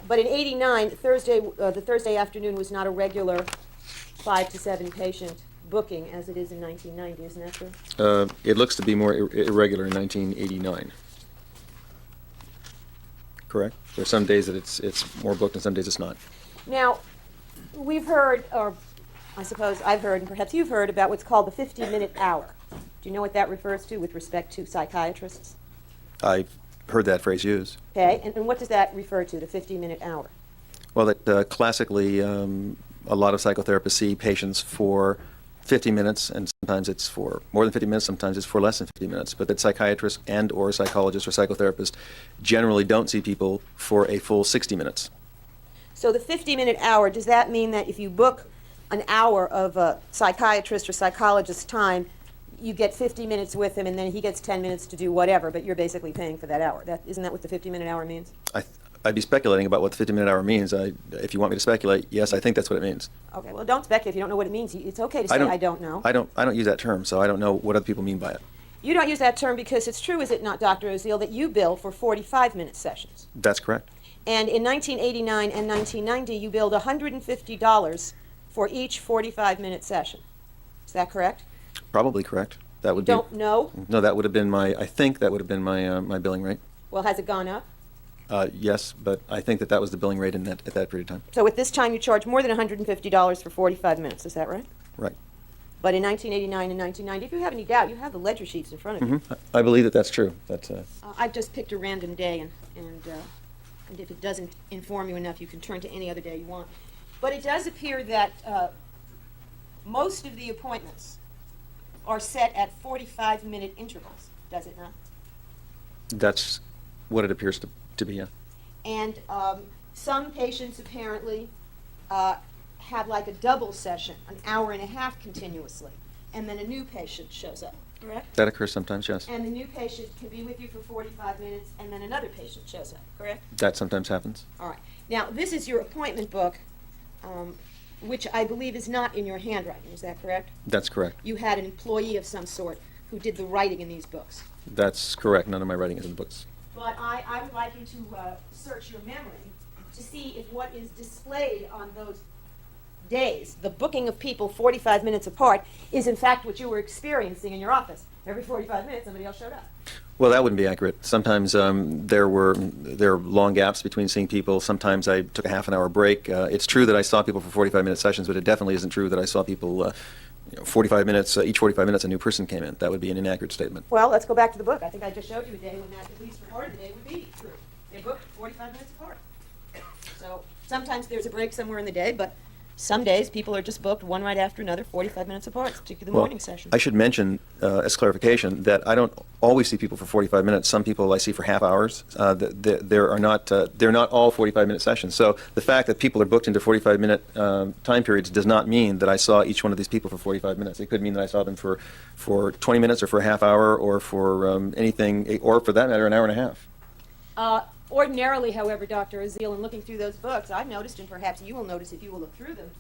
But in 89, the Thursday afternoon was not a regular 5 to 7 patient booking as it is in 1990. Isn't that true? It looks to be more irregular in 1989. Correct? There's some days that it's more booked and some days it's not. Now, we've heard, or I suppose I've heard, and perhaps you've heard, about what's called the 50-minute hour. Do you know what that refers to with respect to psychiatrists? I've heard that phrase used. Okay, and what does that refer to, the 50-minute hour? Well, that classically, a lot of psychotherapists see patients for 50 minutes, and sometimes it's for more than 50 minutes, sometimes it's for less than 50 minutes, but that psychiatrists and or psychologists or psychotherapists generally don't see people for a full 60 minutes. So the 50-minute hour, does that mean that if you book an hour of a psychiatrist or psychologist's time, you get 50 minutes with him and then he gets 10 minutes to do whatever, but you're basically paying for that hour? Isn't that what the 50-minute hour means? I'd be speculating about what the 50-minute hour means. If you want me to speculate, yes, I think that's what it means. Okay, well, don't speculate if you don't know what it means. It's okay to say I don't know. I don't use that term, so I don't know what other people mean by it. You don't use that term because it's true, is it not, Dr. Oziel, that you bill for 45-minute sessions? That's correct. And in 1989 and 1990, you billed $150 for each 45-minute session. Is that correct? Probably correct. That would Don't know? No, that would have been I think that would have been my billing rate. Well, has it gone up? Yes, but I think that was the billing rate at that period of time. So at this time, you charge more than $150 for 45 minutes. Is that right? Right. But in 1989 and 1990, if you have any doubt, you have the ledger sheets in front of you. I believe that that's true. That's I've just picked a random day, and if it doesn't inform you enough, you can turn to any other day you want. But it does appear that most of the appointments are set at 45-minute intervals, does it not? that's what it appears to be. Yeah. And some patients apparently have like a double session, an hour and a half continuously, and then a new patient shows up, correct? That occurs sometimes. Yes. And the new patient can be with you for 45 minutes, and then another patient shows up, correct? That sometimes happens. All right. Now, this is your appointment book, which I believe is not in your handwriting. Is that correct? That's correct. You had an employee of some sort who did the writing in these books. That's correct. None of my writing is in the books. But I would like you to search your memory to see if what is displayed on those days, the booking of people 45 minutes apart is in fact what you were experiencing in your office. Every 45 minutes, somebody else showed up. Well, that wouldn't be accurate. Sometimes there were long gaps between seeing people. Sometimes I took a half an hour break. It's true that I saw people for 45-minute sessions, but it definitely isn't true that I saw people 45 minutes, each 45 minutes a new person came in. That would be an inaccurate statement. Well, let's go back to the book. I think I just showed you a day when that, at least for part of the day, would be true. They booked 45 minutes apart. So sometimes there's a break somewhere in the day, but some days people are just booked one right after another, 45 minutes apart, particularly the morning session. I should mention, as clarification, that I don't always see people for 45 minutes. Some people I see for half hours. They're not all 45-minute sessions. So the fact that people are booked into 45-minute time periods does not mean that I saw each one of these people for 45 minutes. It could mean that I saw them for 20 minutes or for a half hour or for anything, or for that matter, an hour and a half. Ordinarily, however, Dr. Oziel, in looking through those books, I've noticed, and perhaps you will notice if you will look through them,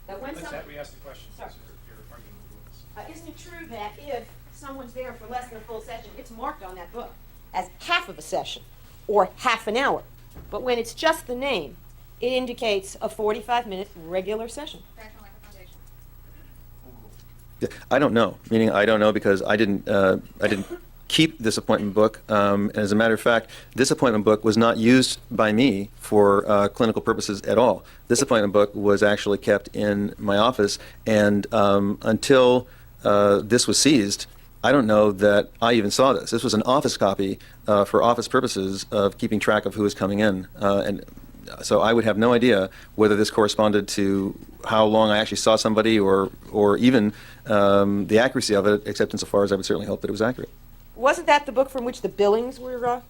that when Let's someone... we ask the question. Sorry. Since you're arguing with us. Isn't it true that if someone's there for less than a full session, it's marked on that book as half of a session or half an hour? But when it's just the name, it indicates a 45-minute regular session. Yeah, I don't know. Meaning, I don't know because I didn't keep this appointment book. And as a matter of fact, this appointment book was not used by me for clinical purposes at all. This appointment book was actually kept in my office, and until this was seized, I don't know that I even saw this. This was an office copy for office purposes of keeping track of who was coming in. And so I would have no idea whether this corresponded to how long I actually saw somebody or even the accuracy of it, except insofar as I would certainly hope that it was accurate. Wasn't that the book from which the billings were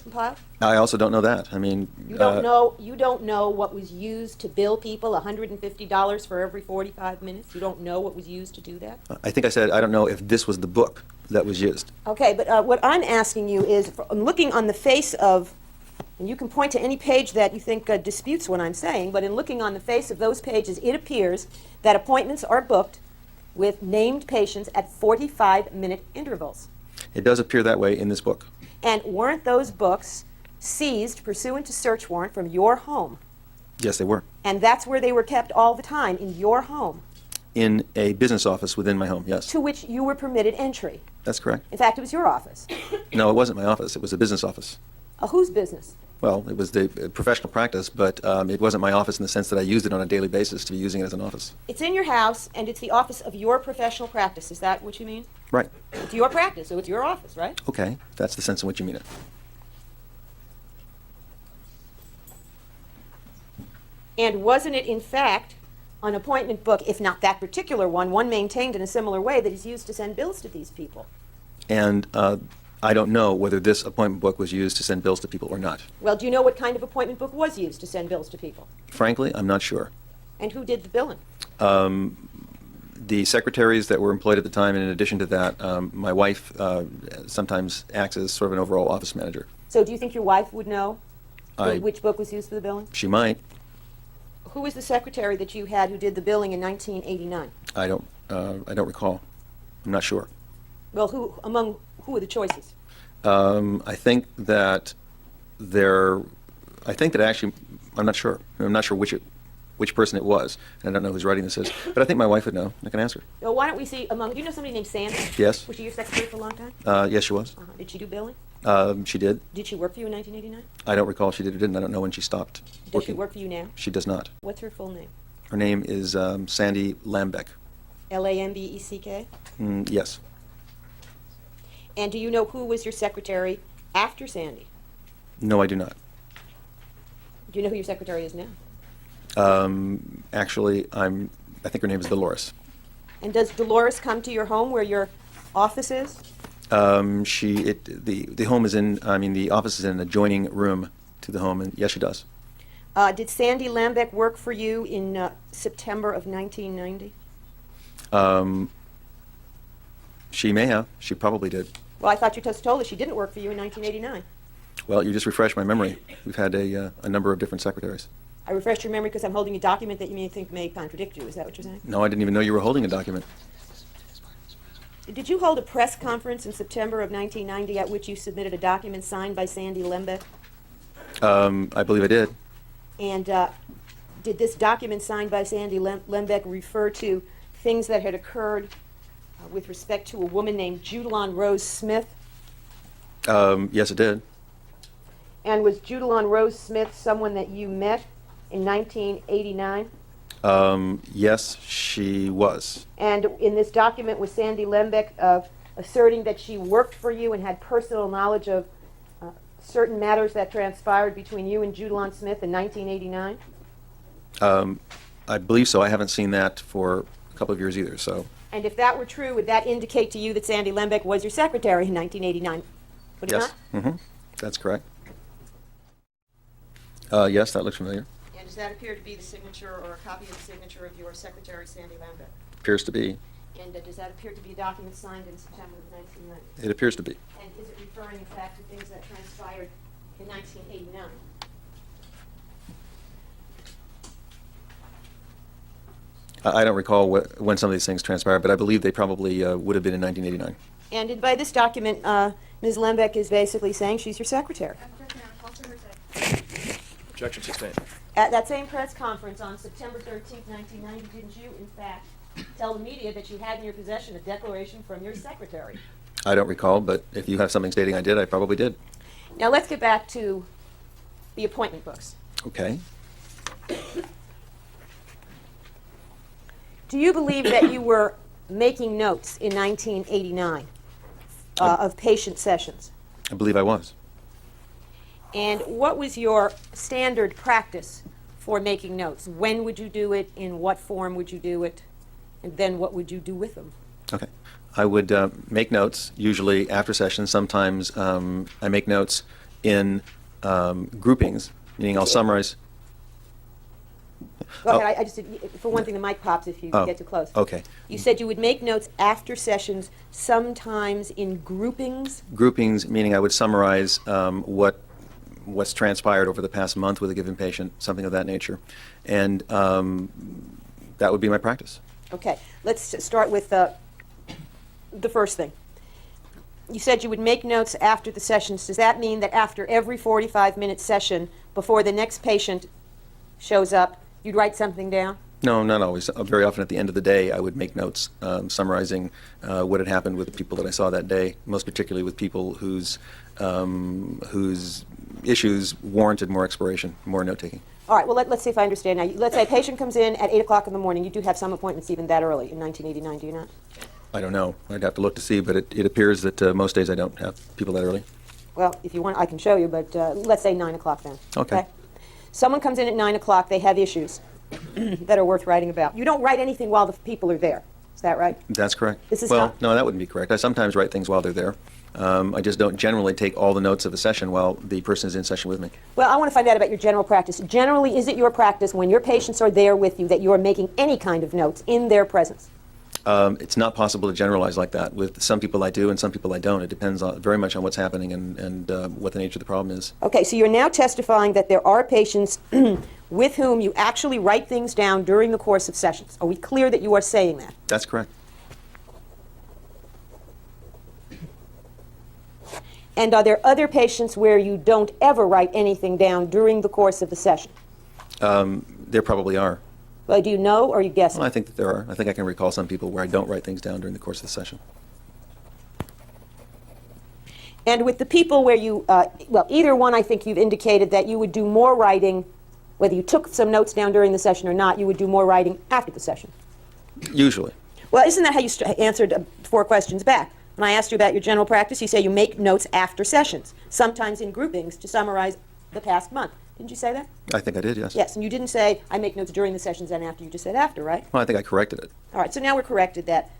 compiled? I also don't know that. I mean, You don't know what was used to bill people $150 for every 45 minutes? You don't know what was used to do that? I think I said I don't know if this was the book that was used. Okay, but what I'm asking you is, looking on the face of, and you can point to any page that you think disputes what I'm saying, but in looking on the face of those pages, it appears that appointments are booked with named patients at 45-minute intervals. It does appear that way in this book. And weren't those books seized pursuant to search warrant from your home? Yes, they were. And that's where they were kept all the time, in your home, In a business office within my home, yes. to which you were permitted entry. That's correct. In fact, it was your office. No, it wasn't my office. It was a business office. Whose business? Well, it was the professional practice, but it wasn't my office in the sense that I used it on a daily basis to be using it as an office. It's in your house, and it's the office of your professional practice. Is that what you mean? Right. It's your practice, so it's your office, right? Okay, that's the sense in which you mean it. And wasn't it, in fact, an appointment book, if not that particular one maintained in a similar way that is used to send bills to these people? And I don't know whether this appointment book was used to send bills to people or not. Well, do you know what kind of appointment book was used to send bills to people? Frankly, I'm not sure. And who did the billing? The secretaries that were employed at the time, and in addition to that, my wife sometimes acts as sort of an overall office manager. So do you think your wife would know I- which book was used for the billing? She might. Who was the secretary that you had who did the billing in 1989? I don't recall. I'm not sure. Well, who were the choices? I think that actually, I'm not sure. I'm not sure which person it was. And I don't know whose writing this is. But I think my wife would know. I can ask her. Well, why don't we see do you know somebody named Sandy? Yes. Was she your secretary for a long time? Yes, she was. Did she do billing? She did. Did she work for you in 1989? I don't recall if she did or didn't. I don't know when she stopped Does working. she work for you now? She does not. What's her full name? Her name is Sandy Lambeck. Lambeck? Yes. And do you know who was your secretary after Sandy? No, I do not. Do you know who your secretary is now? Actually, I think her name is Dolores. And does Dolores come to your home where your office is? The home is the office is in an adjoining room to the home, and yes, she does. Did Sandy Lambeck work for you in September of 1990? She may have. She probably did. Well, I thought you just told us she didn't work for you in 1989. Well, you just refreshed my memory. We've had a number of different secretaries. I refreshed your memory because I'm holding a document that you may think may contradict you. Is that what you're saying? No, I didn't even know you were holding a document. Did you hold a press conference in September of 1990 at which you submitted a document signed by Sandy Lambeck? I believe I did. And did this document signed by Sandy Lembeck refer to things that had occurred with respect to a woman named Judalon Rose Smith? Yes, it did. And was Judalon Rose Smith someone that you met in 1989? Yes, she was. And in this document was Sandy Lembeck asserting that she worked for you and had personal knowledge of certain matters that transpired between you and Judalon Smith in 1989? I believe so. I haven't seen that for a couple of years either, so. And if that were true, would that indicate to you that Sandy Lembeck was your secretary in 1989? Would it Yes. not? Mm-hmm. That's correct. Yes, that looks familiar. And does that appear to be the signature or a copy of the signature of your secretary, Sandy Lembeck? Appears to be. And does that appear to be a document signed in September of 1990? It appears to be. And is it referring, in fact, to things that transpired in 1989? I don't recall when some of these things transpired, but I believe they probably would have been in 1989. And by this document, Ms. Lembeck is basically saying she's your secretary. Objection sustained. At that same press conference on September 13th, 1990, didn't you, in fact, tell the media that you had in your possession a declaration from your secretary? I don't recall, but if you have something stating I did, I probably did. Now let's get back to the appointment books. Okay. Do you believe that you were making notes in 1989 of patient sessions? I believe I was. And what was your standard practice for making notes? When would you do it? In what form would you do it? And then what would you do with them? Okay. I would make notes, usually after sessions. Sometimes I make notes in groupings, meaning I'll summarize. Go ahead. I just, for one thing, the mic pops if you get too close. Okay. You said you would make notes after sessions, sometimes in groupings. Groupings, meaning I would summarize what's transpired over the past month with a given patient, something of that nature. And that would be my practice. Okay. Let's start with the first thing. You said you would make notes after the sessions. Does that mean that after every 45-minute session, before the next patient shows up, you'd write something down? No, not always. Very often at the end of the day, I would make notes summarizing what had happened with the people that I saw that day, most particularly with people whose issues warranted more exploration, more note-taking. All right, well, let's see if I understand now. Let's say a patient comes in at 8 o'clock in the morning. You do have some appointments even that early in 1989, do you not? I don't know. I'd have to look to see, but it appears that most days I don't have people that early. Well, if you want, I can show you, but let's say 9 o'clock then. Okay. Someone comes in at 9 o'clock. They have issues that are worth writing about. You don't write anything while the people are there. Is that right? That's correct. This is well, not- no, that wouldn't be correct. I sometimes write things while they're there. I just don't generally take all the notes of a session while the person is in session with me. Well, I want to find out about your general practice. Generally, is it your practice when your patients are there with you that you are making any kind of notes in their presence? It's not possible to generalize like that. With some people I do and some people I don't. It depends very much on what's happening and what the nature of the problem is. Okay, so you're now testifying that there are patients with whom you actually write things down during the course of sessions. Are we clear that you are saying that? That's correct. And are there other patients where you don't ever write anything down during the course of the session? There probably are. Well, do you know or are you guessing? Well, I think that there are. I think I can recall some people where I don't write things down during the course of the session. And with the people where you, well, either one, I think you've indicated that you would do more writing, whether you took some notes down during the session or not, you would do more writing after the session. Usually. Well, isn't that how you answered 4 questions back? When I asked you about your general practice, you say you make notes after sessions, sometimes in groupings to summarize the past month. Didn't you say that? I think I did, yes. Yes, and you didn't say, I make notes during the sessions and after. You just said after, right? Well, I think I corrected it. All right, so now we're corrected that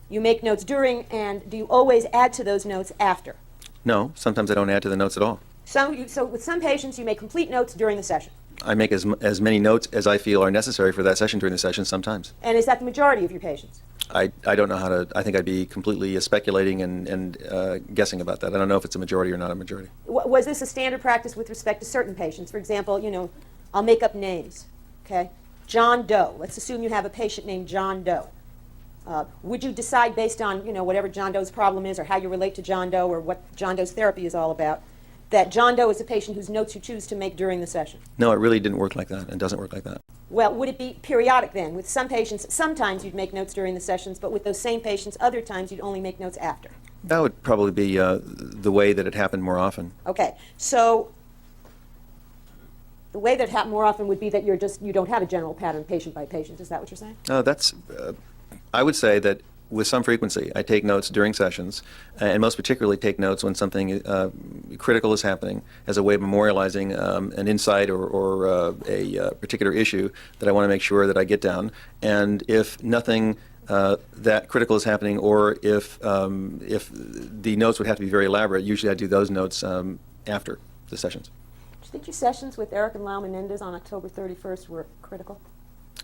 you make notes during, and do you always add to those notes after? No, sometimes I don't add to the notes at all. So with some patients, you make complete notes during the session. I make as many notes as I feel are necessary for that session during the session sometimes. And is that the majority of your patients? I don't know how to, I think I'd be completely speculating and guessing about that. I don't know if it's a majority or not a majority. Was this a standard practice with respect to certain patients? For example, you know, I'll make up names, okay? John Doe. Let's assume you have a patient named John Doe. Would you decide based on, you know, whatever John Doe's problem is or how you relate to John Doe or what John Doe's therapy is all about, that John Doe is a patient whose notes you choose to make during the session? No, it really didn't work like that, and doesn't work like that. Well, would it be periodic then? With some patients, sometimes you'd make notes during the sessions, but with those same patients, other times you'd only make notes after. That would probably be the way that it happened more often. Okay, so the way that happened more often would be that you don't have a general pattern patient by patient. Is that what you're saying? I would say that with some frequency, I take notes during sessions, and most particularly take notes when something critical is happening as a way of memorializing an insight or a particular issue that I want to make sure that I get down. And if nothing that critical is happening, or if the notes would have to be very elaborate, usually I do those notes after the sessions. Do you think your sessions with Eric and Lyle Menendez on October 31st were critical?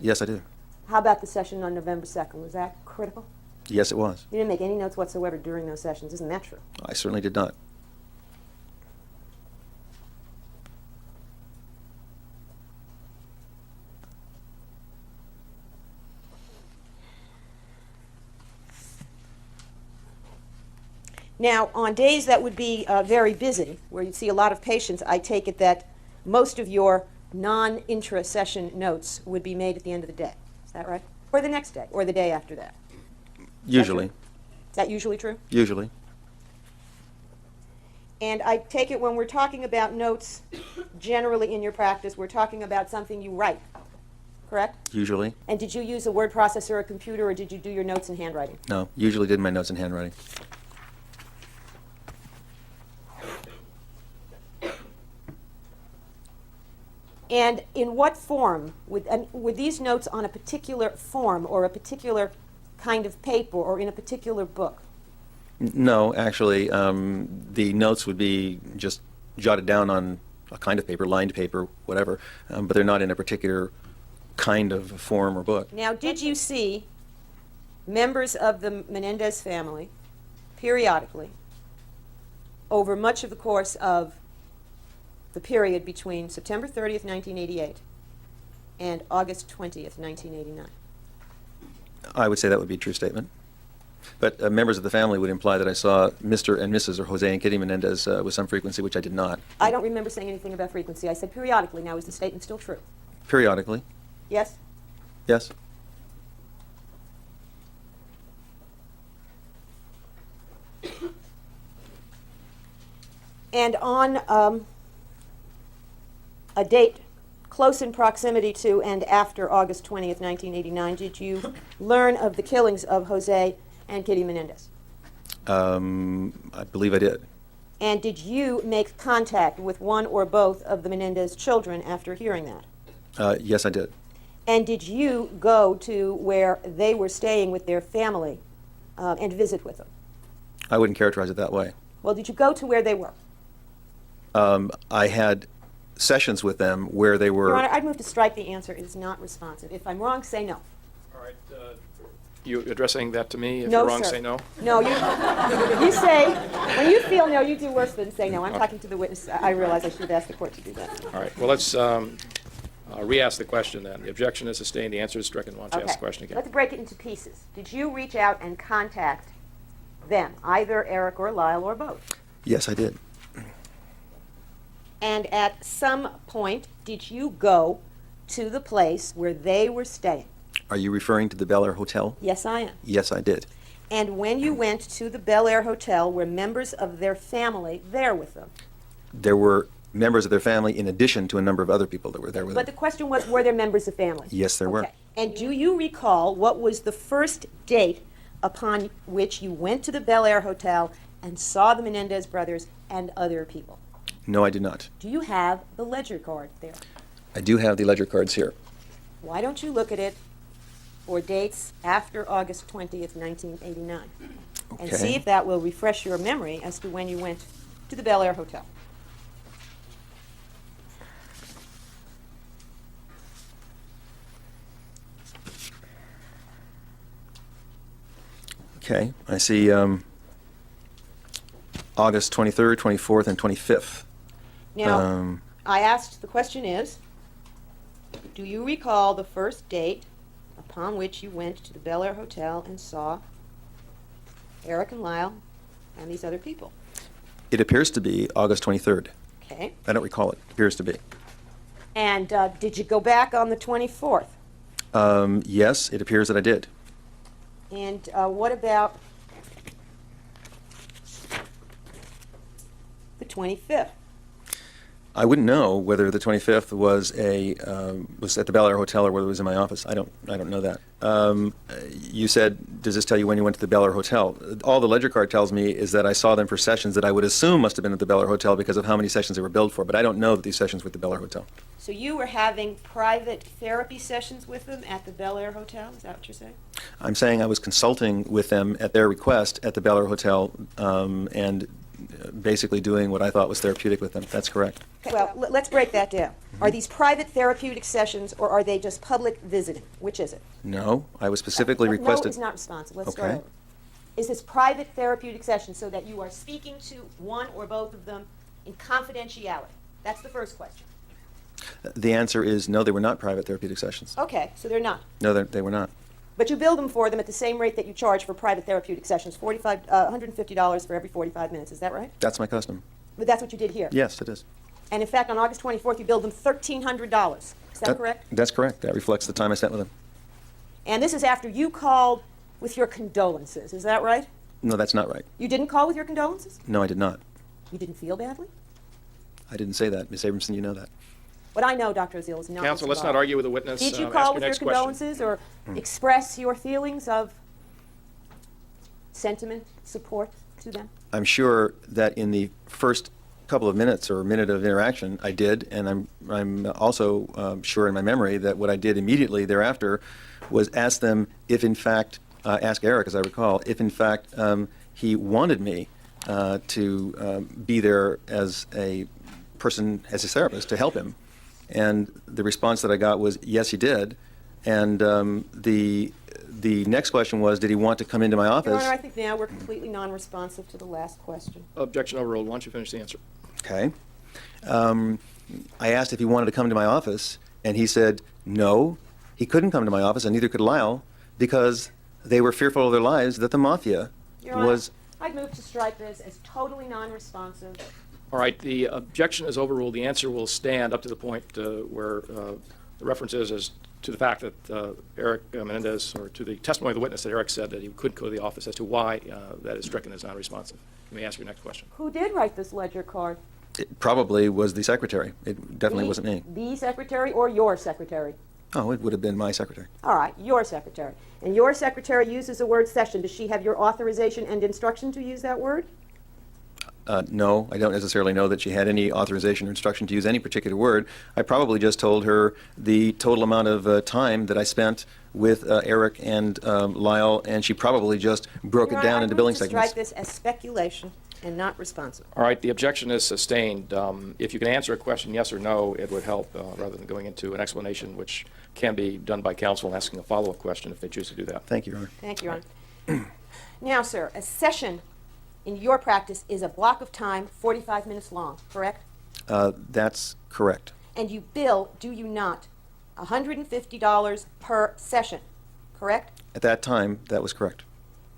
Yes, I do. How about the session on November 2nd? Was that critical? Yes, it was. You didn't make any notes whatsoever during those sessions. Isn't that true? I certainly did not. Now, on days that would be very busy, where you'd see a lot of patients, I take it that most of your non-intra-session notes would be made at the end of the day. Is that right? Or the next day, or the day after that. Usually. Is that usually true? Usually. And I take it when we're talking about notes generally in your practice, we're talking about something you write, correct? Usually. And did you use a word processor or a computer, or did you do your notes in handwriting? No, usually did my notes in handwriting. And in what form? Were these notes on a particular form or a particular kind of paper or in a particular book? No, actually, the notes would be just jotted down on a kind of paper, lined paper, whatever, but they're not in a particular kind of form or book. Now, did you see members of the Menendez family periodically over much of the course of the period between September 30th, 1988 and August 20th, 1989? I would say that would be a true statement. But members of the family would imply that I saw Mr. and Mrs. or Jose and Kitty Menendez with some frequency, which I did not. I don't remember saying anything about frequency. I said periodically. Now, is the statement still true? Periodically. Yes? Yes. And on a date close in proximity to and after August 20th, 1989, did you learn of the killings of Jose and Kitty Menendez? I believe I did. And did you make contact with one or both of the Menendez children after hearing that? Yes, I did. And did you go to where they were staying with their family and visit with them? I wouldn't characterize it that way. Well, did you go to where they were? I had sessions with them where they were... Your Honor, I'd move to strike the answer. It is not responsive. If I'm wrong, say no. All right. You addressing that to me? If No, you're wrong, sir. say no. No, you say, when you feel no, you do worse than say no. I'm talking to the witness. I realize I should have asked the court to do that. All right. Well, let's re-ask the question then. The objection is sustained. The answer is stricken. Why don't you ask the question again? Let's break it into pieces. Did you reach out and contact them, either Eric or Lyle or both? Yes, I did. And at some point, did you go to the place where they were staying? Are you referring to the Bel Air Hotel? Yes, I am. Yes, I did. And when you went to the Bel Air Hotel, were members of their family there with them? There were members of their family in addition to a number of other people that were there with But them. the question was, were there members of family? Yes, there were. Okay. And do you recall what was the first date upon which you went to the Bel Air Hotel and saw the Menendez brothers and other people? No, I did not. Do you have the ledger card there? I do have the ledger cards here. Why don't you look at it for dates after August 20th, 1989, and Okay. see if that will refresh your memory as to when you went to the Bel Air Hotel? Okay, I see August 23rd, 24th, and 25th. Now, I asked, the question is, do you recall the first date upon which you went to the Bel Air Hotel and saw Eric and Lyle and these other people? It appears to be August 23rd. Okay. I don't recall it. Appears to be. And did you go back on the 24th? Yes, it appears that I did. And what about the 25th? I wouldn't know whether the 25th was was at the Bel Air Hotel or whether it was in my office. I don't know that. You said, does this tell you when you went to the Bel Air Hotel? All the ledger card tells me is that I saw them for sessions that I would assume must have been at the Bel Air Hotel because of how many sessions they were billed for, but I don't know that these sessions were at the Bel Air Hotel. So you were having private therapy sessions with them at the Bel Air Hotel? Is that what you're saying? I'm saying I was consulting with them at their request at the Bel Air Hotel and basically doing what I thought was therapeutic with them. That's correct. Okay, well, let's break that down. Are these private therapeutic sessions or are they just public visiting? Which is it? No, I was specifically requested. No is not responsive. Let's start Okay. over. Is this private therapeutic session so that you are speaking to one or both of them in confidentiality? That's the first question. The answer is no, they were not private therapeutic sessions. Okay, so they're not. No, they were not. But you bill them for them at the same rate that you charge for private therapeutic sessions, $150 for every 45 minutes. Is that right? That's my custom. But that's what you did here. Yes, it is. And in fact, on August 24th, you billed them $1,300. Is that correct? That's correct. That reflects the time I spent with them. And this is after you called with your condolences. Is that right? No, that's not right. You didn't call with your condolences? No, I did not. You didn't feel badly? I didn't say that. Ms. Abramson, you know that. What I know, Dr. Oziel, is not Counsel, what's let's not involved. argue with the witness. Did you Ask call your with your next question. condolences or express your feelings of sentiment, support to them? I'm sure that in the first couple of minutes or minute of interaction, I did, and I'm also sure in my memory that what I did immediately thereafter was ask them if, in fact, ask Eric, as I recall, if in fact he wanted me to be there as a person, as a therapist, to help him. And the response that I got was, yes, he did. And the next question was, did he want to come into my Your office? Honor, I think now we're completely non-responsive to the last question. Objection overruled. Why don't you finish the answer? Okay. I asked if he wanted to come to my office, and he said no, he couldn't come to my office, and neither could Lyle, because they were fearful of their lives that the mafia Your Honor, was... I'd move to strike this as totally non-responsive. All right, the objection is overruled. The answer will stand up to the point where the reference is as to the fact that Eric Menendez, or to the testimony of the witness that Eric said that he couldn't go to the office, as to why that is stricken as non-responsive. You may ask your next question. Who did write this ledger card? It probably was the secretary. It definitely wasn't me. The secretary or your secretary? Oh, it would have been my secretary. All right, your secretary. And your secretary uses the word session. Does she have your authorization and instruction to use that word? No, I don't necessarily know that she had any authorization or instruction to use any particular word. I probably just told her the total amount of time that I spent with Eric and Lyle, and she probably just broke it down into billing I'd move to segments. strike this as speculation and not responsive. All right, the objection is sustained. If you can answer a question yes or no, it would help rather than going into an explanation, which can be done by counsel and asking a follow-up question if they choose to do that. Thank you, Your Honor. Thank you, Your Honor. Now, sir, a session in your practice is a block of time 45 minutes long, correct? That's correct. And you bill, do you not, $150 per session, correct? At that time, that was correct.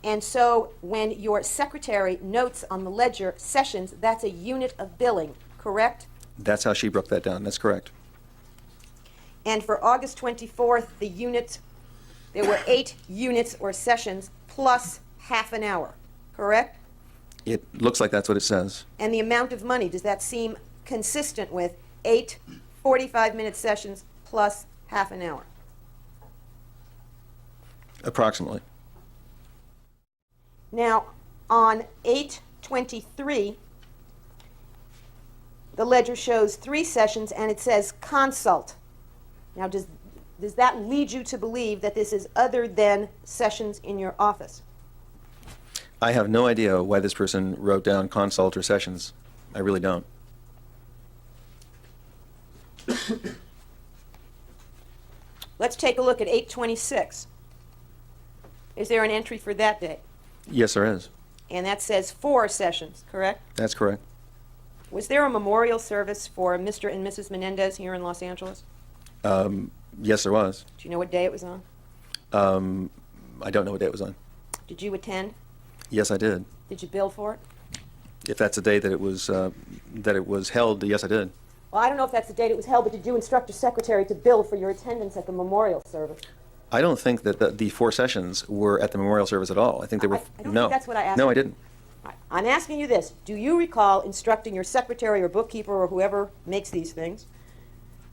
And so when your secretary notes on the ledger sessions, that's a unit of billing, correct? That's how she broke that down. That's correct. And for August 24th, the units, there were 8 units or sessions plus half an hour, correct? It looks like that's what it says. And the amount of money, does that seem consistent with 8 45-minute sessions plus half an hour? Approximately. Now, on 8/23, the ledger shows 3 sessions and it says consult. Now, does that lead you to believe that this is other than sessions in your office? I have no idea why this person wrote down consult or sessions. I really don't. Let's take a look at 8/26. Is there an entry for that day? Yes, there is. And that says 4 sessions, correct? That's correct. Was there a memorial service for Mr. and Mrs. Menendez here in Los Angeles? Yes, there was. Do you know what day it was on? I don't know what day it was on. Did you attend? Yes, I did. Did you bill for it? If that's the day that it was held, yes, I did. Well, I don't know if that's the date it was held, but did you instruct your secretary to bill for your attendance at the memorial service? I don't think that the 4 sessions were at the memorial service at all. I think they were. I don't no. think that's what I asked No, you. I didn't. I'm asking you this. Do you recall instructing your secretary or bookkeeper or whoever makes these things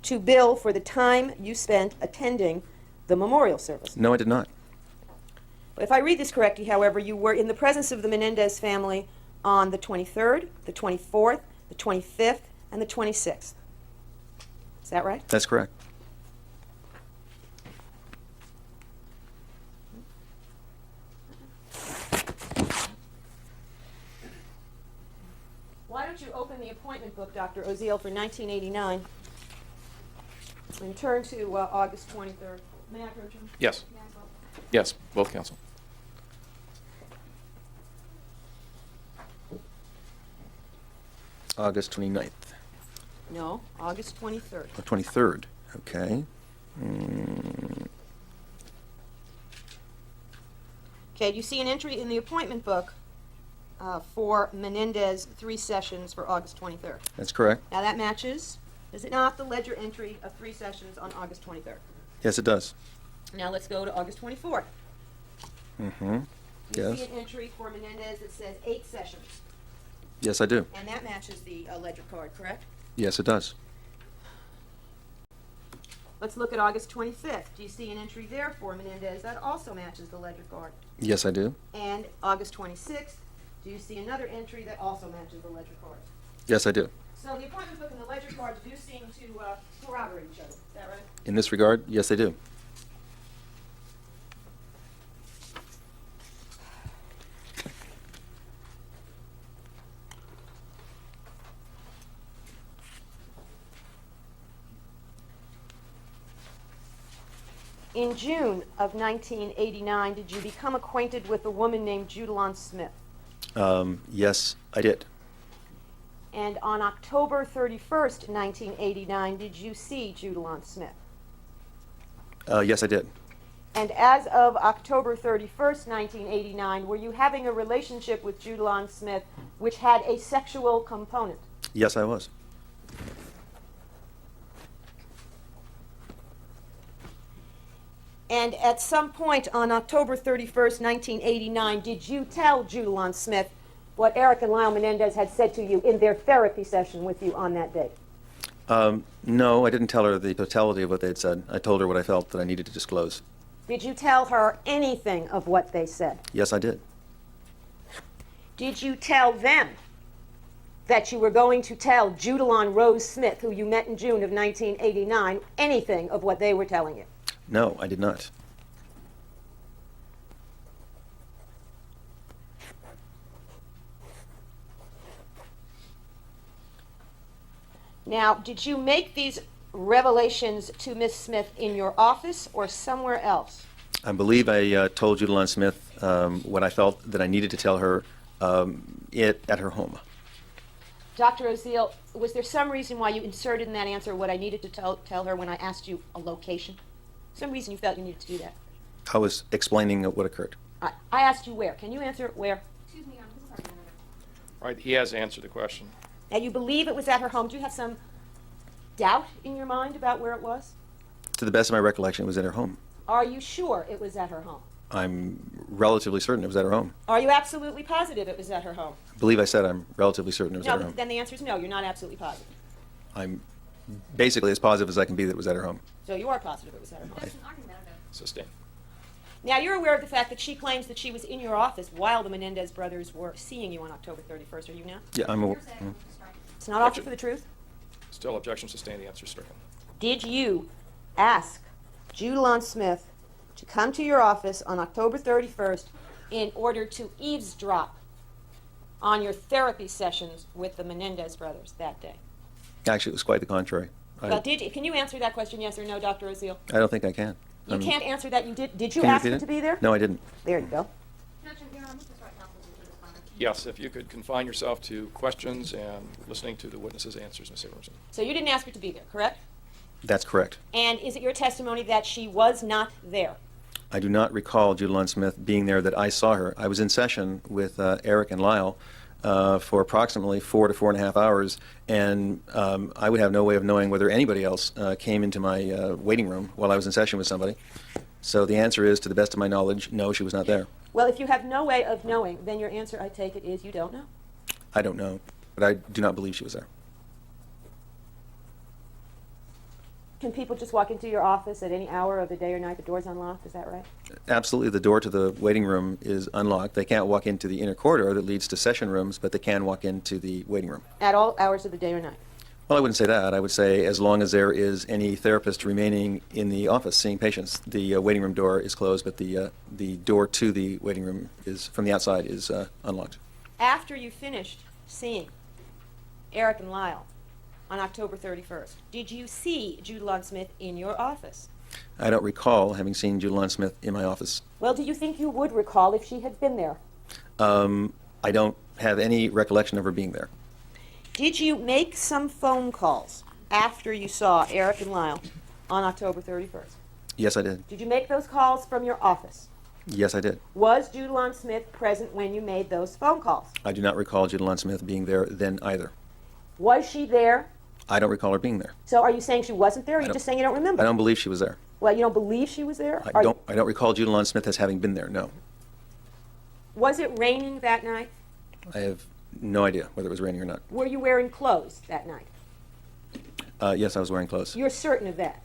to bill for the time you spent attending the memorial service? No, I did not. If I read this correctly, however, you were in the presence of the Menendez family on the 23rd, the 24th, the 25th, and the 26th. Is that right? That's correct. Why don't you open the appointment book, Dr. Oziel, for 1989 and turn to August 23rd. May I approach him? Yes. Yes, both counsel. August 29th. No, August 23rd. Or 23rd. Okay. Okay, do you see an entry in the appointment book for Menendez 3 sessions for August 23rd? That's correct. Now that matches, does it not, the ledger entry of 3 sessions on August 23rd? Yes, it does. Now let's go to August 24th. Mm-hmm. You Yes. see an entry for Menendez that says 8 sessions, Yes, I do. and that matches the ledger card, correct? Yes, it does. Let's look at August 25th. Do you see an entry there for Menendez? That also matches the ledger card. Yes, I do. And August 26th, do you see another entry that also matches the ledger card? Yes, I do. So the appointment book and the ledger cards do seem to corroborate each other. Is that right? In this regard, yes, they do. In June of 1989, did you become acquainted with a woman named Judalon Smith? Yes, I did. And on October 31st, 1989, did you see Judalon Smith? Yes, I did. And as of October 31st, 1989, were you having a relationship with Judalon Smith which had a sexual component? Yes, I was. And at some point on October 31st, 1989, did you tell Judalon Smith what Eric and Lyle Menendez had said to you in their therapy session with you on that day? No, I didn't tell her the totality of what they had said. I told her what I felt that I needed to disclose. Did you tell her anything of what they said? Yes, I did. Did you tell them that you were going to tell Judalon Rose Smith, who you met in June of 1989, anything of what they were telling you? No, I did not. Now, did you make these revelations to Miss Smith in your office or somewhere else? I believe I told Judalon Smith what I felt that I needed to tell her at her home. Dr. Oziel, was there some reason why you inserted in that answer what I needed to tell her when I asked you a location? Some reason you felt you needed to do that? I was explaining what occurred. I asked you where. Can you answer where? Excuse me, this is our manager. All right, he has answered the question. Now, you believe it was at her home. Do you have some doubt in your mind about where it was? To the best of my recollection, it was at her home. Are you sure it was at her home? I'm relatively certain it was at her home. Are you absolutely positive it was at her home? I believe I said I'm relatively certain it was No, at her home. then the answer is no. You're not absolutely positive. I'm basically as positive as I can be that it was at her home. So you are positive it was at her home. That's an argumentative. Sustained. Now, you're aware of the fact that she claims that she was in your office while the Menendez brothers were seeing you on October 31st. Are you now? Yeah, I'm aware. Here's that, Mr. Strike. It's not offered for the truth. Still objection sustained, the answer is stricken. Did you ask Judalon Smith to come to your office on October 31st in order to eavesdrop on your therapy sessions with the Menendez brothers that day? Actually, it was quite the contrary. Well, can you answer that question, yes or no, Dr. Oziel? I don't think I can. You can't answer that. You did. Did you Can you ask repeat him it? to be there? No, I didn't. There you go. Objection, Your Honor, Mr. Strike counsel to respond. Yes, if you could confine yourself to questions and listening to the witness's answers, Ms. Abrahamson. So you didn't ask her to be there, correct? That's correct. And is it your testimony that she was not there? I do not recall Judalon Smith being there that I saw her. I was in session with Eric and Lyle for approximately 4 to 4.5 hours, and I would have no way of knowing whether anybody else came into my waiting room while I was in session with somebody. So the answer is, to the best of my knowledge, no, she was not there. Well, if you have no way of knowing, then your answer, I take it, is you don't know. I don't know, but I do not believe she was there. Can people just walk into your office at any hour of the day or night? The door's unlocked, is that right? Absolutely, the door to the waiting room is unlocked. They can't walk into the inner corridor that leads to session rooms, but they can walk into the waiting room. At all hours of the day or night? Well, I wouldn't say that. I would say as long as there is any therapist remaining in the office seeing patients, the waiting room door is closed, but the door to the waiting room is, from the outside, is unlocked. After you finished seeing Eric and Lyle on October 31st, did you see Jude Lawn Smith in your office? I don't recall having seen Jude Lawn Smith in my office. Well, do you think you would recall if she had been there? I don't have any recollection of her being there. Did you make some phone calls after you saw Eric and Lyle on October 31st? Yes, I did. Did you make those calls from your office? Yes, I did. Was Jude Lawn Smith present when you made those phone calls? I do not recall Jude Lawn Smith being there then either. Was she there? I don't recall her being there. So are you saying she wasn't there, or are you just saying you don't remember? I don't believe she was there. Well, you don't believe she was there? I don't recall Jude Lawn Smith as having been there, no. Was it raining that night? I have no idea whether it was raining or not. Were you wearing clothes that night? Yes, I was wearing clothes. You're certain of that?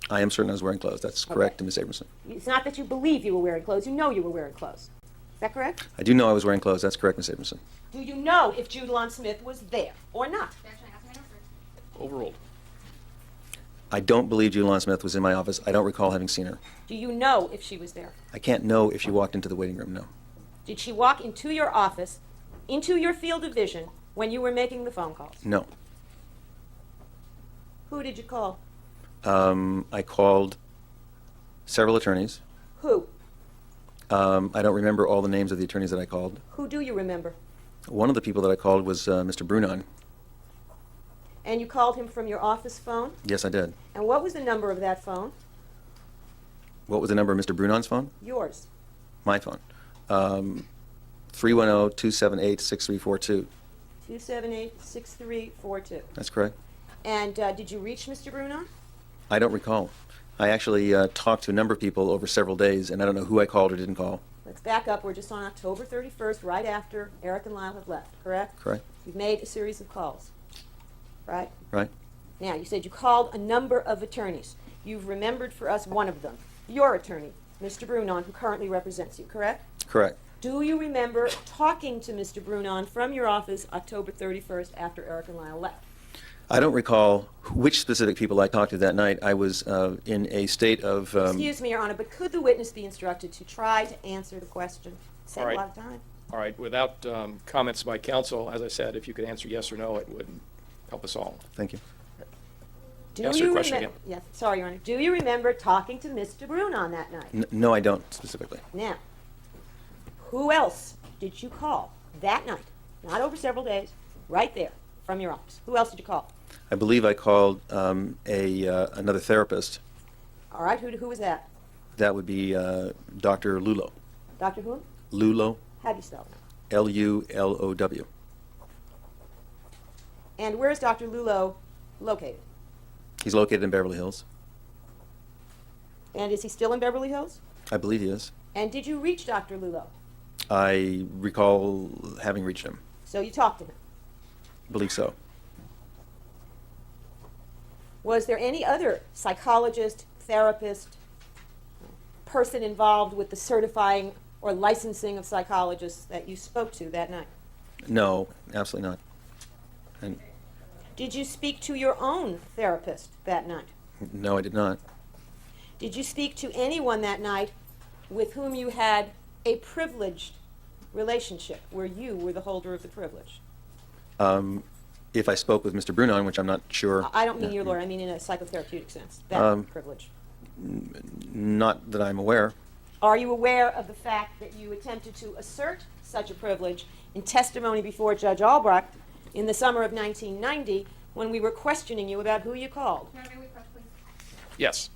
I am certain I was wearing clothes. That's correct, Ms. Abramson. It's not that you believe you were wearing clothes, you know you were wearing clothes. Is that correct? I do know I was wearing clothes. That's correct, Ms. Abramson. Do you know if Jude Lawn Smith was there or not? Overruled. I don't believe Jude Lawn Smith was in my office. I don't recall having seen her. Do you know if she was there? I can't know if she walked into the waiting room, no. Did she walk into your office, into your field of vision, when you were making the phone calls? No. Who did you call? I called several attorneys. Who? I don't remember all the names of the attorneys that I called. Who do you remember? One of the people that I called was Mr. Brunon. And you called him from your office phone? Yes, I did. And what was the number of that phone? What was the number of Mr. Brunon's phone? Yours. My phone. 310-278-6342. 278-6342. That's correct. And did you reach Mr. Brunon? I don't recall. I actually talked to a number of people over several days, and I don't know who I called or didn't call. Let's back up. We're just on October 31st, right after Eric and Lyle have left, correct? Correct. You've made a series of calls, right? Right? Now, you said you called a number of attorneys. You've remembered for us one of them, your attorney, Mr. Brunon, who currently represents you, correct? Correct. Do you remember talking to Mr. Brunon from your office October 31st after Eric and Lyle left? I don't recall which specific people I talked to that night. I was in a state of... Excuse me, Your Honor, but could the witness be instructed to try to answer the question? Save All right. a lot of time. All right, without comments by counsel, as I said, if you could answer yes or no, it would help us all. Thank you. Do Ask your you question remem- again. Yes, sorry, Your Honor. Do you remember talking to Mr. Brunon that night? No, I don't specifically. Now, who else did you call that night? Not over several days, right there from your office. Who else did you call? I believe I called another therapist. All right, who was that? That would be Dr. Lulo. Dr. who? Lulo, How do you spell that? Lulow. And where is Dr. Lulo located? He's located in Beverly Hills. And is he still in Beverly Hills? I believe he is. And did you reach Dr. Lulo? I recall having reached him. So you talked to him. I believe so. Was there any other psychologist, therapist, person involved with the certifying or licensing of psychologists that you spoke to that night? No, absolutely not. And Did you speak to your own therapist that night? no, I did not. Did you speak to anyone that night with whom you had a privileged relationship, where you were the holder of the privilege? If I spoke with Mr. Brunon, which I'm not sure. I don't mean your lawyer, I mean in a psychotherapeutic sense, that privilege. Not that I'm aware. Are you aware of the fact that you attempted to assert such a privilege in testimony before Judge Albrecht in the summer of 1990 when we were questioning you about who you called? Yes.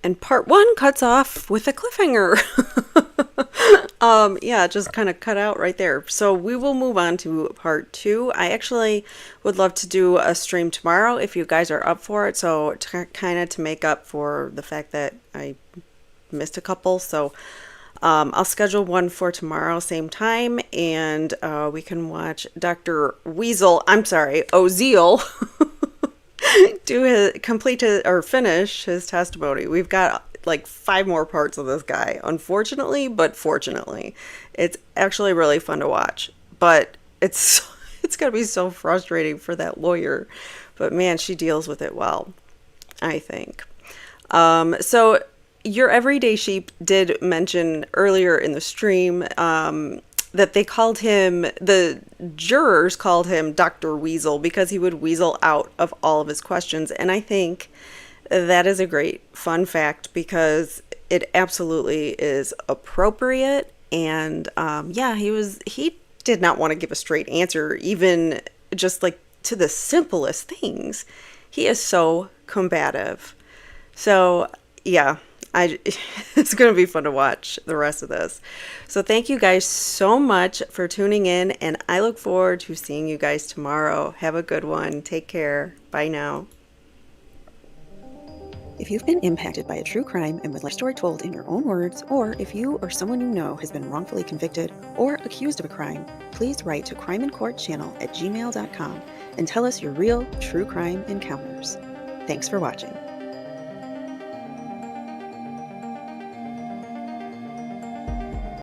And part one cuts off with a cliffhanger. Yeah, just kind of cut out right there. So we will move on to part 2. I actually would love to do a stream tomorrow if you guys are up for it. So kind of to make up for the fact that I missed a couple. So I'll schedule one for tomorrow, same time, and we can watch Dr. Oziel finish his testimony. We've got like 5 more parts of this guy, unfortunately, but fortunately. It's actually really fun to watch, but it's going to be so frustrating for that lawyer. But man, she deals with it well, I think. So your everyday sheep did mention earlier in the stream that the jurors called him Dr. Weasel because he would weasel out of all of his questions. And I think that is a great fun fact because it absolutely is appropriate. And he did not want to give a straight answer, even just like to the simplest things. He is so combative. So yeah, it's going to be fun to watch the rest of this. So thank you guys so much for tuning in, and I look forward to seeing you guys tomorrow. Have a good one. Take care. Bye now. If you've been impacted by a true crime and would like your story told in your own words, or if you or someone you know has been wrongfully convicted or accused of a crime, please write to crimeincourtchannel@gmail.com and tell us your real true crime encounters. Thanks for watching.